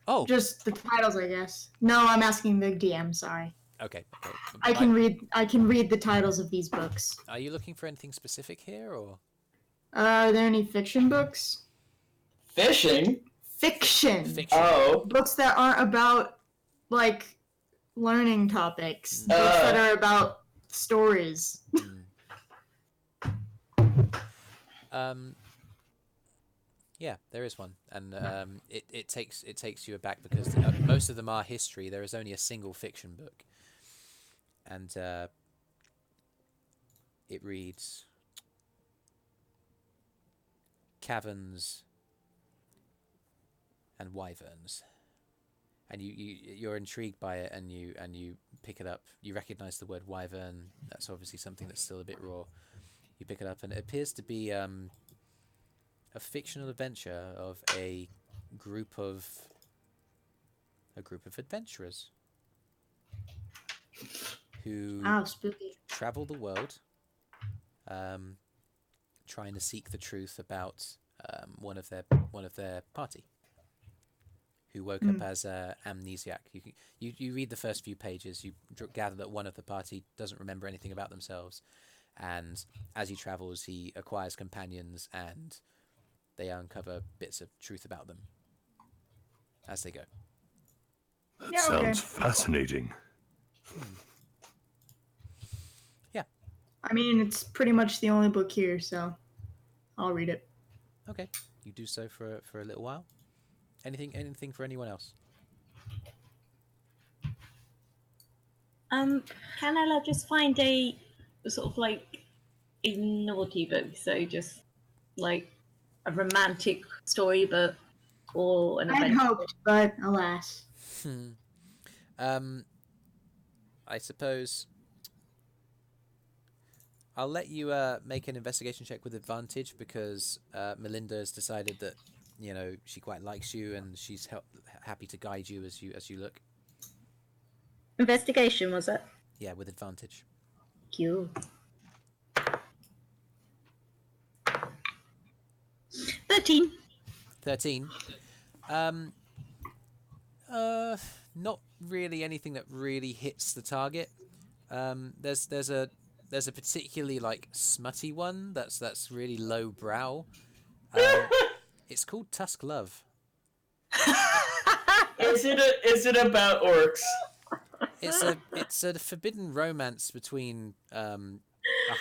Oh, Just the titles, I guess. No, I'm asking the DM. Sorry. okay. I can read the titles of these books. Are you looking for anything specific here, or? Are there any fiction books? Fishing? Fiction. Oh. Books that aren't about, like, learning topics. Books that are about stories. Yeah, there is one, and it takes you aback because most of them are history. There is only a single fiction book, and it reads Caverns and Wyverns, and you're intrigued by it, and you pick it up. You recognize the word wyvern. That's obviously something that's still a bit raw. You pick it up, and it appears to be a fictional adventure of a group of adventurers who spooky. travel the world, trying to seek the truth about one of their party, who woke up as amnesiac. You read the first few pages. You gather that one of the party doesn't remember anything about themselves, and as he travels, he acquires companions, and they uncover bits of truth about them as they go. That sounds fascinating. Yeah. I mean, it's pretty much the only book here, so I'll read it. Okay, you do so for a little while. Anything for anyone else? Can Ella just find a sort of like a naughty book? So just like a romantic storybook or an I'd adventure. hoped, but alas. I suppose I'll let you make an investigation check with advantage because Melinda has decided that she quite likes you and she's happy to guide you as you look. Investigation, was it? Yeah, with advantage. Cute. 13. 13. Not really anything that really hits the target. There's a particularly like smutty one that's really low brow. It's called Tusk Love. Is it about orcs? It's a forbidden romance between a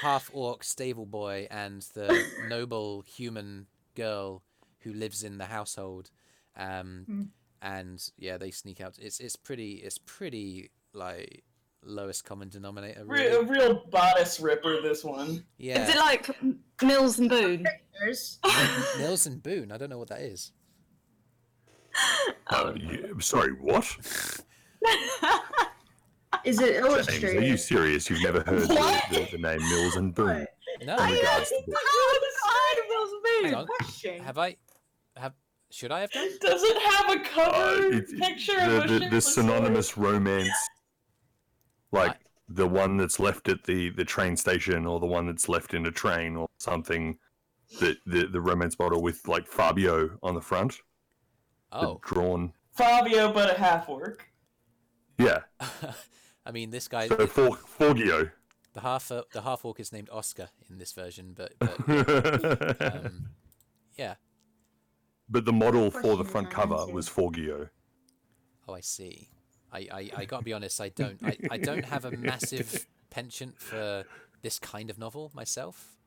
half orc stable boy and the noble human girl who lives in the household. And yeah, they sneak out. It's pretty like lowest common denominator. Really. A real bodice ripper, this one. Yeah. Is it like Mills and Boone? Mills and Boone. I don't know what that is. Sorry, what? Is it James, illustrated? are you serious? You've never heard the name Mills and Boone? No. In regards to Hang on. Should I have done? Does it have a cover picture of a the shirtless synonymous romance, like the one that's left at the train station, or the one that's left in a train, or something. The romance bottle with like Fabio on the front. Oh, drawn Fabio, but a half orc. Yeah. I mean, this guy. So Forgio. The half orc is named Oscar in this version, but yeah. But the model for the front cover was Forgio. Oh, I see. I gotta be honest. I don't have a massive penchant for this kind of novel myself.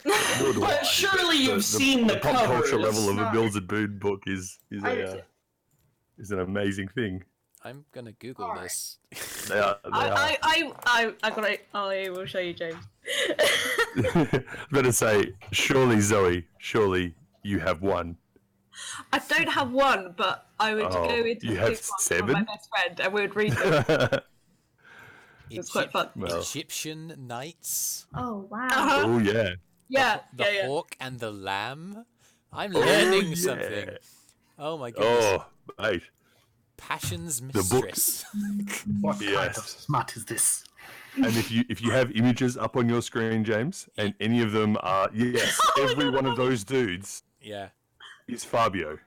But surely you've seen the pop covers. culture level of a Mills and Boone book is an amazing thing. I'm gonna Google this. They are. I got it. I will show you, James. I'm gonna say, surely you have one. I don't have one, but I would go into you the have big one 7? with my best friend and we would read them. It's quite fun. Well. Egyptian Knights. Oh wow. Oh yeah. Yeah, The Hawk and the Lamb. I'm learning something. Oh my goodness. Oh, mate. Passion's The book. Mistress. What kind Yes. of smut is this? And if you have images up on your screen, James, and any of them are every one of those dudes is Fabio.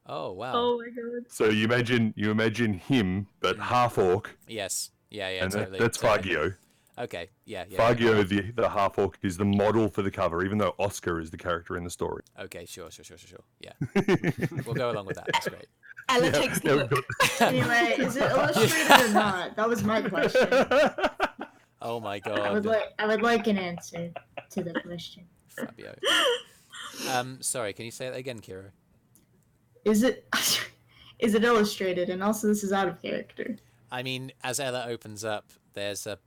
Oh wow. Oh my god. So you imagine him, but half orc. Yes. Yeah. And Totally. that's totally. Fagio. Okay. Yeah. Fagio, the half orc, is the model for the cover, even though Oscar is the character in the story. Okay. Sure. Yeah. We'll go along with that. That's great. Ella takes the book. Anyway, is it illustrated or not? That was my question. Oh my I would like an answer to the question. Fabio. Sorry, can you say that again, Kyro? Is it illustrated? And also, this is out of character. I mean, as Ella opens up, there's a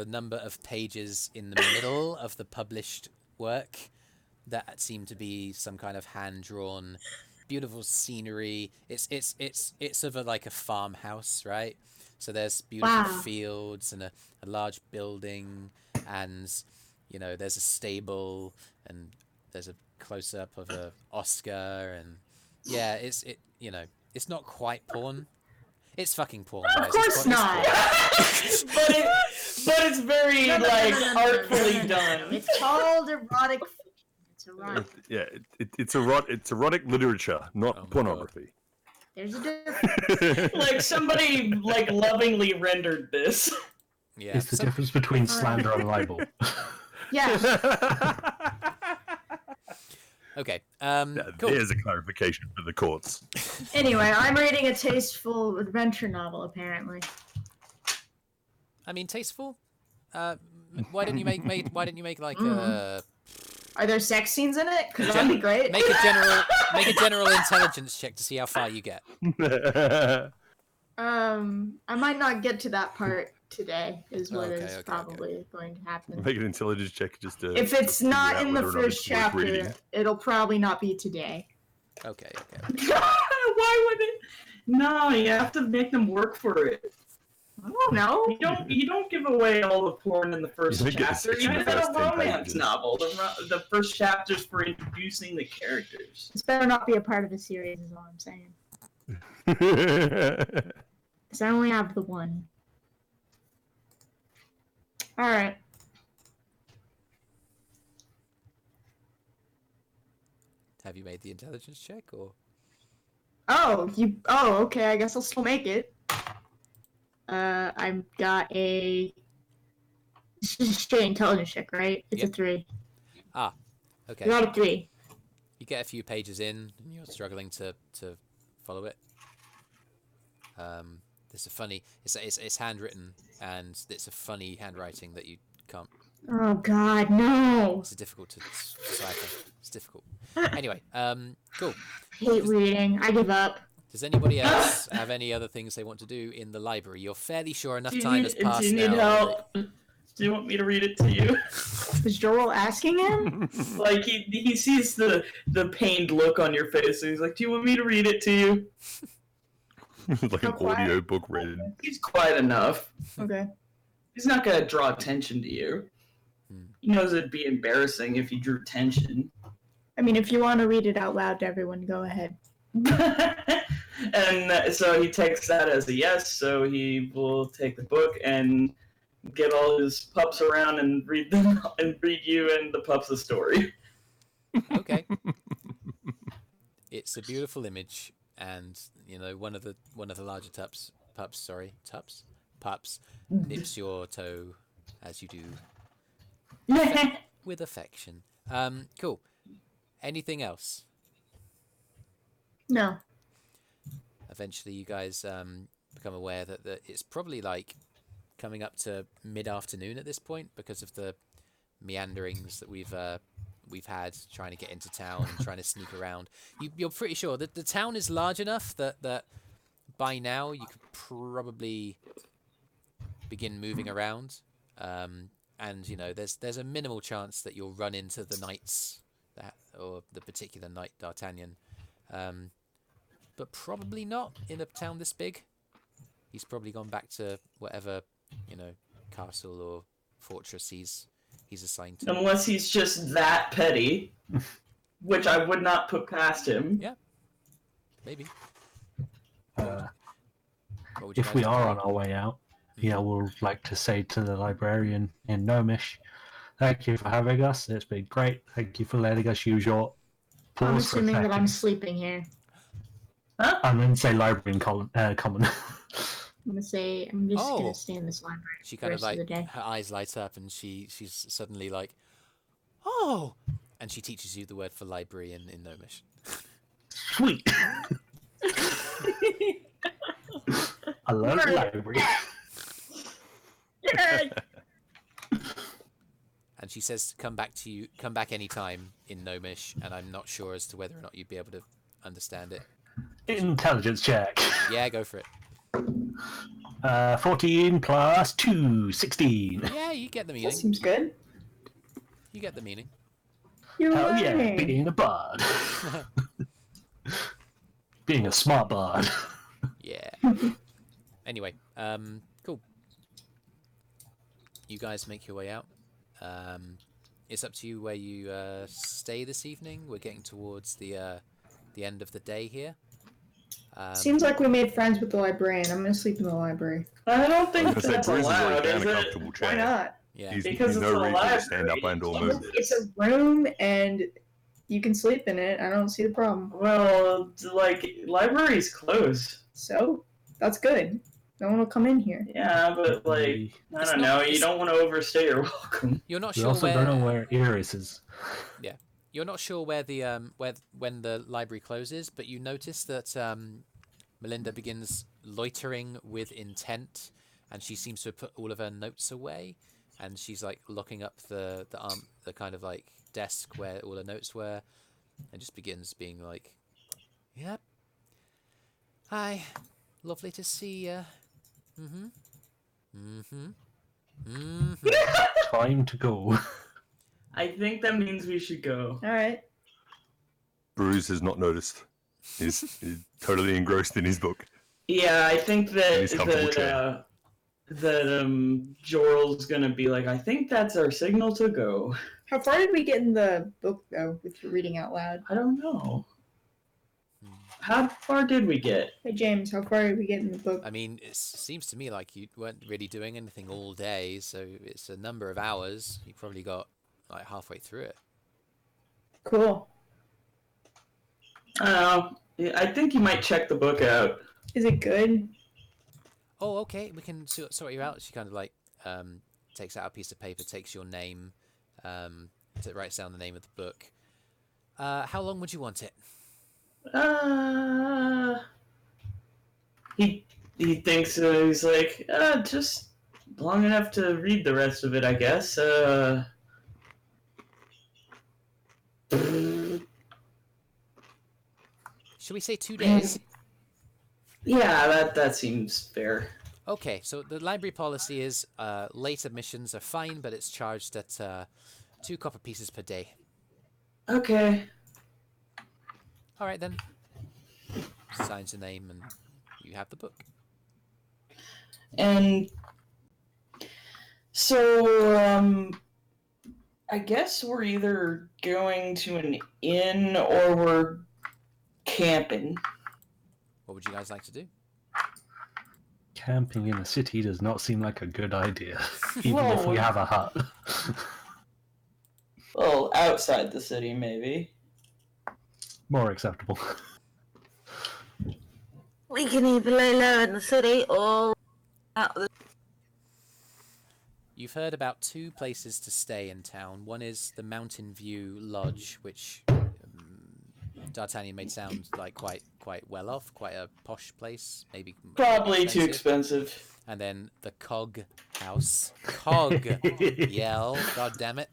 number of pages in the middle of the published work that seem to be some kind of hand-drawn, beautiful scenery. It's of like a farmhouse, right? So there's beautiful fields and a large building, and there's a stable, and there's a close-up of a Oscar, and it's not quite porn. It's fucking porn, guys. Of course not. but it's very artfully done. It's called erotic fiction. It's erotic. Yeah, it's erotic literature, not pornography. There's a difference. Somebody lovingly rendered this. Yeah. It's the difference between slander and libel. Yeah. Okay. Cool. There's a clarification for the courts. Anyway, I'm reading a tasteful adventure novel, apparently. I mean, tasteful. Why didn't you make like a? Are there sex scenes in it? Because that'd be great. Make a general intelligence check to see how far you get. I might not get to that part today. Is what is probably going to happen. Make an intelligence check just to. If it's not in the first chapter, it'll probably not be today. Okay. Why would it? No, you have to make them work for it. I don't know. You don't give away all the porn in the first chapter. You Even in a romance novel, the first chapter's for introducing the characters. This better not be a part of the series, is all I'm saying. Because I only have the one. All right. Have you made the intelligence check or? Oh, okay. I guess I'll still make it. I've got a. This is a straight intelligence check, right? It's a 3. Ah, okay. I got a 3. You get a few pages in, and you're struggling to follow it. There's a funny. It's handwritten, and it's a funny handwriting that you can't. Oh God, no! It's difficult to decipher. It's difficult. Anyway, cool. I hate reading. I give up. Does anybody else have any other things they want to do in the library? You're fairly sure enough time has passed now. Do you need help? Do you want me to read it to you? Was Joril asking him? He sees the pained look on your face, and he's like, "Do you want me to read it to you?" Like an audio book read. He's quiet enough. Okay. He's not gonna draw attention to you. He knows it'd be embarrassing if you drew attention. I mean, if you want to read it out loud to everyone, go ahead. And so he takes that as a yes, so he will take the book and get all his pups around and read them and read you and the pups a story. Okay. It's a beautiful image, and one of the larger pups nips your toe as you do with affection. Cool. Anything else? No. Eventually, you guys become aware that it's probably like coming up to mid-afternoon at this point because of the meanderings that we've had trying to get into town and trying to sneak around. You're pretty sure that the town is large enough that by now you could probably begin moving around. And there's a minimal chance that you'll run into the knights or the particular knight D'Artagnan. But probably not in a town this big. He's probably gone back to whatever, castle or fortress he's assigned to. Unless he's just that petty, which I would not put past him. Yeah, maybe. If we are on our way out, Yeah, I would like to say to the librarian in Gnomish, thank you for having us. It's been great. Thank you for letting us use your I'm pause for a assuming that I'm second. sleeping here. Huh? And then say library in common. I'm just Oh. gonna stay in this library She the kind of rest of the like, day. her eyes light up and she's suddenly like, oh! And she teaches you the word for library in Gnomish. Sweet. I love the library. Yay! And she says to come back anytime in Gnomish, and I'm not sure as to whether or not you'd be able to understand it. Intelligence check. Yeah, go for it. 14 plus 2, 16. Yeah, you get the That meaning. seems good. You get the meaning. You're Hell yeah, learning. being a bard. Being a smart bard. Yeah. Anyway, cool. You guys make your way out. It's up to you where you stay this evening. We're getting towards the end of the day here. Seems like we made friends with the librarian. I'm gonna sleep in the library. I don't think I was gonna that's say, Brüz is already allowed, found is a it? comfortable chair. Why not? Yeah. He's Because no it's a reason to stand up library. and or move. It's a room, and you can sleep in it. I don't see the problem. Well, like, libraries close. So that's good. No one will come in here. Yeah, but, like, I It's don't not- know, you don't want to overstay your welcome. You're not We sure also where. don't know where Eirys is. You're not sure where the when the library closes, but you notice that Melinda begins loitering with intent, and she seems to have put all of her notes away, and she's like looking up the kind of like desk where all the notes were, and just begins being like, "Yep, hi, lovely to see you. Time to go. I think that means we should go. All right. Brüz has not noticed. He's totally engrossed in his book. Yeah, I think In that his comfortable chair. Joril's gonna be like, I think that's our signal to go. How far did we get in the book, though, with your reading out loud? I don't know. How far did we get? Hey, James, how far did we get in the book? I mean, it seems to me like you weren't really doing anything all day, so it's a number of hours. You probably got like halfway through it. Cool. I don't know. I think you might check the book out. Is it good? Oh, okay, we can sort you out. She kind of like takes out a piece of paper, takes your name, writes down the name of the book. How long would you want it? He thinks he's like, just long enough to read the rest of it, I guess. Should we say 2 days? Yeah, that seems fair. Okay, so the library policy is late admissions are fine, but it's charged at 2 copper pieces per day. Okay. All right then. Signs your name and you have the book. And so, I guess we're either going to an inn or we're camping. What would you guys like to do? Camping in a city does not seem like a good idea, even if Whoa. we have a hut. Well, outside the city, maybe. More acceptable. We can either lay low in the city or out of the... You've heard about 2 places to stay in town. One is the Mountain View Lodge, which D'Artagnan made sound like quite well off, quite a posh place, maybe Probably too expensive. And then the Cog House, Cog Yell, god damn it,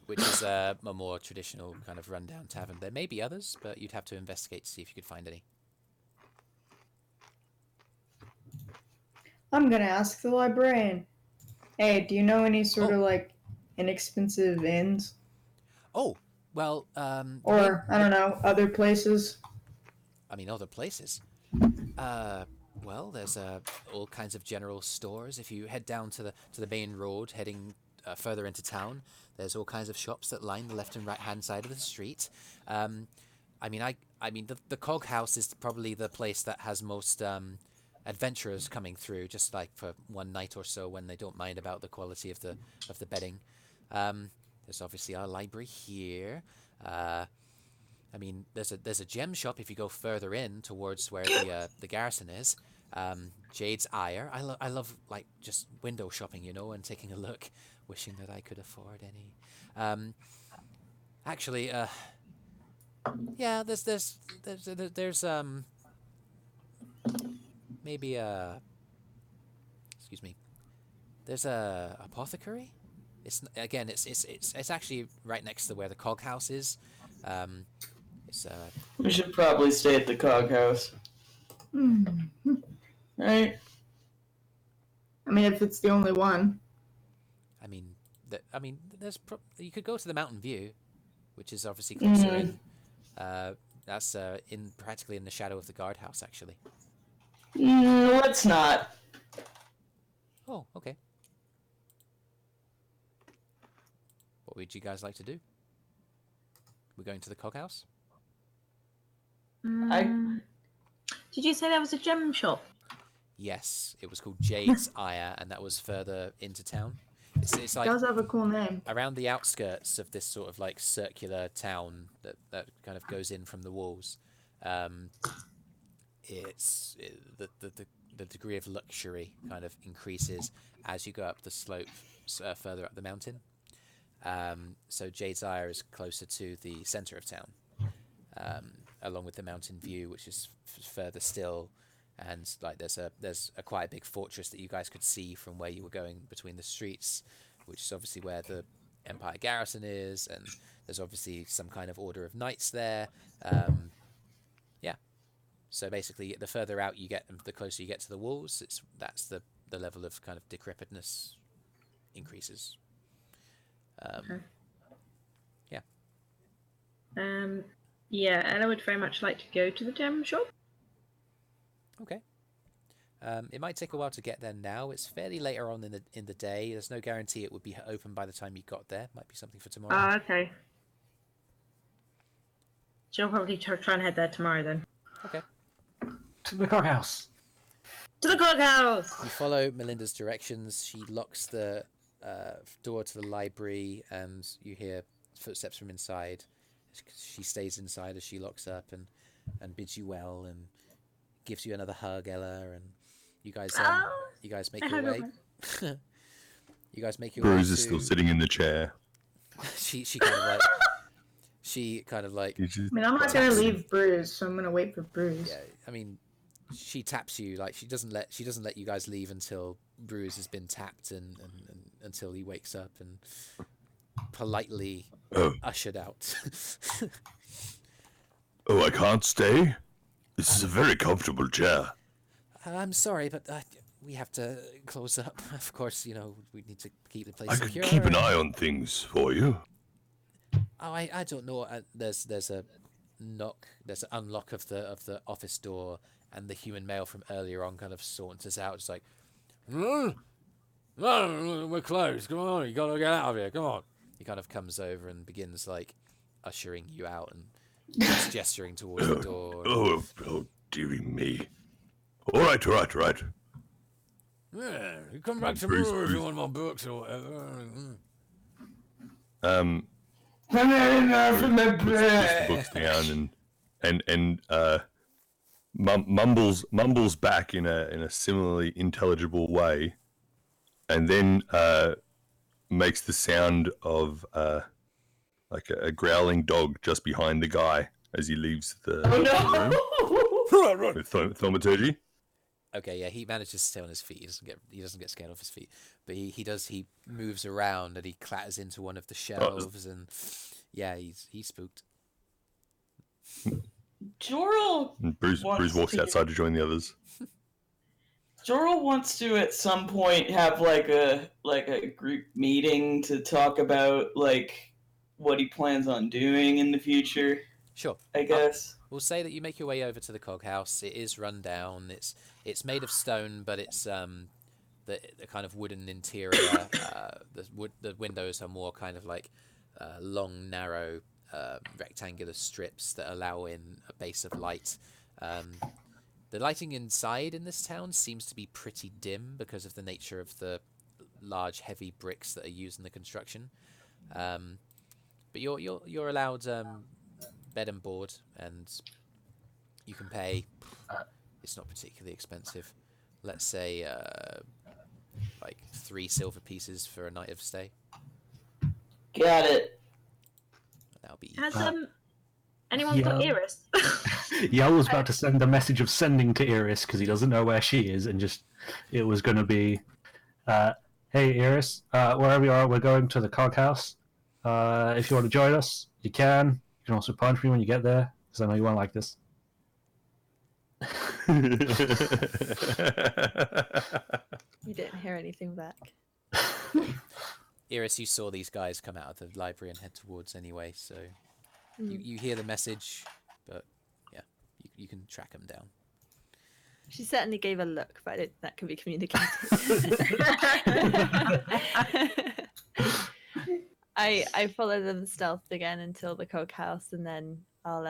which is a more traditional kind of rundown tavern. There may be others, but you'd have to investigate to see if you could find any. I'm gonna ask the librarian. Hey, do you know any sort of like inexpensive inns? Oh, well, Or, I don't know, other places? I mean, other places. Well, there's all kinds of general stores. If you head down to the main road, heading further into town, there's all kinds of shops that line the left and right hand side of the street. I mean, the Cog House is probably the place that has most adventurers coming through, just like for one night or so, when they don't mind about the quality of the bedding. There's obviously our library here. I mean, there's a gem shop if you go further in towards where the garrison is. Jade's Ire. I love like just window shopping, you know, and taking a look, wishing that I could afford any. Actually, yeah, there's maybe excuse me. There's a apothecary. It's again, it's actually right next to where the cog house is. It's We should probably stay at the coghouse. Right? I mean, if it's the only one. I mean, you could go to the Mountain View, which is obviously closer in. That's practically in the shadow of the guardhouse, actually. Let's not. Oh, okay. What would you guys like to do? We're going to the coghouse? Did you say there was a gem shop? Yes, it was called Jade's Ire, and that was further into town. It's like It does have a cool name. around the outskirts of this sort of like circular town that kind of goes in from the walls. The degree of luxury kind of increases as you go up the slope further up the mountain. So Jade's Ire is closer to the center of town, along with the Mountain View, which is further still. And like there's a quite a big fortress that you guys could see from where you were going between the streets, which is obviously where the Empire garrison is, and there's obviously some kind of order of knights there. Yeah. So basically, the further out you get, the closer you get to the walls, that's the level of kind of decrepitness increases. Okay. Yeah. Yeah, and I would very much like to go to the gem shop. Okay. It might take a while to get there now. It's fairly later on in the day. There's no guarantee it would be open by the time you got there. Might be something for tomorrow. Ah, okay. So I'll probably try and head there tomorrow then. Okay. To the coghouse. To the courthouse! You follow Melinda's directions. She locks the door to the library, and you hear footsteps from inside. She stays inside as she locks up and bids you well and gives you another hug, Ella, and you guys make your way. You guys make your way. Brüz is still sitting in the chair. she kind of like. I mean, I'm not gonna leave Brüz, so I'm gonna wait for Brüz. Yeah, I mean, she taps you like she doesn't let you guys leave until Brüz has been tapped and until he wakes up and politely ushered out. Oh, I can't stay? This is a very comfortable chair. I'm sorry, but we have to close up. Of course, you know, we need to keep the place I secure. could keep an eye on things for you. Oh, I don't know. There's a knock. There's an unlock of the office door, and the human male from earlier on kind of saunters out. It's like, no, we're closed. Come on, you gotta get out of here. Come on. He kind of comes over and begins like ushering you out and gesturing towards the door. Oh, dearie me. All right. Yeah, you come back tomorrow if you want more books or whatever. Puts the books down and mumbles back in a similarly intelligible way, and then makes the sound of like a growling dog just behind the guy as he leaves the room with thaumaturgy. Okay, yeah, he manages to stay on his feet. He doesn't get scared off his feet, but he moves around and he clatters into one of the shelves and yeah, he's spooked. Joril. Brüz walks outside to join the others. Joril wants to at some point have like a group meeting to talk about like what he plans on doing in the future. Sure. I guess. We'll say that you make your way over to the coghouse. It is run down. It's made of stone, but it's the kind of wooden interior. The windows are more kind of like long, narrow, rectangular strips that allow in a base of light. The lighting inside in this town seems to be pretty dim because of the nature of the large, heavy bricks that are used in the construction. But you're allowed bed and board, and you can pay. It's not particularly expensive. Let's say like 3 silver pieces for a night of stay. Got it. That'll be. Has anyone got Eirys? Yao was about to send a message of sending to Eirys because he doesn't know where she is, and it was going to be, hey Eirys, wherever you are, we're going to the cog house. If you want to join us, you can. You can also punch me when you get there, because I know you won't like this. You didn't hear anything back. Eirys, you saw these guys come out of the library and head towards anyway, so you hear the message, but yeah, you can track them down. She certainly gave a look, but that can be communicated. I follow them stealth again until the coke house, and then I'll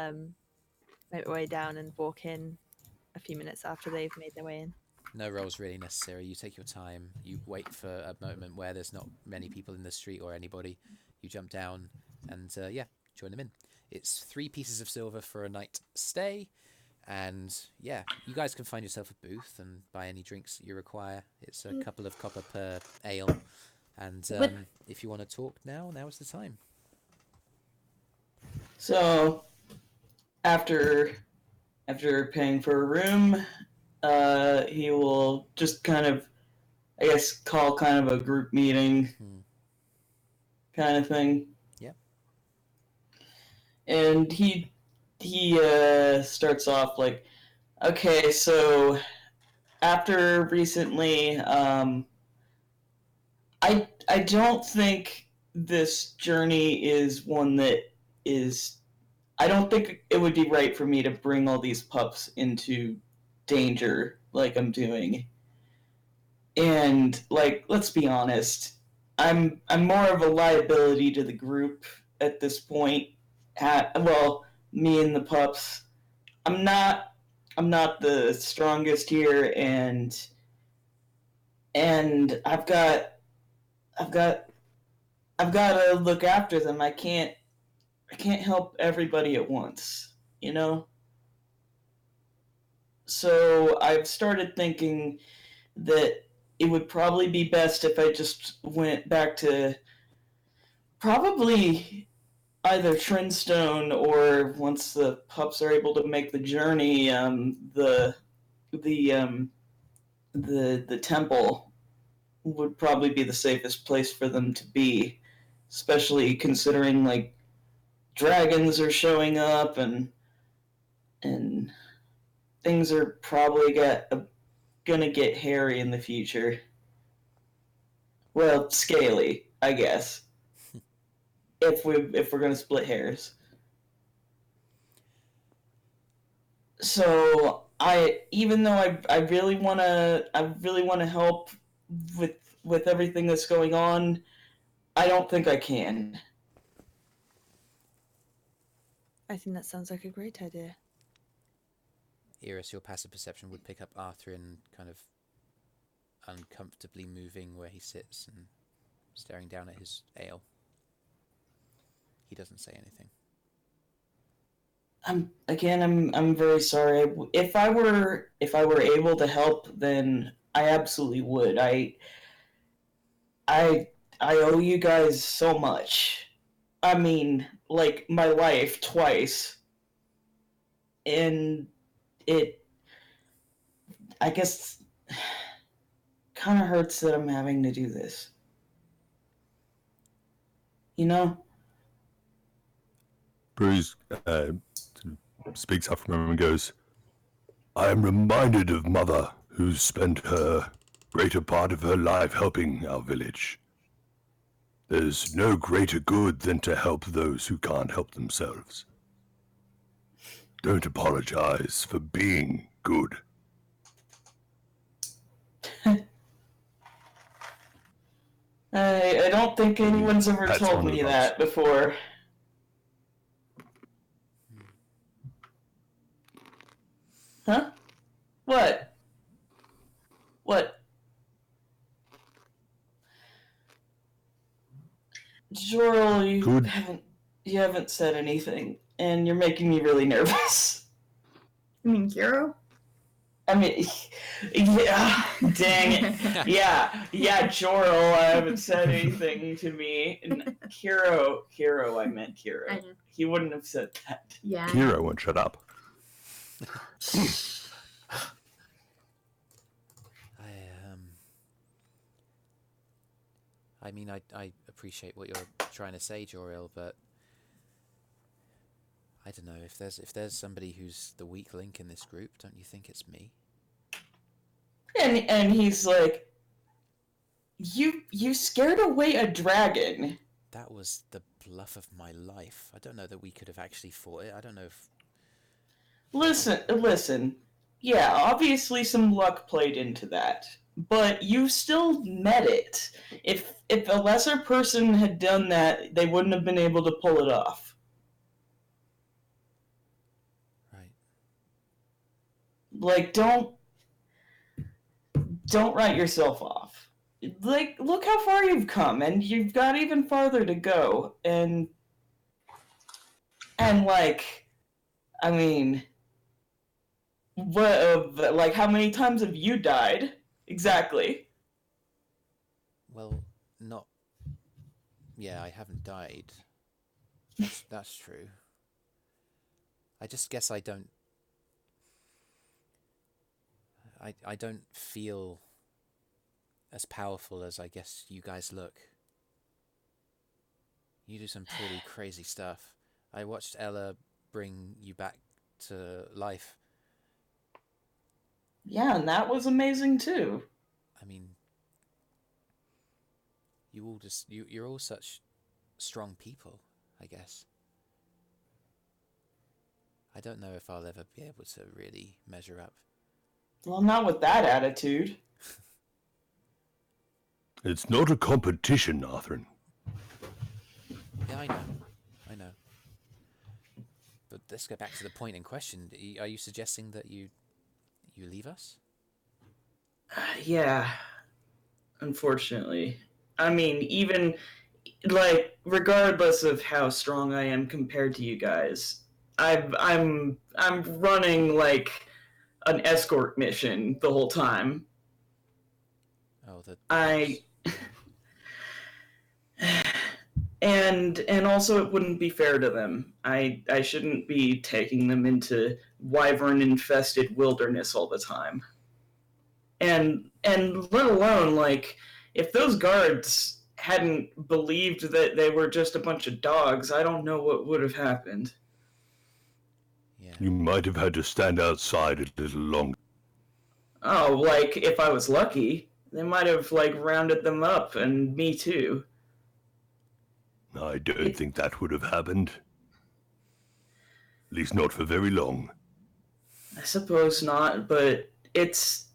make my way down and walk in a few minutes after they've made their way in. No roll's really necessary. You take your time. You wait for a moment where there's not many people in the street or anybody. You jump down and join them in. It's 3 pieces of silver for a night stay, and yeah, you guys can find yourself a booth and buy any drinks you require. It's a couple of copper per ale, and if you want to talk now is the time. So, after paying for a room, he will just kind of, I guess, call kind of a group meeting kind of thing. Yep. And he starts off like, okay, so after recently, I don't think this journey is one that is, I don't think it would be right for me to bring all these pups into danger like I'm doing. And like, let's be honest, I'm more of a liability to the group at this point. Me and the pups. I'm not the strongest here, and I've got to look after them. I can't help everybody at once, you know? So I've started thinking that it would probably be best if I just went back to probably either Trinstone, or once the pups are able to make the journey, the temple would probably be the safest place for them to be, especially considering like dragons are showing up and things are probably gonna get hairy in the future. Well, scaly, I guess. If we're gonna split hairs. So even though I really wanna help with everything that's going on, I don't think I can. I think that sounds like a great idea. Eirys, your passive perception would pick up Arthrin kind of uncomfortably moving where he sits and staring down at his ale. He doesn't say anything. I'm very sorry. If I were able to help, then I absolutely would. I owe you guys so much. I mean, like my life twice. And I guess kind of hurts that I'm having to do this. You know? Brüz speaks up from him and goes, I am reminded of Mother, who spent her greater part of her life helping our village. There's no greater good than to help those who can't help themselves. Don't apologize for being good. I don't think anyone's ever told me that before. Huh? What? What? Joril, Good. you haven't said anything, and you're making me really nervous. You mean Kyro? I mean, yeah, dang it. Yeah, Joril, I haven't said anything to me. And Kyro, I meant Kyro. I know. He wouldn't have said that. Yeah. Hero won't shut up. I mean, I appreciate what you're trying to say, Joril, but I don't know if there's somebody who's the weak link in this group. Don't you think it's me? And he's like, you scared away a dragon. That was the bluff of my life. I don't know that we could have actually fought it. I don't know if... Listen. Yeah, obviously some luck played into that, but you still met it. If a lesser person had done that, they wouldn't have been able to pull it off. Right. Like, don't write yourself off. Like, look how far you've come, and you've got even farther to go. And like, I mean, what? Like, how many times have you died? Exactly. Well, not... Yeah, I haven't died. That's true. I just guess I don't... I don't feel as powerful as I guess you guys look. You do some pretty crazy stuff. I watched Ella bring you back to life. Yeah, and that was amazing too. I mean, you're all such strong people, I guess. I don't know if I'll ever be able to really measure up. Well, not with that attitude. It's not a competition, Arthrin. Yeah, I know. But let's go back to the point in question. Are you suggesting that you leave us? Yeah, unfortunately. I mean, even, like, regardless of how strong I am compared to you guys, I'm running, like, an escort mission the whole time. Oh, And also it wouldn't be fair to them. I shouldn't be taking them into wyvern-infested wilderness all the time. And let alone, like, if those guards hadn't believed that they were just a bunch of dogs, I don't know what would have happened. Yeah. You might have had to stand outside a little longer. Oh, like, if I was lucky, they might have, like, rounded them up, and me too. I don't think that would have happened. At least not for very long. I suppose not, but it's,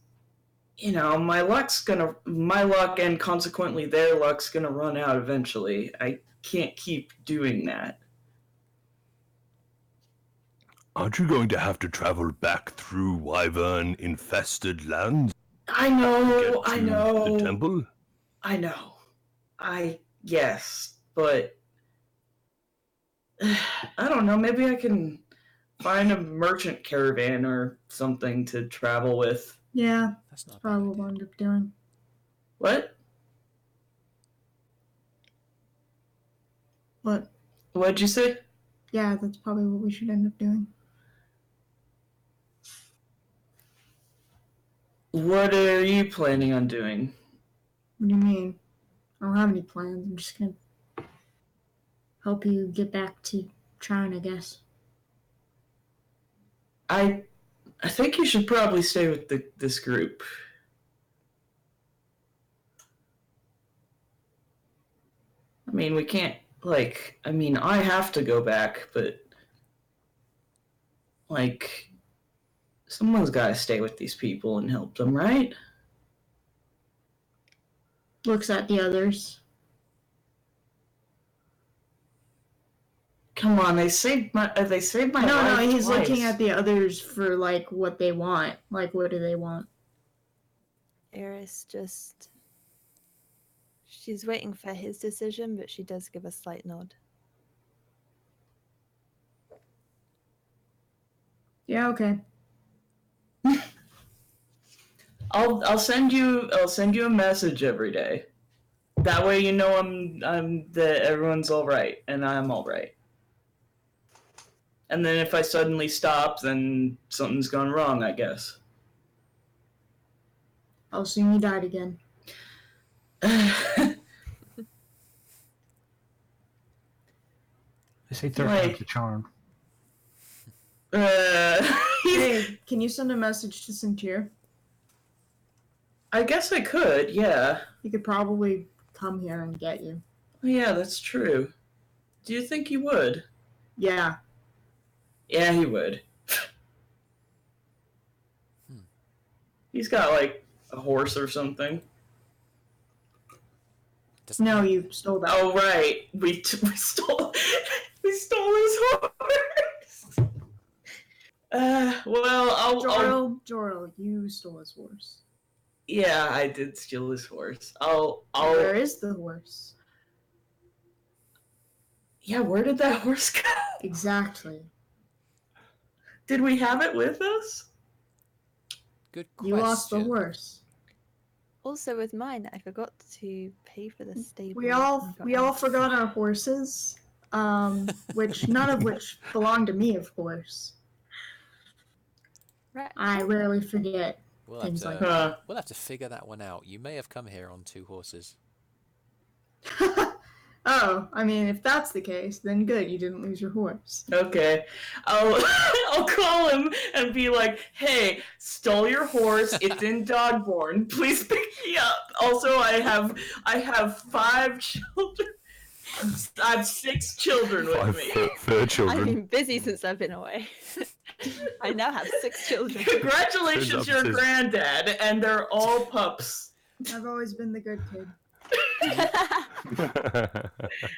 you know, my luck and consequently their luck's gonna run out eventually. I can't keep doing that. Aren't you going to have to travel back through wyvern-infested lands? I know. The temple? I know. Yes, but I don't know, maybe I can find a merchant caravan or something to travel with. Yeah, That's not probably what we'll end up doing. What? What? What'd you say? Yeah, that's probably what we should end up doing. What are you planning on doing? What do you mean? I don't have any plans. I'm just gonna help you get back to trying, I guess. I think you should probably stay with this group. I mean, we can't, like, I mean, I have to go back, but, like, someone's got to stay with these people and help them, right? Looks at the others. Come on, they saved my life. No, he's twice. looking at the others for like what they want. Like, what do they want? Eirys just... She's waiting for his decision, but she does give a slight nod. Yeah, okay. I'll send you a message every day. That way you know that everyone's all right and I'm all right. And then if I suddenly stop, then something's gone wrong, I guess. I'll assume you died again. They say third time's the charm. Hey, can you send a message to Sincere? I guess I could, yeah. He could probably come here and get you. Yeah, that's true. Do you think he would? Yeah. Yeah, he would. He's got, like, a horse or something. No, you stole that. Oh, right. We stole his horse. Well, Joril, you stole his horse. Yeah, I did steal his horse. Where is the horse? Yeah, where did that horse go? Exactly. Did we have it with us? Good question. You lost the horse. Also, with mine, I forgot to pay for the stable. We all forgot our horses, which none of which belong to me, of course. Right. I rarely forget We'll things have like to, that. we'll have to figure that one out. You may have come here on 2 horses. Oh, I mean, if that's the case, then good, you didn't lose your horse. Okay. I'll call him and be like, hey, stole your horse, it's in Dogborn. Please pick me up. Also, I have 5 children. I have 6 children with me. Third children. I've been busy since I've been away. I now have 6 children. Congratulations, you're a granddad, and they're all pups. I've always been the good kid.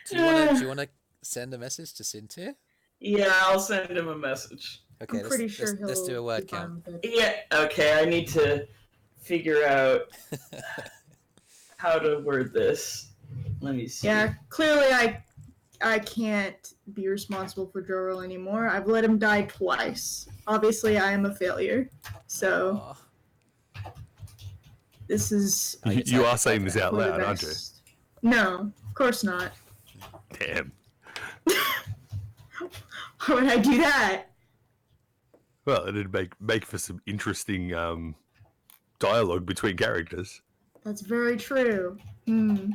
Do you want to send a message to Cynthia? Yeah, I'll send him a message. Okay, I'm pretty sure let's do a he'll word be fine count. with it. Yeah, okay, I need to figure out how to word this. Let me see. Yeah, clearly I can't be responsible for Joril anymore. I've let him die twice. Obviously, I am a failure. So Aw. this is You are saying this out for the loud, aren't you? best. No, of course not. Damn. Why would I do that? Well, it'd make for some interesting dialogue between characters. That's very true. Hmm.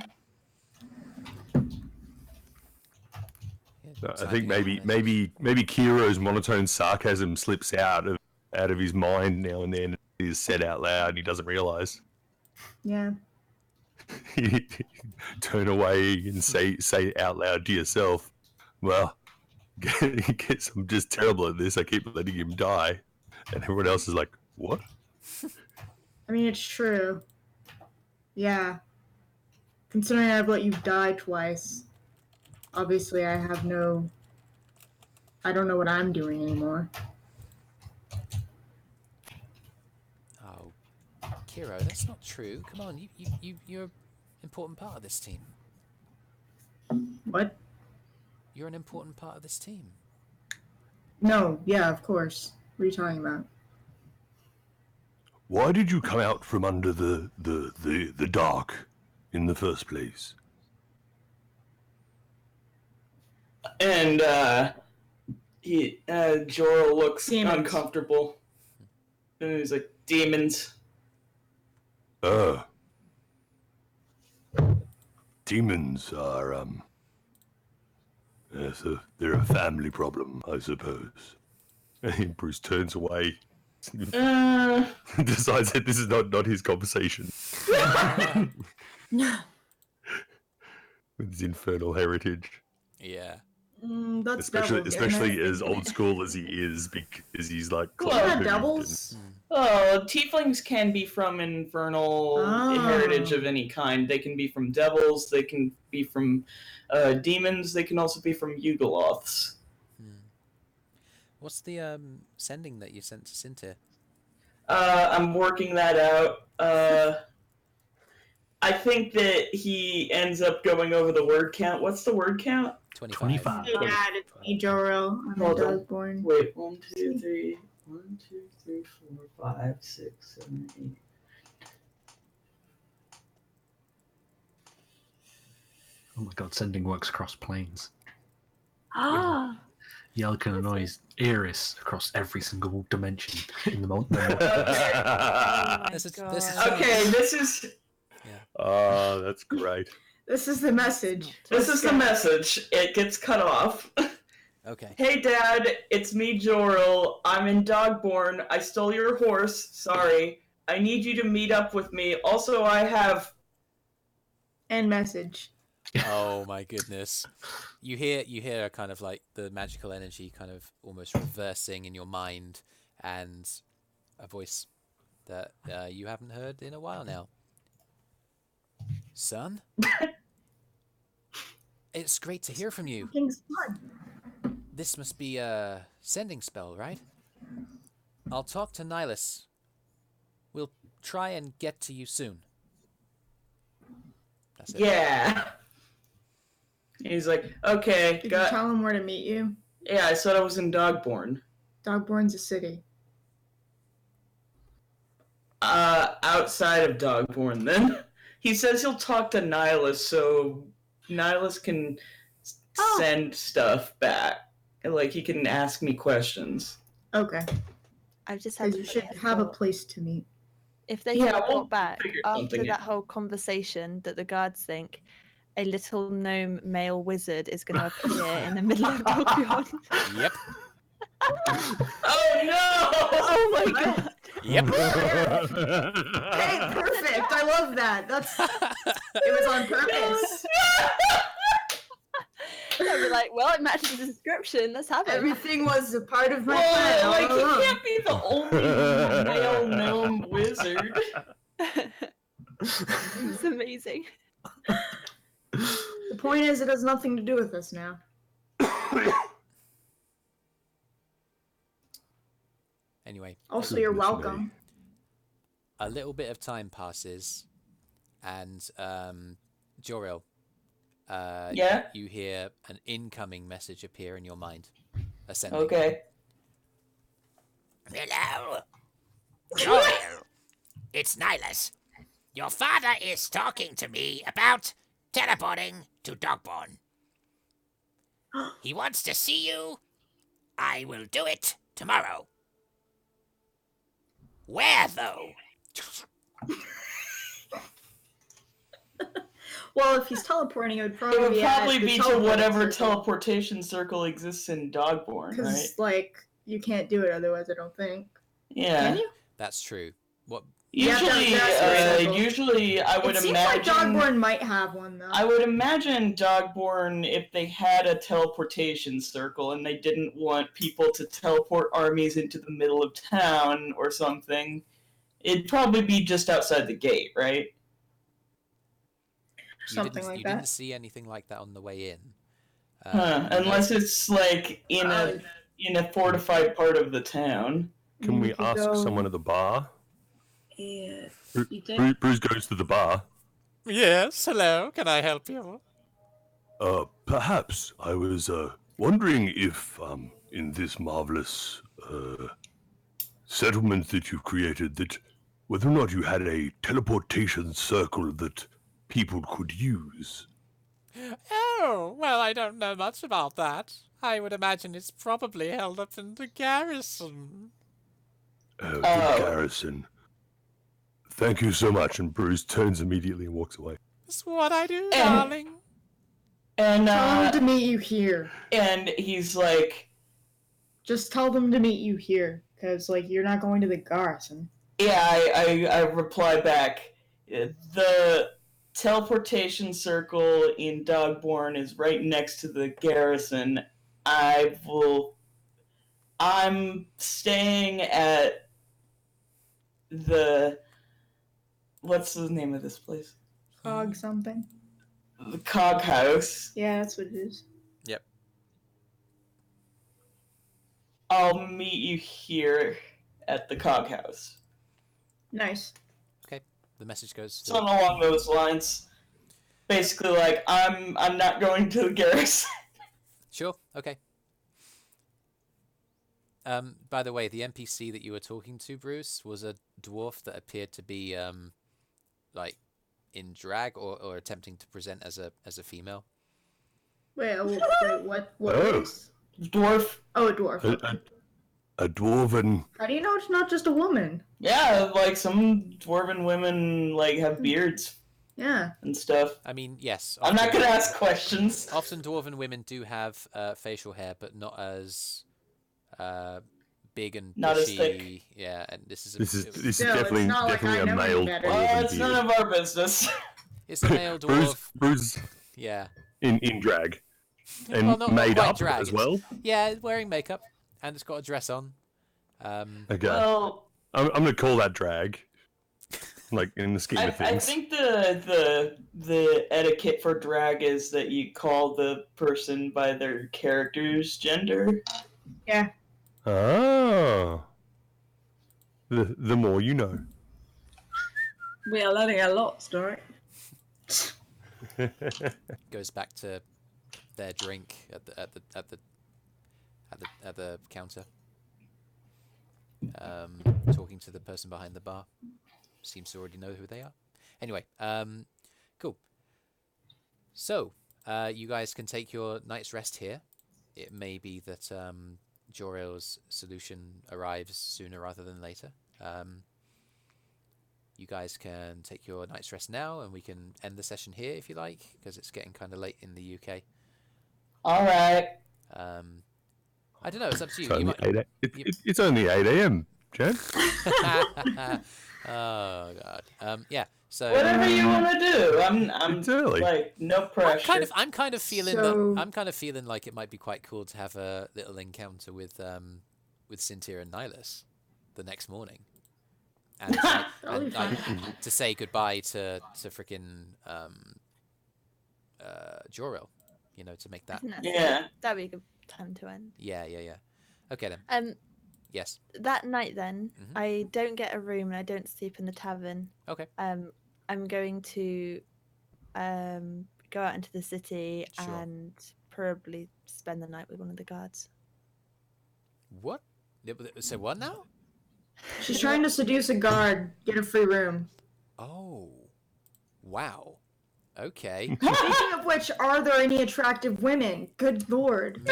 Yeah, I think maybe Kyro's monotone sarcasm slips out of his mind now and then. He's said out loud and he doesn't realize. Yeah. You turn away and say out loud to yourself, well, guess I'm just terrible at this. I keep letting him die. And everyone else is like, what? I mean, it's true. Yeah. Considering I've let you die twice, obviously I don't know what I'm doing anymore. Oh, Kyro, that's not true. Come on, you're an important part of this team. What? You're an important part of this team. No, yeah, of course. What are you talking about? Why did you come out from under the dark in the first place? And Joril looks Demons. uncomfortable. And he's like, demons. Demons are they're a family problem, I suppose. And Brüz turns away. Decides that this is not his conversation. With his infernal heritage. Yeah. That's especially double, especially isn't it? as old school as he is, because he's like Well, clone moved doubles? Oh, tieflings can be from infernal heritage of any kind. They can be from devils, they can be from demons, they can also be from Yugoloths. What's the sending that you sent to Sintir? I'm working that out. I think that he ends up going over the word count. What's the word count? 25. Hey, Dad, it's me, Joril. I'm a Hold on. Dogborn. Wait, 1, 2, 3, 4, 5, 6, 7, 8. Oh my god, sending works across planes. Ah, Yell can annoy Eirys across every single dimension in the multiple. Oh my This is- God. this is- Okay, this is Oh, that's great. This is the message. this is the message. It gets cut off. Okay. Hey, Dad, it's me, Joril. I'm in Dogborn. I stole your horse. Sorry. I need you to meet up with me. Also, I have. End message. Oh my goodness. You hear kind of like the magical energy kind of almost reversing in your mind, and a voice that you haven't heard in a while now. Son? It's great to hear from you. King's blood. This must be a sending spell, right? I'll talk to Nihilus. We'll try and get to you soon. That's it. Yeah. He's like, okay, Did you tell him where to meet you? Yeah, I said I was in Dogborn. Dogborn's a city. Outside of Dogborn, then. He says he'll talk to Nihilus so Nihilus can send stuff back. Like, he can ask me questions. Okay. I've just had Because to you should have a place to meet. If they Yeah, can we'll report back figure after something that out. whole conversation that the guards think a little gnome male wizard is going to appear in the middle of Dogborn. Yep. Oh no! Oh my god! Yep. Hey, perfect! I love that. It was on purpose. I'd be like, well, it matches the description. Let's have it. Everything was a part of my Well, plan all like, he along. can't be the only male gnome wizard. It's amazing. The point is, it has nothing to do with us now. Anyway, Also, you're Goodness me. welcome. a little bit of time passes, and Joril, Yeah? you hear an incoming message appear in your mind. Ascending. Okay. Hello. Joril. It's Nihilus. Your father is talking to me about teleporting to Dogborn. He wants to see you. I will do it tomorrow. Where, though? Well, if he's teleporting, it would It probably would be, at probably the be to teleport whatever circle. teleportation circle exists in Dogborn, right? Because, like, you can't do it otherwise, I don't think. Yeah. Can you? That's true. What? Usually, I would It seems like imagine. Dogborn might have one, though. I would imagine Dogborn, if they had a teleportation circle and they didn't want people to teleport armies into the middle of town or something, it'd probably be just outside the gate, right? Something like you that. didn't see anything like that on the way in. Unless it's like in a fortified part of the town. Can we You could ask go- someone at the bar? yeah. You don't. Brüz goes to the bar. Yes, hello. Can I help you? Perhaps I was wondering if in this marvelous settlement that you've created, that whether or not you had a teleportation circle that people could use. Oh, well, I don't know much about that. I would imagine it's probably held up in the garrison. The garrison. Thank you so much. And Brüz turns immediately and walks away. That's what I do, darling. And Tell them to meet you here. and he's like, Just tell them to meet you here. Because, like, you're not going to the garrison. yeah, I reply back. The teleportation circle in Dogborn is right next to the garrison, I'm staying at the... What's the name of this place? Cog something. The Cog House. Yeah, that's what it is. Yep. I'll meet you here at the Cog House. Nice. Okay. The message goes. Something along those lines. Basically, like, I'm not going to the garrison. Sure. Okay. By the way, the NPC that you were talking to, Brüz, was a dwarf that appeared to be like in drag or attempting to present as a female. Wait, what Oh. race? Dwarf. Oh, a dwarf. A dwarven. How do you know it's not just a woman? Yeah, like, some dwarven women, like, have beards Yeah. and stuff. I mean, yes. I'm not gonna ask questions. Often dwarven women do have facial hair, but not as big and Not as bushy. thick. Yeah, and this is Still, it's definitely not like I a know any male. better. Well, it's none of our business. it's a male dwarf. Brüz Yeah. in drag and Well, not made quite up drag, as it's- well. Yeah, wearing makeup, and it's got a dress on. Okay, Well, I'm gonna call that drag. Like in the scheme I of things. think the etiquette for drag is that you call the person by their character's gender. Oh. The more you know. We are learning a lot, story. Goes back to their drink at the counter. Talking to the person behind the bar. Seems to already know who they are. Anyway, cool. So, you guys can take your night's rest here. It may be that Joril's solution arrives sooner rather than later. You guys can take your night's rest now, and we can end the session here if you like, because it's getting kind of late in the UK. All right. I don't know. It's up to you. It's You only, might... 8 it's only 8 a.m., Jen. Oh god. Yeah. So Whatever you want to do. I'm It's early. like no pressure. I'm kind of feeling So- that I'm kind of feeling like it might be quite cool to have a little encounter with Cynthia and Nihilus the next morning, and, That'll be like, fun. to say goodbye to frickin' Joril, you know, to make that. Yeah. That'd be a good time to end. Yeah. Okay then. Yes. That night then, Mhm. I don't get a room and I don't sleep in the tavern. Okay. I'm going to go out into the city Sure. and probably spend the night with one of the guards. What? So what now? She's trying to seduce a guard, get a free room. Oh. Wow. Okay. Speaking of which, are there any attractive women? Good lord.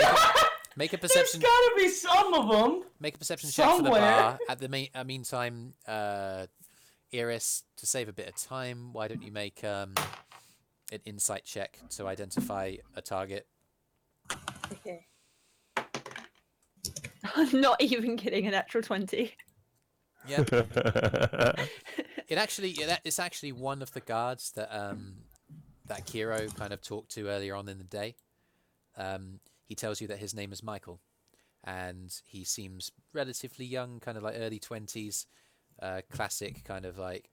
Make a There's perception. gotta be some of them. Make a perception check for the Somewhere. bar. At the meantime, Eirys, to save a bit of time, why don't you make an insight check to identify a target? Okay. I'm not even getting a natural 20. Yeah. It's actually one of the guards that that Kyro kind of talked to earlier on in the day. He tells you that his name is Michael, and he seems relatively young, kind of like early 20s, classic kind of like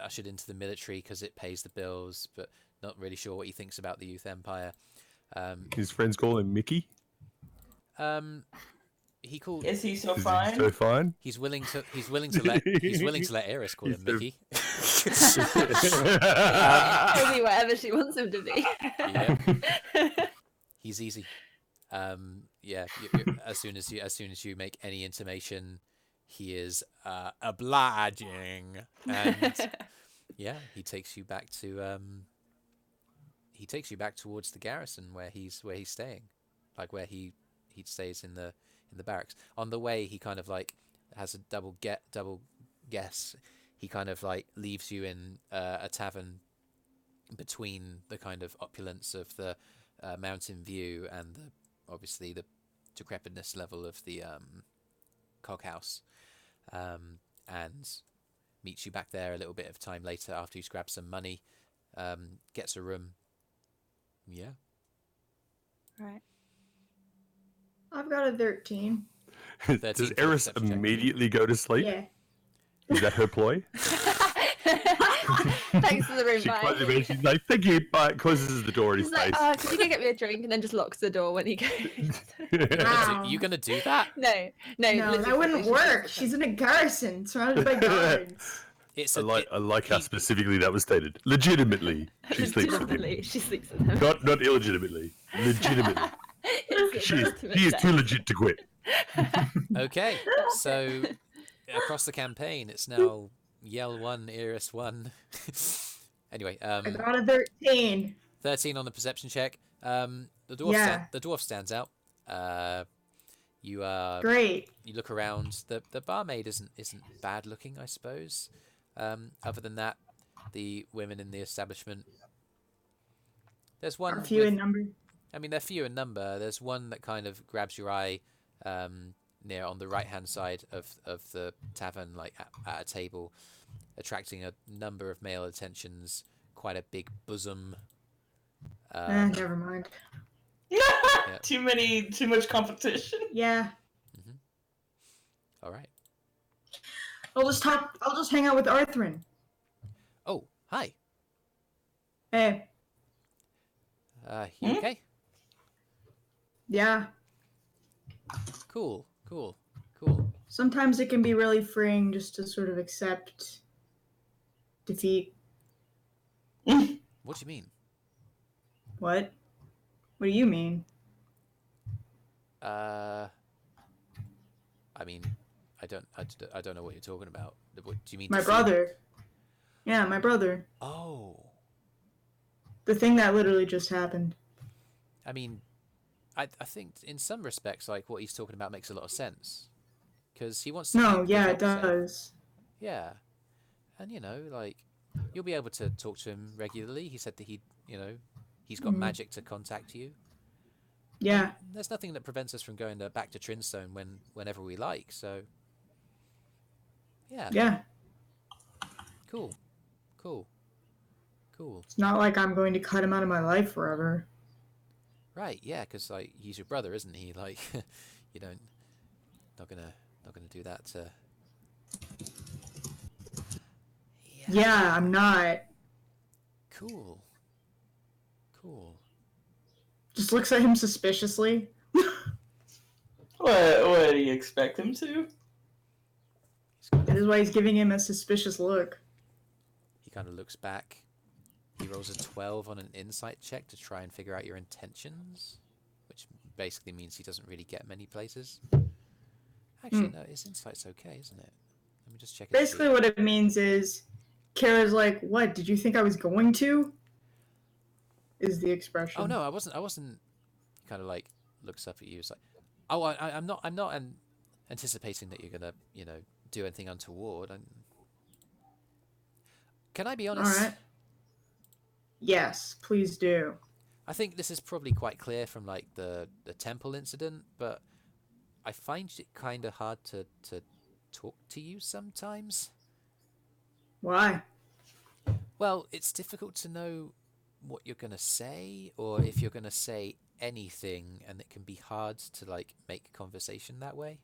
ushered into the military because it pays the bills, but not really sure what he thinks about the Youth Empire. His friends call him Mickey. He called. Is he so Is he fine? so fine? He's willing to let Eirys call him He's the- Mickey. He'll be whatever she wants him to be. Yeah. He's easy. As soon as you make any intimation, he is obliging, and yeah, he takes you back towards the garrison where he's staying, like where he stays in the barracks. On the way, he kind of like has a double guess. He kind of like leaves you in a tavern between the kind of opulence of the mountain view and obviously the decrepitness level of the coghouse, and meets you back there a little bit of time later after he's grabbed some money, gets a room. Yeah. Right. I've got a 13. Does 13 for the Eirys perception check. immediately go to sleep? Yeah. Is that her ploy? Thanks for the room, She bye. closes the she's like, thank you, but closes the door in his She's like, face. could you go get me a drink? And then just locks the door when he goes. Wow. You gonna do that? No, No, literally that wouldn't she work. just- She's in a garrison surrounded by guards. It's I a, like how specifically that was stated. Legitimately, she sleeps with him. Legitimately, she sleeps with him. Not illegitimately. Legitimately. It's She an is, ultimate he is sex. too legit to quit. okay. So across the campaign, it's now Yell 1, Eirys 1. Anyway, I got a 13. 13 on the perception check. The dwarf stands out. You Great. you look around. The barmaid isn't bad looking, I suppose. Other than that, the women in the establishment. There's one. Are few in number. I mean, they're few in number. There's one that kind of grabs your eye, near on the right hand side of the tavern, like at a table, attracting a number of male attentions. Quite a big bosom. Never mind. Too much competition. Yeah. All right. I'll just hang out with Arthrin. Oh, hi. Hey. You okay? Yeah. Cool. Sometimes it can be really freeing just to sort of accept defeat. What do you mean? What? What do you mean? I mean, I don't know what you're talking about. What do you mean? My defeat? brother. Yeah, my brother. Oh. The thing that literally just happened. I mean, I think in some respects, like what he's talking about makes a lot of sense, because he wants to. No, keep the yeah, it help safe. does. Yeah, and like you'll be able to talk to him regularly. He said that he's got magic to contact you. Yeah. And there's nothing that prevents us from going back to Trinstone whenever we like. So. Yeah. Yeah. Cool. It's not like I'm going to cut him out of my life forever. Right, yeah, because like he's your brother, isn't he? Like, you don't, not gonna do that. Yeah, I'm not. Cool. Just looks at him suspiciously. What do you expect him to? That is why he's giving him a suspicious look. He kind of looks back. He rolls a 12 on an insight check to try and figure out your intentions, which basically means he doesn't really get many places. Actually, no, his insight's okay, isn't it? Let me just check. Basically, what it means is, Kara's like, "What? Did you think I was going to?" Is the expression. Oh no, I wasn't. He kind of like looks up at you. It's like, oh, I'm not anticipating that you're gonna, do anything untoward. Can I be honest? All right. Yes, please do. I think this is probably quite clear from like the temple incident, but I find it kind of hard to talk to you sometimes. Why? Well, it's difficult to know what you're gonna say, or if you're gonna say anything, and it can be hard to like make conversation that way.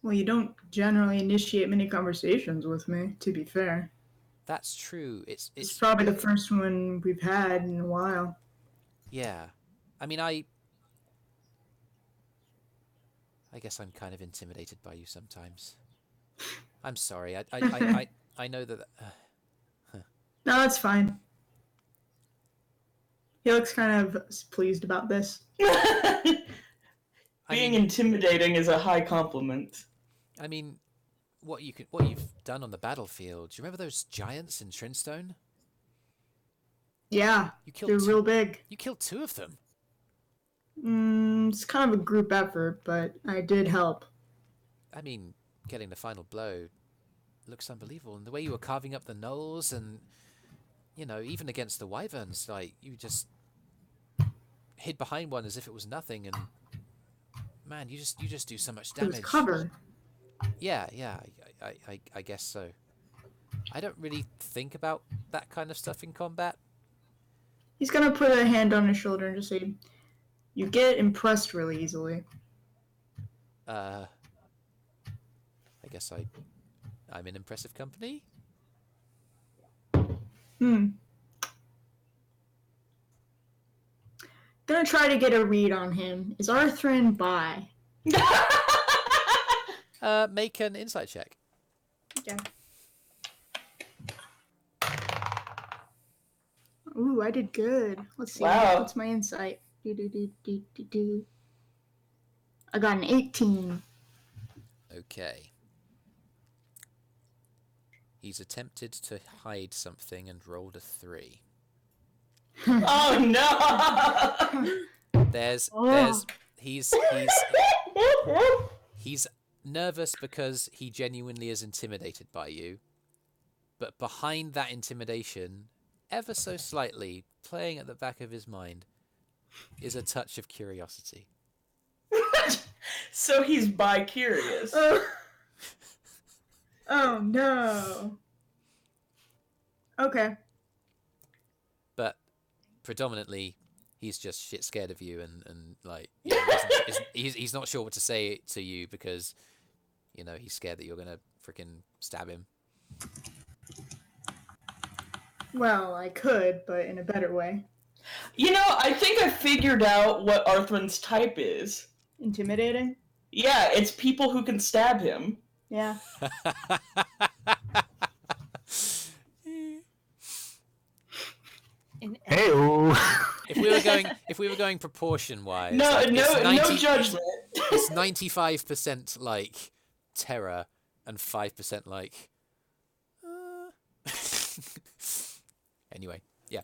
Well, you don't generally initiate many conversations with me, to be fair. That's true. It's probably the first one we've had in a while. Yeah. I mean, I guess I'm kind of intimidated by you sometimes. I'm sorry. I know that. No, that's fine. He looks kind of pleased about this. Being intimidating is a high compliment. I mean, what you've done on the battlefield. Do you remember those giants in Trinstone? Yeah, they're real big. You killed 2 of them. It's kind of a group effort, but I did help. I mean, getting the final blow looks unbelievable, and the way you were carving up the gnolls, and even against the wyverns, like you just hid behind one as if it was nothing, and man, you just do so much damage. It was cover. Yeah, I guess so. I don't really think about that kind of stuff in combat. He's gonna put a hand on his shoulder and just say, You get impressed really easily. I guess I'm in impressive company. Gonna try to get a read on him. Is Arthrin bi? Make an insight check. Okay. Ooh, I did good. Let's see. Wow. What's my insight? I got an 18. Okay. He's attempted to hide something and rolled a 3. Oh no! He's nervous because he genuinely is intimidated by you. But behind that intimidation, ever so slightly, playing at the back of his mind, is a touch of curiosity. So he's bi-curious. Oh no. Okay. But predominantly, he's just shit scared of you and like, you know, he's not sure what to say to you because, you know, he's scared that you're gonna freaking stab him. Well, I could, but in a better way. You know, I think I figured out what Arthrin's type is. Intimidating? Yeah, it's people who can stab him. Yeah. Hey-o. If we were going proportion wise, No, like, no judgment. It's 95% like terror and 5% like. Anyway, yeah.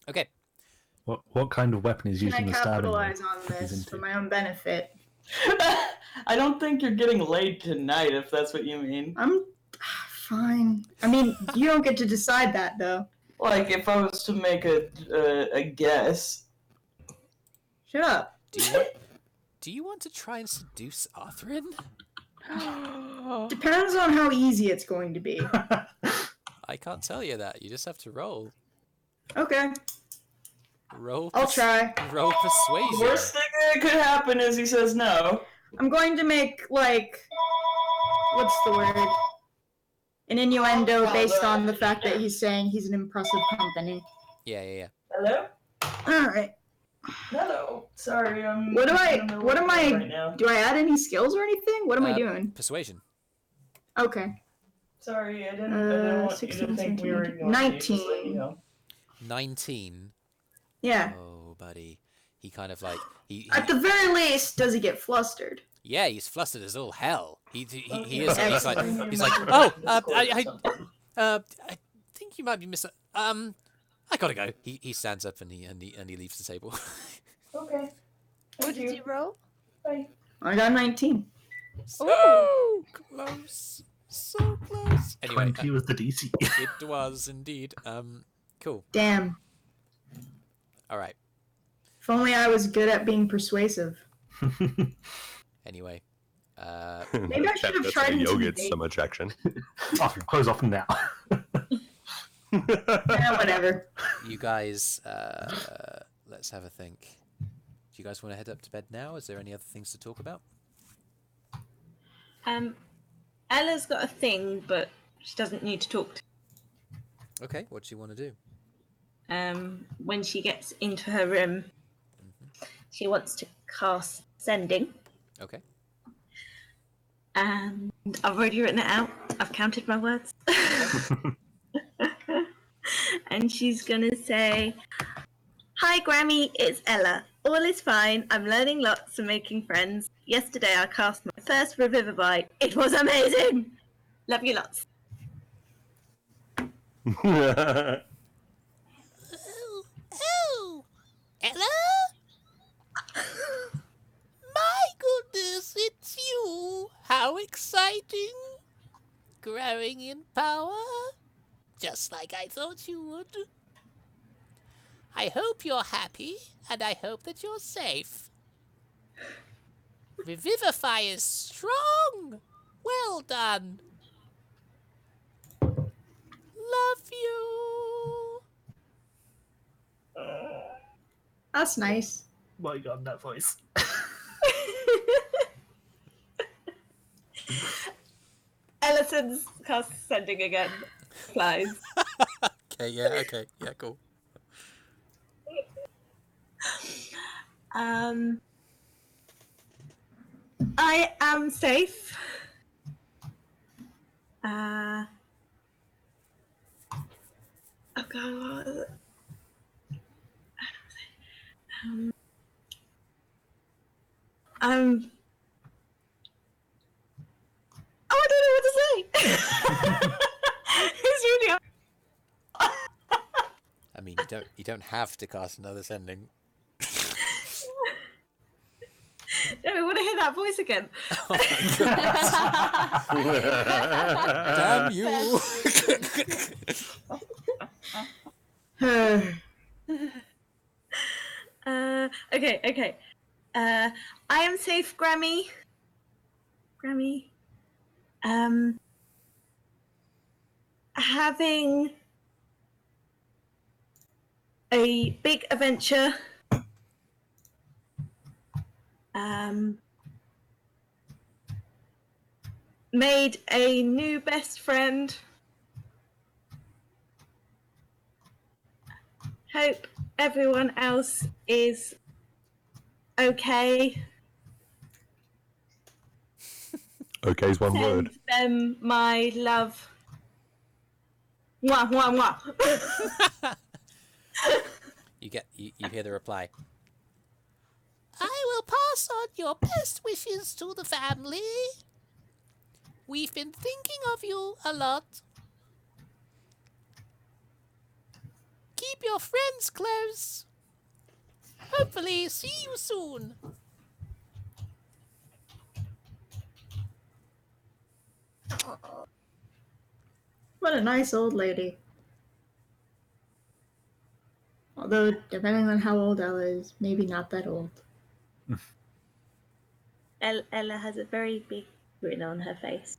Okay. What kind of weapon is Can using I the stabbing? capitalize on He's this into. for my own benefit? I don't think you're getting laid tonight, if that's what you mean. I'm fine. I mean, you don't get to decide that, though. Like, if I was to make a guess. Shut up. Do you want to try and seduce Arthrin? Depends on how easy it's going to be. I can't tell you that. You just have to roll. Okay. Roll. I'll try. Roll persuasion. The worst thing that could happen is he says no. I'm going to make, like, what's the word? An innuendo based on the fact that he's saying he's an impressive company. Yeah. Hello? Alright. Hello. Sorry, I'm... What am right now. do I add any skills or anything? What am I doing? Persuasion. Okay. Sorry, I didn't want 16, you to think we were 17, ignoring you, just so you 19. know. 19. Yeah. Oh, buddy. He kind of like he At the very least, does he get flustered? yeah, he's flustered as all hell. He is. Okay. He's like, oh, I think you might be missing. I gotta go. He stands up and he leaves the table. Okay. What did you roll? Bye. I got 19. So close, so close. Anyway, 20 was the DC. it was indeed. Cool. Damn. All right. If only I was good at being persuasive. Anyway, Maybe I should have That's tried why Yo intimidate. gets so much action. Off, close off now. Whatever. you guys, let's have a think. Do you guys want to head up to bed now? Is there any other things to talk about? Ella's got a thing, but she doesn't need to talk to. Okay, what do you want to do? When she gets into her room, she wants to cast Sending. Okay. And I've already written it out. I've counted my words. And she's gonna say, "Hi, Grammy, it's Ella. All is fine. I'm learning lots and making friends. Yesterday I cast my first Revivify. It was amazing. Love you lots." Oh, Ella? My goodness, it's you! How exciting! Growing in power? Just like I thought you would. I hope you're happy, and I hope that you're safe. Revivify is strong! Well done! Love you! That's nice. My god, that voice. Ellison's cast sending again. Flies. Okay, yeah, cool. I am safe. Oh god, what was it? Oh, I don't know what to say. It's really hard. I mean, you don't have to cast another sending. No, I want to hear that voice again. Oh my god. Damn you! Okay. I am safe, Grammy. Having a big adventure. Made a new best friend. Hope everyone else is okay. Okay is one word. Send them my love. Mwah, mwah, mwah. You hear the reply. I will pass on your best wishes to the family. We've been thinking of you a lot. Keep your friends close. Hopefully see you soon. What a nice old lady. Although, depending on how old Ella is, maybe not that old. Ella has a very big grin on her face.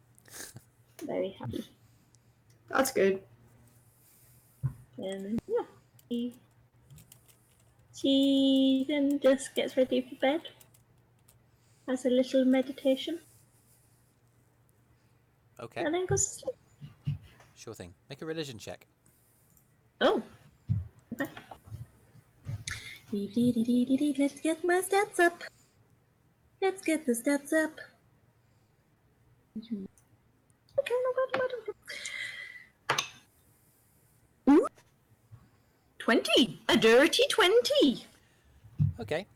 Very happy. That's good. And yeah, she then just gets ready for bed. Has a little meditation. Okay. And then goes to sleep. Sure thing. Make a religion check. Oh. Okay. Let's get my stats up. Let's get the stats up. Okay, no. Ooh. 20! A dirty 20! Okay.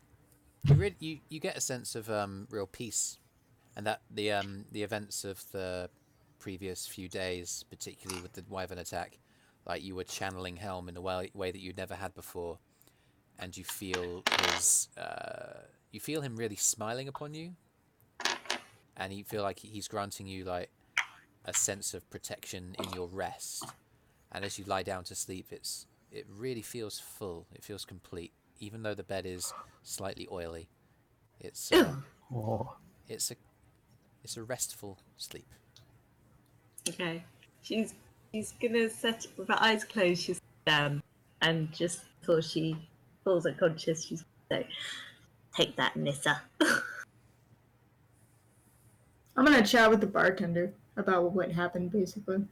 You get a sense of real peace, and that the events of the previous few days, particularly with the Wyvern attack, like you were channeling Helm in a way that you'd never had before, and you feel him really smiling upon you, and you feel like he's granting you like a sense of protection in your rest, and as you lie down to sleep, it really feels full. It feels complete, even though the bed is slightly oily. It's a restful sleep. Okay. She's gonna set with her eyes closed, she's down, and just before she falls unconscious, she's gonna say, "Take that, Nissa." I'm gonna chat with the bartender about what happened, basically.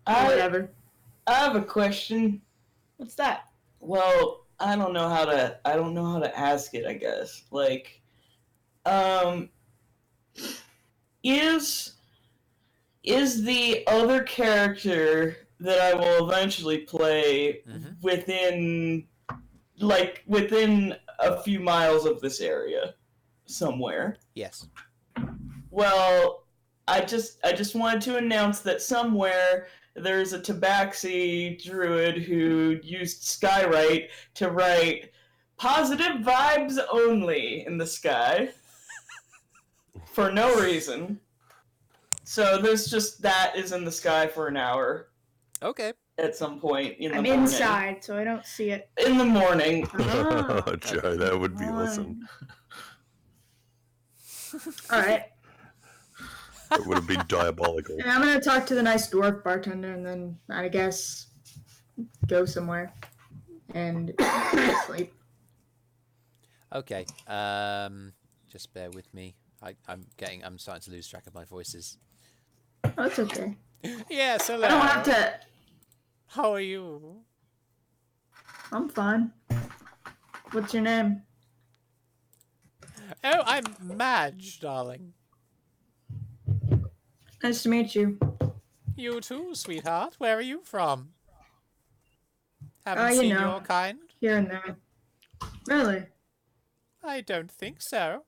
Whatever. I have a question. What's that? Well, I don't know how to ask it, I guess. Like, is the other character that I will eventually play within a few miles of this area somewhere? Yes. Well, I just wanted to announce that somewhere there's a Tabaxi druid who used Skywrite to write positive vibes only in the sky for no reason. So there's just that is in the sky for an hour. Okay. At some point in the morning. I'm inside, so I don't see it. In the morning. Oh, Joe, that would be awesome. Alright. It would have been diabolical. And I'm gonna talk to the nice dwarf bartender and then, I guess, go somewhere. and sleep. Okay. Just bear with me. I'm starting to lose track of my voices. Oh, it's okay. Yes, hello. I don't have to. How are you? I'm fine. What's your name? Oh, I'm Madge, darling. Nice to meet you. You too, sweetheart. Where are you from? Haven't You seen know. your kind? Here and there. Really? I don't think so.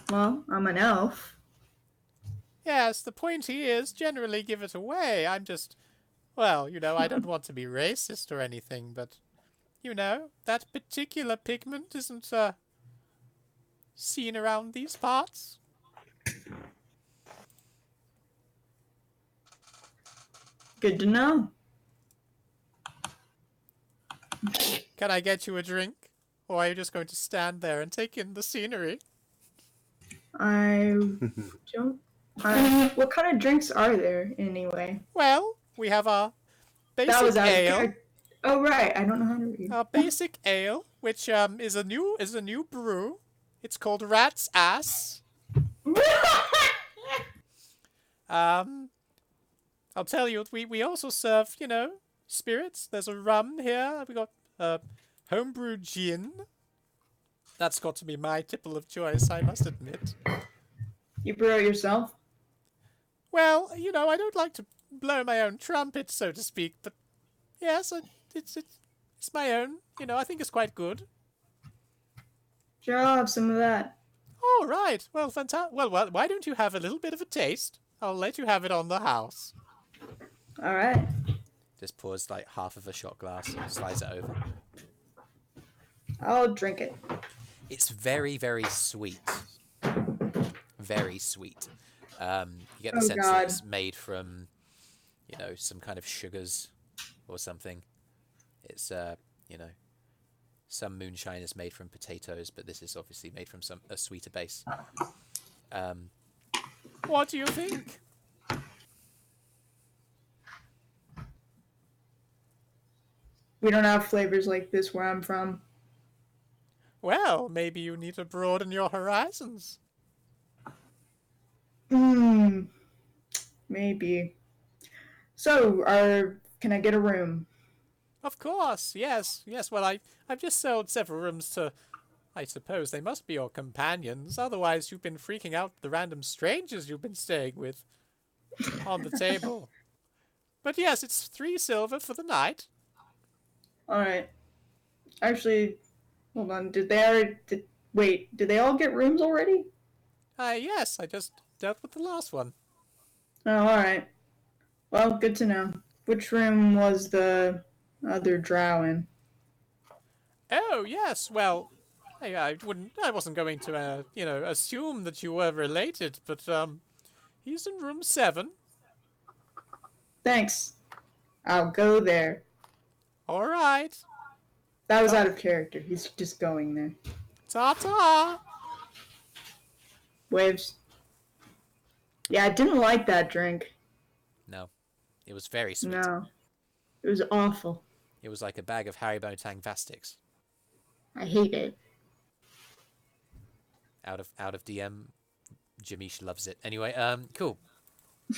Well, I'm an elf. Yes, the pointy ears generally give it away. I'm just... Well, you know, I don't want to be racist or anything, but... You know, that particular pigment isn't, seen around these parts. Good to know. Can I get you a drink? Or are you just going to stand there and take in the scenery? I don't... what kind of drinks are there, anyway? Well, we have our That basic was out of ale. character. Oh, right. I don't know how to read. Our basic ale, which is a new brew. It's called Rat's Ass. I'll tell you, we also serve, you know, spirits. There's a rum here. We got homebrew gin. That's got to be my tipple of choice, I must admit. You brew it yourself? Well, you know, I don't like to blow my own trumpet, so to speak, but yes, it's my own. You know, I think it's quite good. Sure, I'll have some of that. All right. Well, fantastic. Well, why don't you have a little bit of a taste? I'll let you have it on the house. All right. Just pours like half of a shot glass and slides it over. I'll drink it. It's very, very sweet. Very sweet. You get the sense that it's made from, you know, some kind of sugars or something. It's, you know, some moonshine is made from potatoes, but this is obviously made from a sweeter base. What do you think? We don't have flavors like this where I'm from. Well, maybe you need to broaden your horizons. Maybe. So, can I get a room? Of course, yes. Well, I've just sold several rooms to... I suppose they must be your companions. Otherwise, you've been freaking out the random strangers you've been staying with on the table. But yes, it's 3 silver for the night. Alright. Actually, hold on. Did they all get rooms already? Yes, I just dealt with the last one. Oh, alright. Well, good to know. Which room was the other drow in? Oh, yes, well... I wasn't going to, you know, assume that you were related, but, he's in room 7. Thanks. I'll go there. All right. That was out of character. He's just going there. Ta-ta! Waves. Yeah, I didn't like that drink. No. It was very sweet. No. It was awful. It was like a bag of Haribo Tangfastics. I hate it. Out of DM, Jameeesh loves it. Anyway, cool.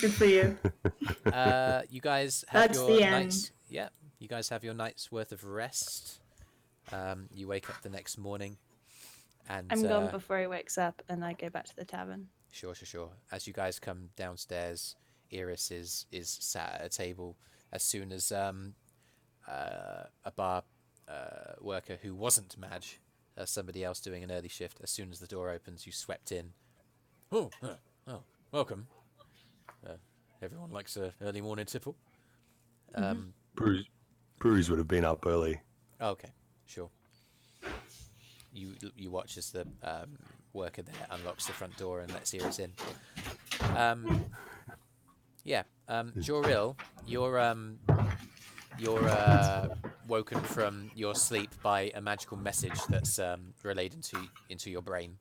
Good for you. You guys have That's your the nights. end. Yeah, you guys have your night's worth of rest. You wake up the next morning, and I'm gone before he wakes up, and I go back to the tavern. Sure. As you guys come downstairs, Eirys is sat at a table. As soon as a bar worker who wasn't Madge, somebody else doing an early shift, as soon as the door opens, you swept in. Oh, welcome. Everyone likes an early morning tipple. Brüz would have been up early. Okay, sure. You watch as the worker there unlocks the front door and lets Eirys in. Joril, you're woken from your sleep by a magical message that's relayed into your brain.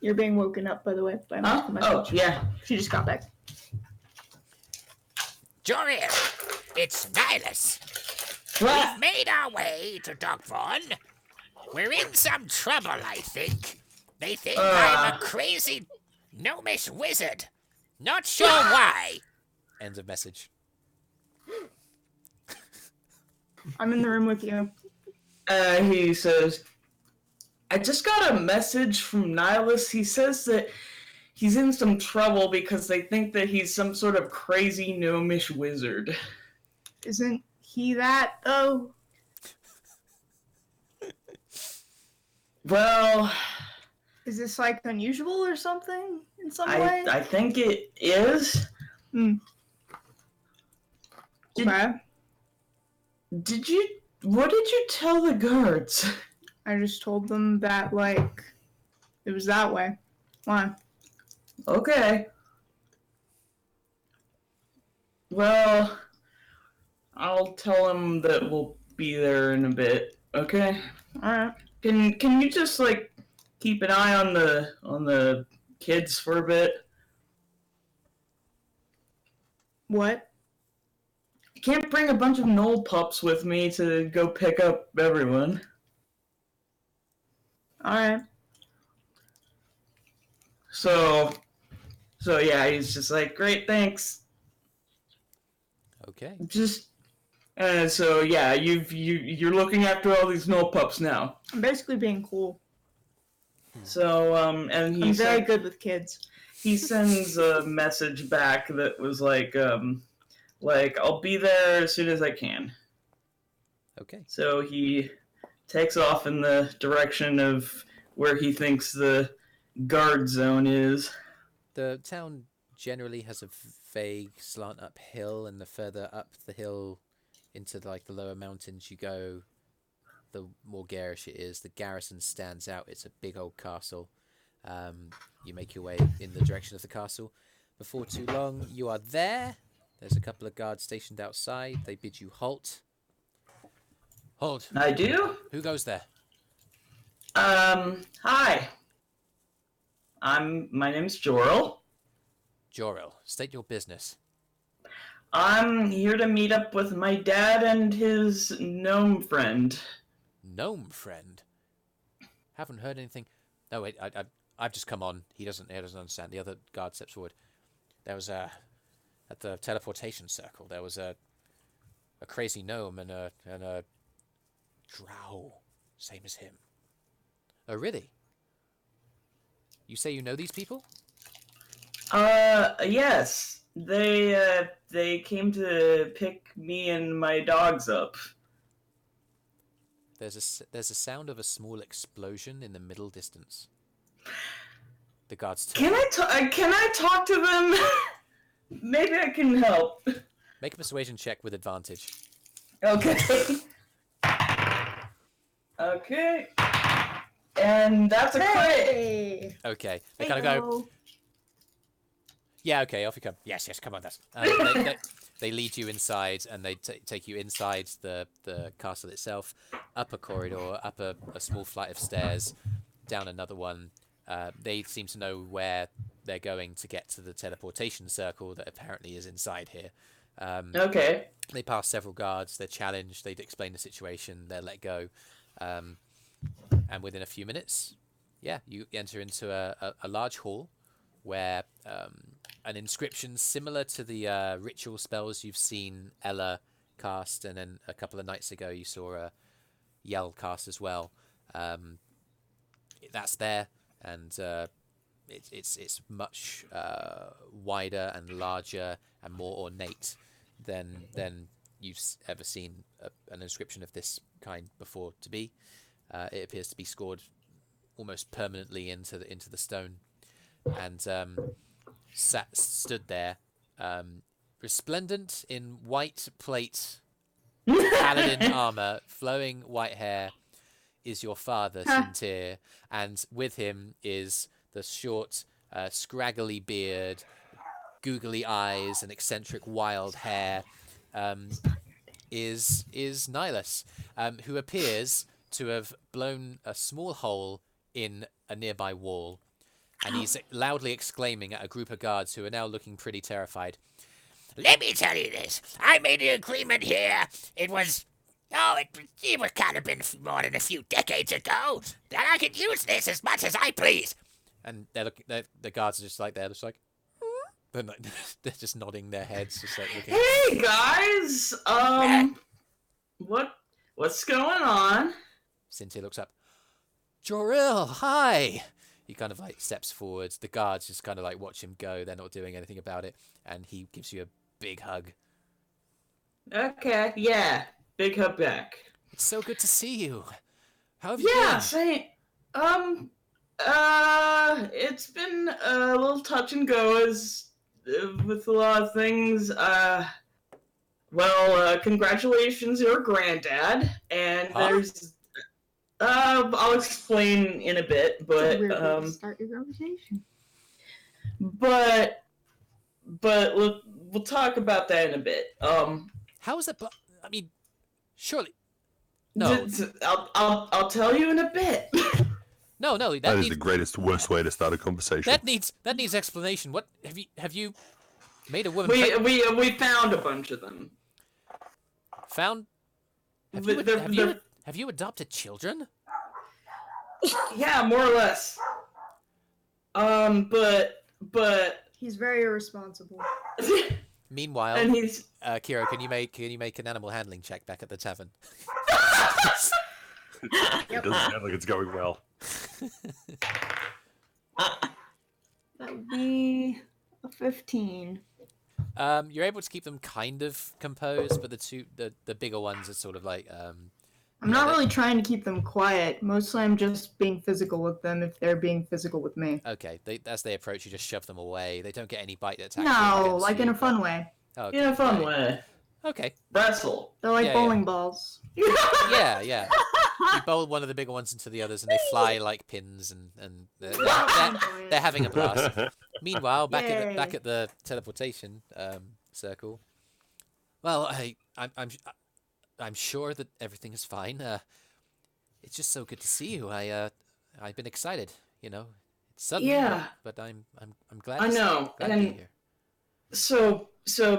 You're being woken up, by the way, by a magical message. Oh, yeah. She just got back. Joril, it's Nihilus. We've made our way to Dogborn. We're in some trouble, I think. They think I'm a crazy gnomish wizard. Not sure why. End of message. I'm in the room with you. He says, I just got a message from Nihilus. He says that he's in some trouble because they think that he's some sort of crazy gnomish wizard. Isn't he that, though? Well, is this like unusual or something in some way? I think it is. Okay. What did you tell the guards? I just told them that, like, it was that way. Why? Okay. Well, I'll tell them that we'll be there in a bit. Okay. Alright. Can you just like keep an eye on the kids for a bit? What? I can't bring a bunch of gnoll pups with me to go pick up everyone. Alright. So yeah, he's just like, great, thanks. Okay. So yeah, you're looking after all these gnoll pups now. I'm basically being cool. So and I'm very good with kids. He sends a message back that was like I'll be there as soon as I can. Okay. So he takes off in the direction of where he thinks the guard zone is. The town generally has a vague slant uphill, and the further up the hill into like the lower mountains you go, the more garish it is. The garrison stands out. It's a big old castle. You make your way in the direction of the castle. Before too long, you are there. There's a couple of guards stationed outside. They bid you halt. Halt. I do? Who goes there? Hi. My name's Joril. Joril, state your business. I'm here to meet up with my dad and his gnome friend. Gnome friend? Haven't heard anything. No, wait, I've just come on. He doesn't understand. The other guard steps forward. There was at the teleportation circle, there was a crazy gnome and a drow, same as him. Oh, really? You say you know these people? Yes. They came to pick me and my dogs up. There's a sound of a small explosion in the middle distance. The guards turn. Can I talk to them? Maybe I can help. Make a persuasion check with advantage. Okay. Okay. And that's a crit. Okay. They kind of go. Yeah, okay, off you come. Yes, come on, that's... they lead you inside, and they take you inside the castle itself, up a corridor, up a small flight of stairs, down another one. They seem to know where they're going to get to the teleportation circle that apparently is inside here. Okay. They pass several guards, they're challenged, they explain the situation, they're let go. And within a few minutes, you enter into a large hall where an inscription similar to the ritual spells you've seen Ella cast, and then a couple of nights ago you saw Yell cast as well. That's there, and it's much wider and larger and more ornate than you've ever seen an inscription of this kind before to be. It appears to be scored almost permanently into the stone, and stood there, resplendent in white plate, paladin armor, flowing white hair, is your father, Sintir, and with him is the short, scraggly beard, googly eyes, and eccentric wild hair, is Nihilus, who appears to have blown a small hole in a nearby wall, and he's loudly exclaiming at a group of guards who are now looking pretty terrified. Let me tell you this. I made an agreement here. It was Oh, it would kind of been more than a few decades ago. Then I could use this as much as I please. And the guards are just like they're just like, they're, like, they're just nodding their heads, just like looking. Hey guys, what's going on? Cynthia looks up. Joril, hi. He kind of like steps forwards. The guards just kind of like watch him go. They're not doing anything about it, and he gives you a big hug. Okay, yeah, big hug back. It's so good to see you. How have you Yeah, been? same. It's been a little touch and go as with a lot of things. Congratulations, your granddad. And Huh? there's, I'll explain in a bit, but start your conversation. but we'll talk about that in a bit. How is that? I mean, surely. No, I'll tell you in a bit. no. That is the greatest, worst way to start a conversation. That needs explanation. What have you made a woman? We found a bunch of them. Found? They're- Have you adopted children? Yeah, more or less. But He's very irresponsible. Meanwhile, and he's Kyro, can you make an animal handling check back at the tavern? It doesn't sound like it's going well. That would be a 15. You're able to keep them kind of composed, but the bigger ones are sort of like I'm not really trying to keep them quiet. Mostly I'm just being physical with them if they're being physical with me. okay. As they approach, you just shove them away. They don't get any bite attacks. No, like in a fun way. Okay, in a fun great. way. Okay. Wrestle. They're like Yeah, bowling balls. Yeah. You bowl one of the bigger ones into the others, and they fly like pins, and they're having a blast. Meanwhile, back at the teleportation circle. Well, I'm sure that everything is fine. It's just so good to see you. I've been excited. You know, it's sudden. Yeah. But I'm glad. I know. Glad to be And here. so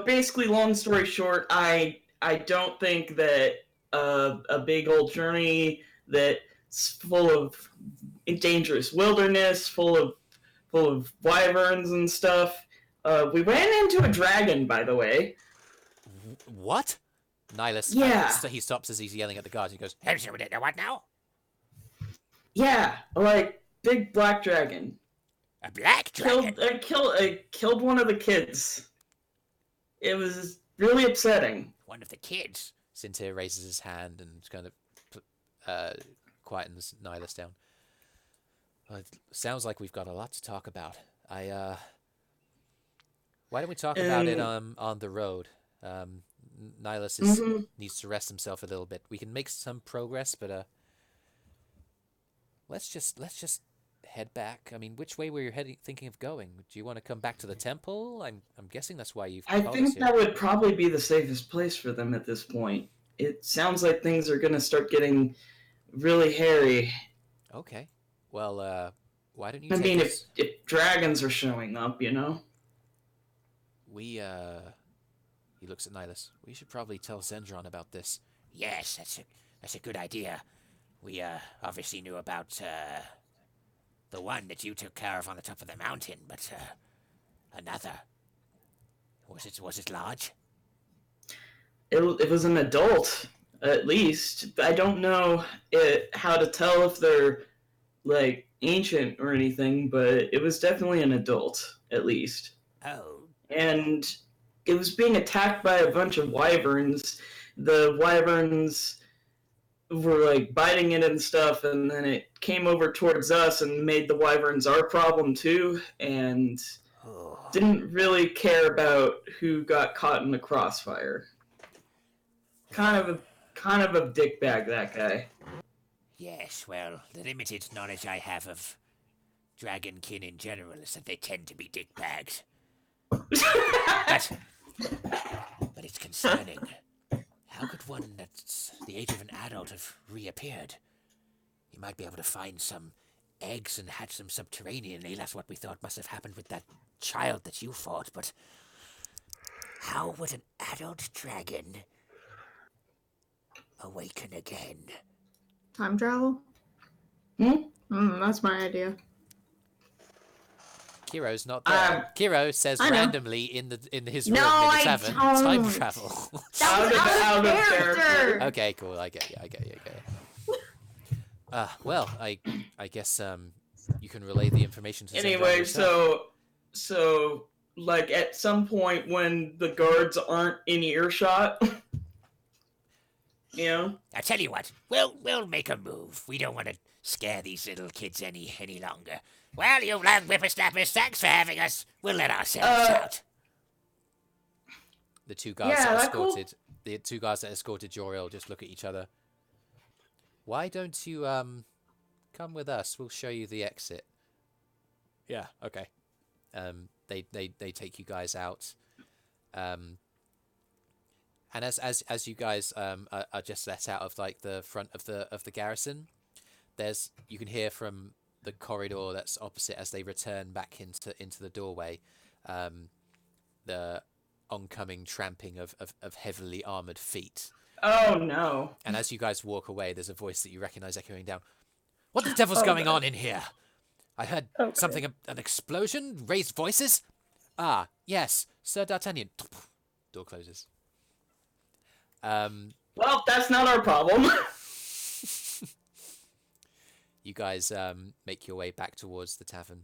basically, long story short, I don't think that a big old journey that's full of dangerous wilderness, full of wyverns and stuff. We ran into a dragon, by the way. What? Nihilus. Yeah. He stops as he's yelling at the guards. He goes, What now? Yeah, like big black dragon. A black dragon? Killed one of the kids. It was really upsetting. One of the kids. Cynthia raises his hand and kind of quietens Nihilus down. Well, it sounds like we've got a lot to talk about. Why don't we talk about it on the road? Nihilus needs to rest himself a little bit. We can make some progress, but let's just head back. I mean, which way were you thinking of going? Do you want to come back to the temple? I'm guessing that's why you've I called us think here. that would probably be the safest place for them at this point. It sounds like things are going to start getting really hairy. Okay. Well, why don't you I take mean, us... if dragons are showing up, you know? We, He looks at Nihilus. We should probably tell Zendron about this. Yes, that's a good idea. We obviously knew about the one that you took care of on the top of the mountain, but another. Was it large? It was an adult, at least. I don't know how to tell if they're, like, ancient or anything, but it was definitely an adult, at least. Oh. And it was being attacked by a bunch of wyverns. The wyverns were, like, biting it and stuff, and then it came over towards us and made the wyverns our problem, too, and didn't really care about who got caught in the crossfire. Kind of a dickbag, that guy. Yes, well, the limited knowledge I have of dragonkin in general is that they tend to be dickbags. But it's concerning. How could one that's the age of an adult have reappeared? You might be able to find some eggs and hatch them subterraneanly. That's what we thought must have happened with that child that you fought, but how would an adult dragon awaken again. Time travel? That's my idea. Kyro's not there. Kyro says I know. randomly in his room No, in the I tavern, don't. time travel. That was out of character. Okay, cool. I get you. Well, I guess you can relay the information to Zendar Anyway, yourself. so like at some point when the guards aren't in earshot, you know. I tell you what, we'll make a move. We don't want to scare these little kids any longer. Well, you long whippersnappers, thanks for having us. We'll let ourselves out. The two guys that escorted Joril just look at each other. Why don't you come with us? We'll show you the exit. Yeah, okay. They take you guys out. And as you guys are just let out of like the front of the garrison, you can hear from the corridor that's opposite as they return back into the doorway, the oncoming tramping of heavily armored feet. Oh no. And as you guys walk away, there's a voice that you recognize echoing down. What the devil's going on in here? I heard something, an explosion, raised voices. Ah, yes, Sir D'Artagnan. Door closes. Well, that's not our problem. You guys make your way back towards the tavern.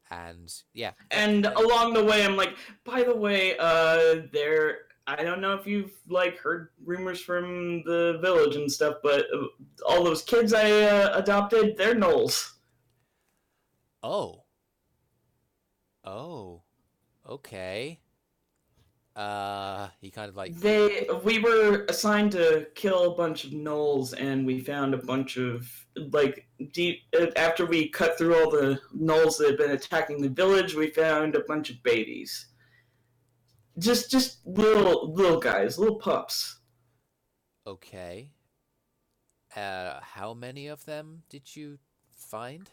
And yeah. And along the way, I'm like, by the way, I don't know if you've like heard rumors from the village and stuff, but all those kids I adopted, they're gnolls. Oh, okay. He kind of like... We were assigned to kill a bunch of gnolls, and we found a bunch of, like, after we cut through all the gnolls that had been attacking the village, we found a bunch of babies. Just little guys, little pups. Okay. How many of them did you find?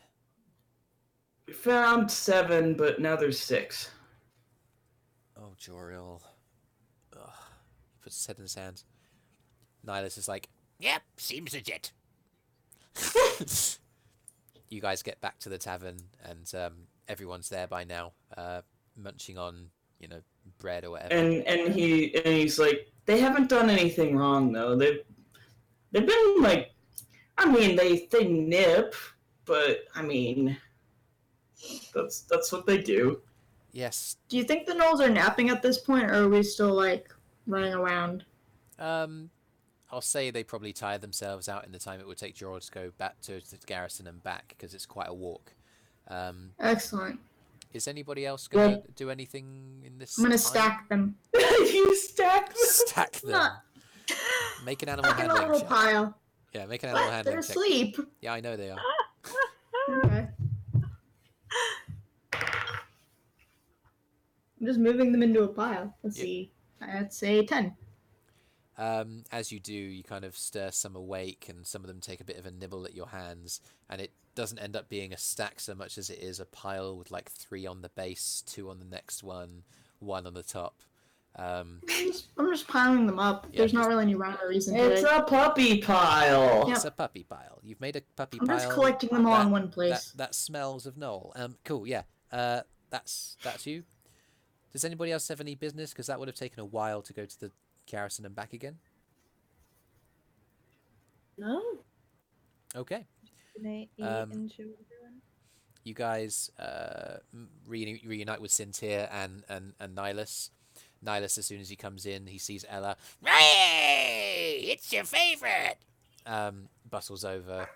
We found 7, but now there's 6. Oh, Joril. Ugh. He puts his head in his hands. Nihilus is like, Yep, seems legit. you guys get back to the tavern, and everyone's there by now, munching on, bread or whatever. And he's like, they haven't done anything wrong though. They've been like, I mean, they nip, but I mean, that's what they do. Yes. Do you think the gnolls are napping at this point, or are we still like running around? I'll say they probably tired themselves out in the time it would take Joril to go back to the garrison and back, because it's quite a walk. Excellent. Is anybody else going to do anything in this? I'm gonna time? stack them. You stack them? Stack them. Not- Make an animal Stack in a handling little check. pile. Yeah, make an animal What? handling They're check. asleep. Yeah, I know they are. Okay. I'm just moving them into a pile. Let's see. I'd say 10. As you do, you kind of stir some awake, and some of them take a bit of a nibble at your hands, and it doesn't end up being a stack so much as it is a pile with like 3 on the base, 2 on the next one, 1 on the top. I'm just piling them up. Yeah, There's not really any rhyme or reason to It's it. a puppy pile. Yep. It's a puppy pile. You've made a puppy I'm pile. just collecting them all in one place. That smells of Knoll. Cool, yeah. That's you. Does anybody else have any business? Because that would have taken a while to go to the garrison and back again. No. Okay. Can I eat and show everyone? You guys reunite with Cynthia and Nihilus. Nihilus, as soon as he comes in, he sees Ella. Hey, it's your favorite. Bustles over.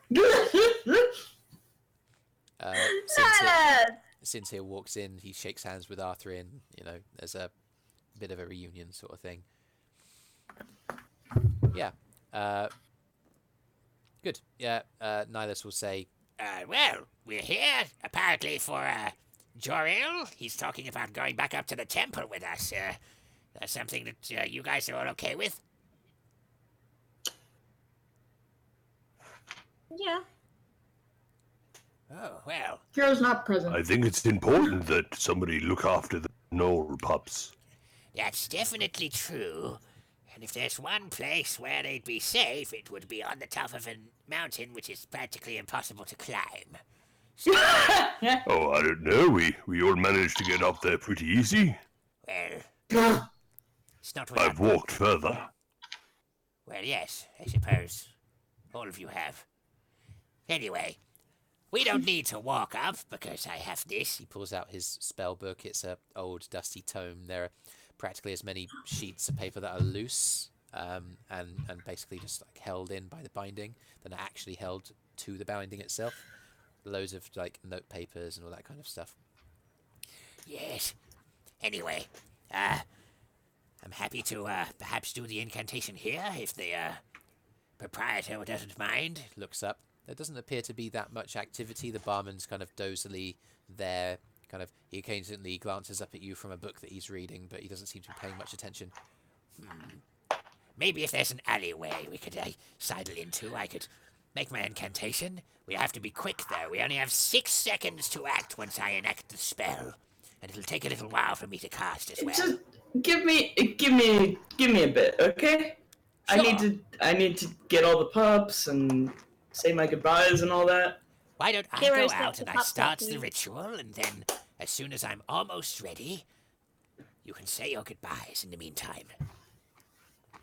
Cynthia walks in. He shakes hands with Arthrin. There's a bit of a reunion sort of thing. Yeah. Good. Yeah. Nihilus will say, Well, we're here apparently for Joril. He's talking about going back up to the temple with us. That's something that you guys are all okay with? Yeah. Oh, well. Hero's not present. I think it's important that somebody look after the gnoll pups. That's definitely true. And if there's one place where they'd be safe, it would be on the top of a mountain which is practically impossible to climb. Oh, I don't know. We all managed to get up there pretty easy. Well, it's not without... I've walked further. Well, yes, I suppose all of you have. Anyway, we don't need to walk up because I have this. He pulls out his spell book. It's a old dusty tome. There are practically as many sheets of paper that are loose and basically just like held in by the binding than are actually held to the binding itself. Loads of like note papers and all that kind of stuff. Yes. Anyway, I'm happy to perhaps do the incantation here if the proprietor doesn't mind. Looks up. There doesn't appear to be that much activity. The barman's kind of dozily there. He occasionally glances up at you from a book that he's reading, but he doesn't seem to be paying much attention. Maybe if there's an alleyway we could sidle into, I could make my incantation. We have to be quick, though. We only have 6 seconds to act once I enact the spell, and it'll take a little while for me to cast as well. Just give me a bit, okay? Sure. I need to get all the pups and say my goodbyes and all that. Why don't I Heroes go get out the and I pups start up, the please. ritual, and then, as soon as I'm almost ready, you can say your goodbyes in the meantime.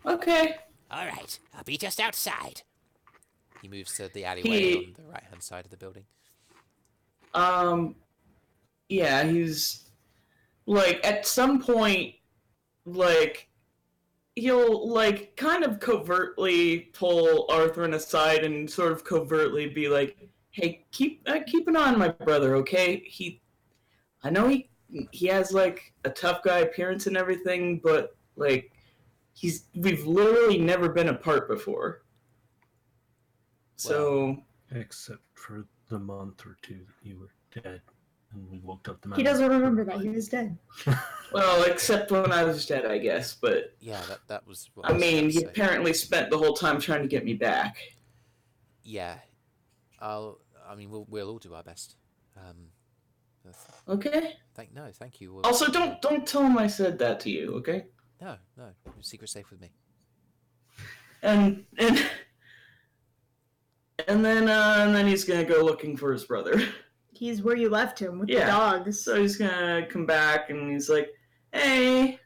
Okay. All right, I'll be just outside. He moves to the alleyway He- on the right-hand side of the building. Yeah, he's like at some point, like he'll like kind of covertly pull Arthrin aside and sort of covertly be like, "Hey, keep an eye on my brother, okay? I know he has like a tough guy appearance and everything, but like we've literally never been apart before. So Except for the month or two that you were dead and we walked up the He mountain. doesn't remember that he was dead. well, except when I was dead, I guess, but Yeah, that was what I was mean, gonna he say. apparently spent the whole time trying to get me back. Yeah. We'll all do our best. Okay. Thank you. Also, don't tell him I said that to you, okay? No. Secret safe with me. And then he's gonna go looking for his brother. He's where you left him with Yeah. the dogs. So he's gonna come back and he's like, "Hey,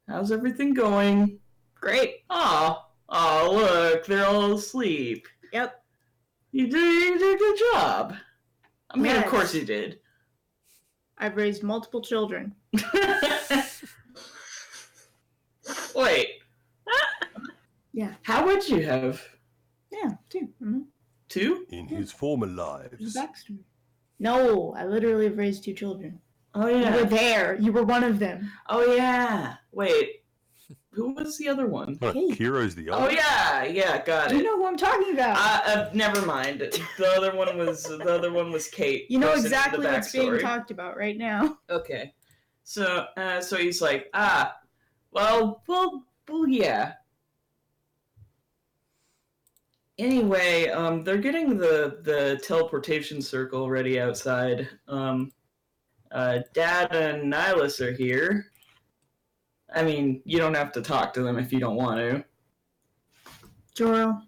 how's everything going?" Great. Oh, look, they're all asleep. Yep. You did a good job. I mean, Yes. of course you did. I've raised multiple children. Wait. Yeah. How would you have? Yeah, too. Mm-hmm. 2? In his former There's lives. a backstory. No, I literally have raised 2 children. Oh You were yeah. there. You were one of them. Oh yeah. Wait. Who was the other one? Oh, Hey. Kyro's the Oh other. yeah, got Do you it. know who I'm talking about? Never mind. The other one was Kate. You know Posted the exactly what's being backstory. talked about right now. Okay. So he's like, well, yeah. Anyway, they're getting the teleportation circle ready outside. Dad and Nihilus are here. I mean, you don't have to talk to them if you don't want to. Joril,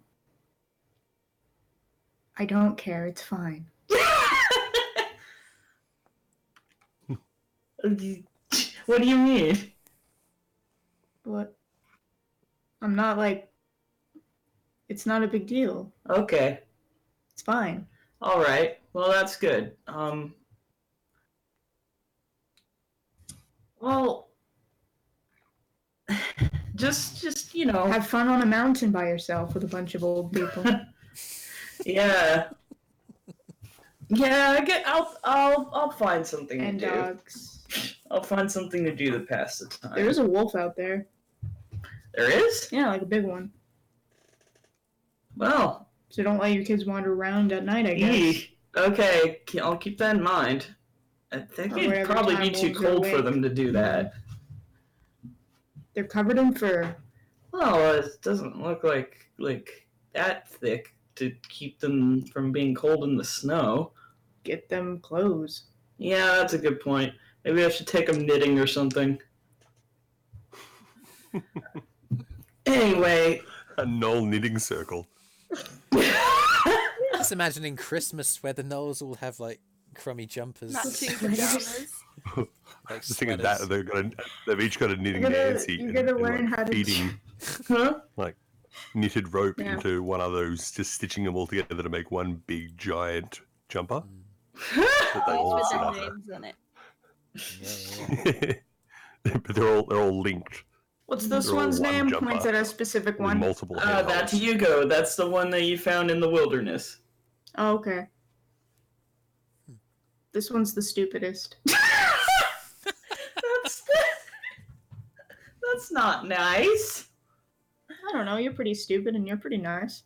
I don't care. It's fine. What do you mean? But I'm not like... It's not a big deal. Okay. It's fine. All right. Well, that's good. Well, just Have fun on a mountain by yourself with a bunch of old people. yeah. Yeah, I'll find something And to do. dogs. I'll find something to do to pass the time. There is a wolf out there. There is? Yeah, like a big one. Well, So don't let your kids wander around at night, I guess. eek. Okay, I'll keep that in mind. I think Or it'd whatever probably time be too wolves are cold for awake. them to do that. They're covered in fur. Well, it doesn't look like that thick to keep them from being cold in the snow. Get them clothes. Yeah, that's a good point. Maybe I should take them knitting or something. Anyway, A Knoll knitting circle. Just imagining Christmas where the gnolls all have like crummy jumpers. Matching pajamas. Like Just think of sweaters. that. They've each got a knitting You're gonna- Nancy. you're gonna learn how to- feeding huh? like knitted rope Yeah. into one of those, just stitching them all together to make one big giant jumper. That they all With sit their under. names on it. Yeah, yeah. But they're all linked What's this They're all one's one name? jumper Points at a specific with one. multiple That's handholds. Hugo. That's the one that you found in the wilderness. Oh, okay. This one's the stupidest. That's not nice. I don't know. You're pretty stupid, and you're pretty nice.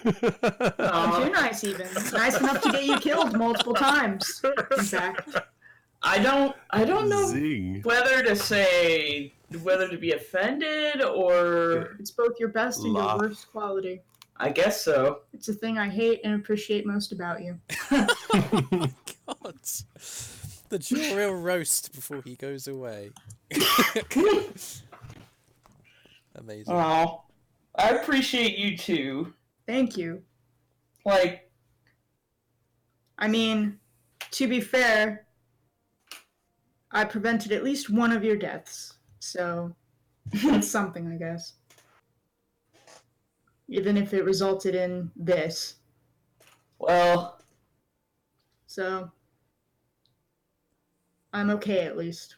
Aw. Too nice, even. Nice enough to get you killed multiple times. In fact, I don't know Zing. whether to be offended or it's both your best and Laugh. your worst quality. I guess so. It's a thing I hate and appreciate most about you. God. The Joril roast before he goes away. Amazing. Oh, I appreciate you too. Thank you. Like, I mean, to be fair, I prevented at least one of your deaths, so that's something, I guess. Even if it resulted in this. well, So, I'm okay at least.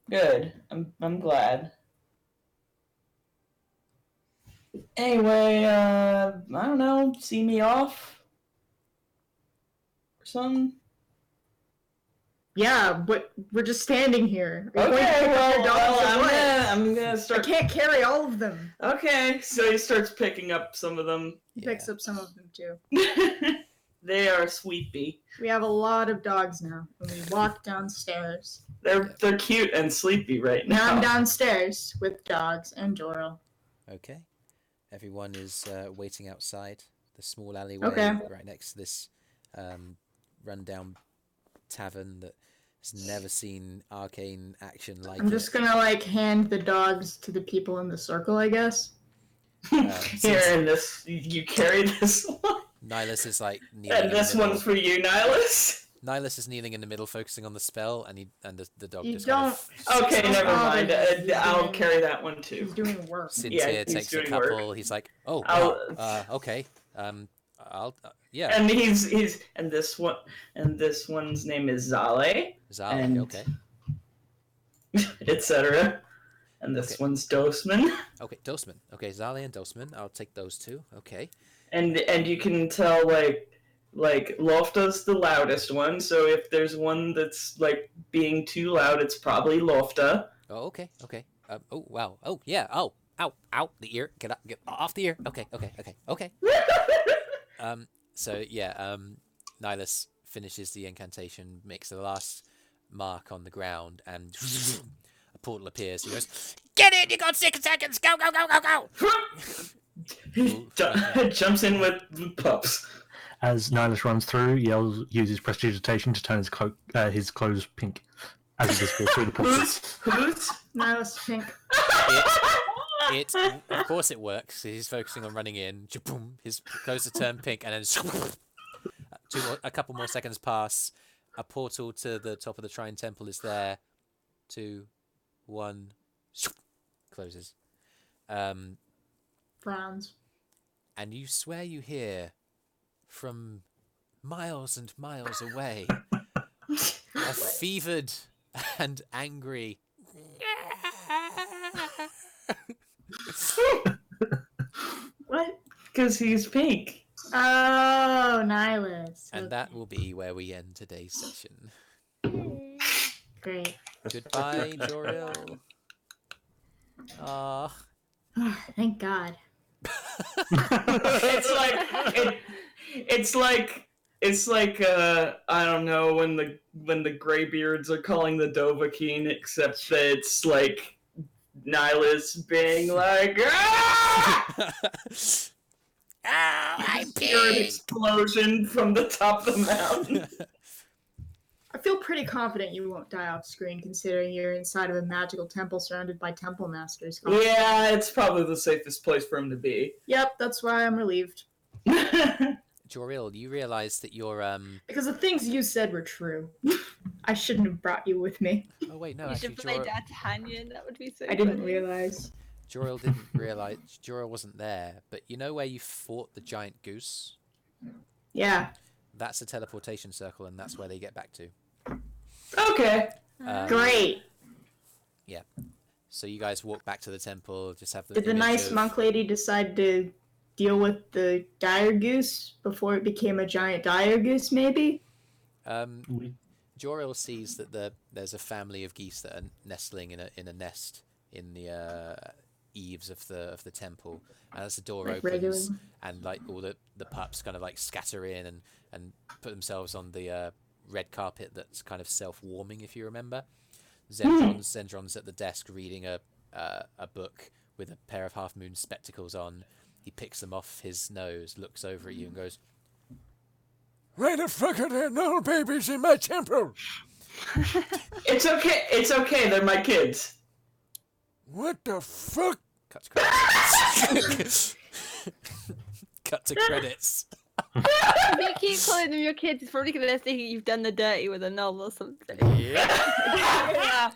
good. I'm glad. Anyway, I don't know. See me off or something. Yeah, but we're just standing here. Are you going to Okay, pick up your dogs or what? I'm gonna I start. can't carry all of them. Okay, so he starts picking up some of them. He picks up some of them too. They are sleepy. We have a lot of dogs now, and we walk downstairs. They're cute and sleepy right Now now. I'm downstairs with dogs and Joril. Okay. Everyone is waiting outside the small alleyway Okay. right next to this rundown tavern that has never seen arcane action like I'm it. just gonna hand the dogs to the people in the circle, I guess. Here, Since and this you carry this one, Nihilus is like kneeling and in the this middle. one's for you, Nihilus. Nihilus is kneeling in the middle, focusing on the spell, and the dog You just kind don't- of Okay, Oh, never mind. but he's I'll doing- carry that one too. He's doing work. sits Yeah, here, he's takes a doing work. couple. He's like, "Oh, I'll- wow, okay, I'll yeah." And he's and this one's name is Zale, Zal, and- okay, etc. And this Okay. one's Dosman. okay, Dosman, okay, Zali and Dosman. I'll take those two. Okay, And you can tell like Lofta's the loudest one, so if there's one that's like being too loud, it's probably Lofta. oh, okay, okay. Oh, wow. Oh, yeah. Oh, ow, the ear. Get off the ear. Okay. So yeah, Nihilus finishes the incantation, makes the last mark on the ground, and a portal appears. He goes, Get in! You got 6 seconds! Go, go, go, go, go! Jumps in with pups. As Nihilus runs through, Yell uses prestidigitation to turn his clothes pink as he disappears through the portal. Who's? Niles Pink. it, of course it works. He's focusing on running in. Boom, his clothes are turned pink, and then a couple more seconds pass. A portal to the top of the Shrine Temple is there. 2, 1, closes. Frowns. And you swear you hear from miles and miles away a fevered and angry What? Because he's pink. Oh, Nihilus. and that will be where we end today's session. Great. Goodbye, Joril. Ah. Thank God. It's like I don't know when the Greybeards are calling the Dovahkiin, except that it's like Nihilus being like, ah! Oh, I'm Hear an peeing! explosion from the top of the mountain. I feel pretty confident you won't die off screen, considering you're inside of a magical temple surrounded by temple masters. Yeah, it's probably the safest place for him to be. Yep, that's why I'm relieved. Joril, you realize that you're Because the things you said were true. I shouldn't have brought you with me. Oh wait, no, you actually should play D'Artagnan. That would be so. I didn't funny. realize. Joril didn't realize Joril wasn't there, but you know where you fought the giant goose? Yeah. That's a teleportation circle, and that's where they get back to. Okay. Great. Yeah. So you guys walk back to the temple, just have the Did the image nice of- monk lady decide to deal with the dire goose before it became a giant dire goose, maybe? Joril sees that there's a family of geese that are nestling in a nest in the eaves of the temple, and as the door Like opens, regular? and like all the pups kind of like scatter in and put themselves on the red carpet that's kind of self-warming, if you remember. Zendron's at the desk reading a book with a pair of half moon spectacles on. He picks them off his nose, looks over at you, and goes, "Why the fuck are there no babies in my temple?" It's okay. It's okay. They're my kids. What the fuck? Cut to credits. Cut to credits. If you keep calling them your kids, it's probably going to think you've done the dirty with a knob or something. Yeah.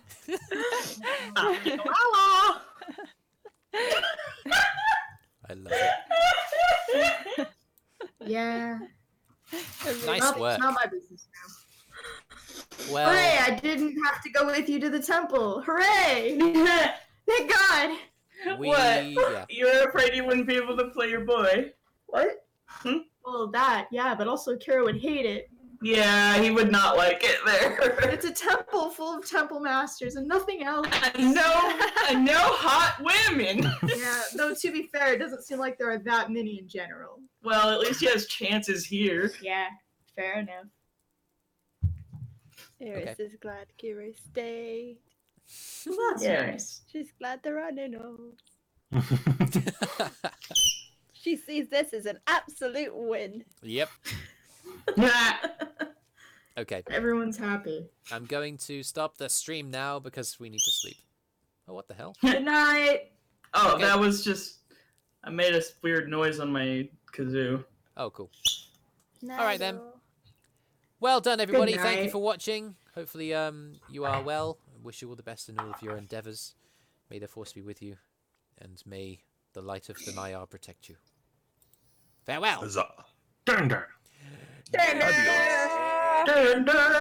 I love it. Yeah. Nice work. It's not my business now. Well, Hooray, I didn't have to go with you to the temple. Hooray! Thank God! What? Yeah. You were afraid you wouldn't be able to play your boy. What? Well, that, yeah, but also Kyro would hate it. Yeah, he would not like it there. It's a temple full of temple masters and nothing else. No hot women. Yeah, though to be fair, it doesn't seem like there are that many in general. Well, at least he has chances here. Yeah, fair enough. Eirys is glad Kyro stayed. Well, that's Yeah. nice. She's glad there are no knobs. She sees this as an absolute win. Yep. Okay. Everyone's happy. I'm going to stop the stream now because we need to sleep. Oh, what the hell? Good night. Oh, Okay. that was just... I made a weird noise on my kazoo. Oh, cool. No. All right, then. Well done, everybody. Good Thank you night. for watching. Hopefully, you are well. I wish you all the best in all of your endeavors. May the force be with you, and may the light of the Nayar protect you. Farewell. Huzzah. Dun, dun. Adios.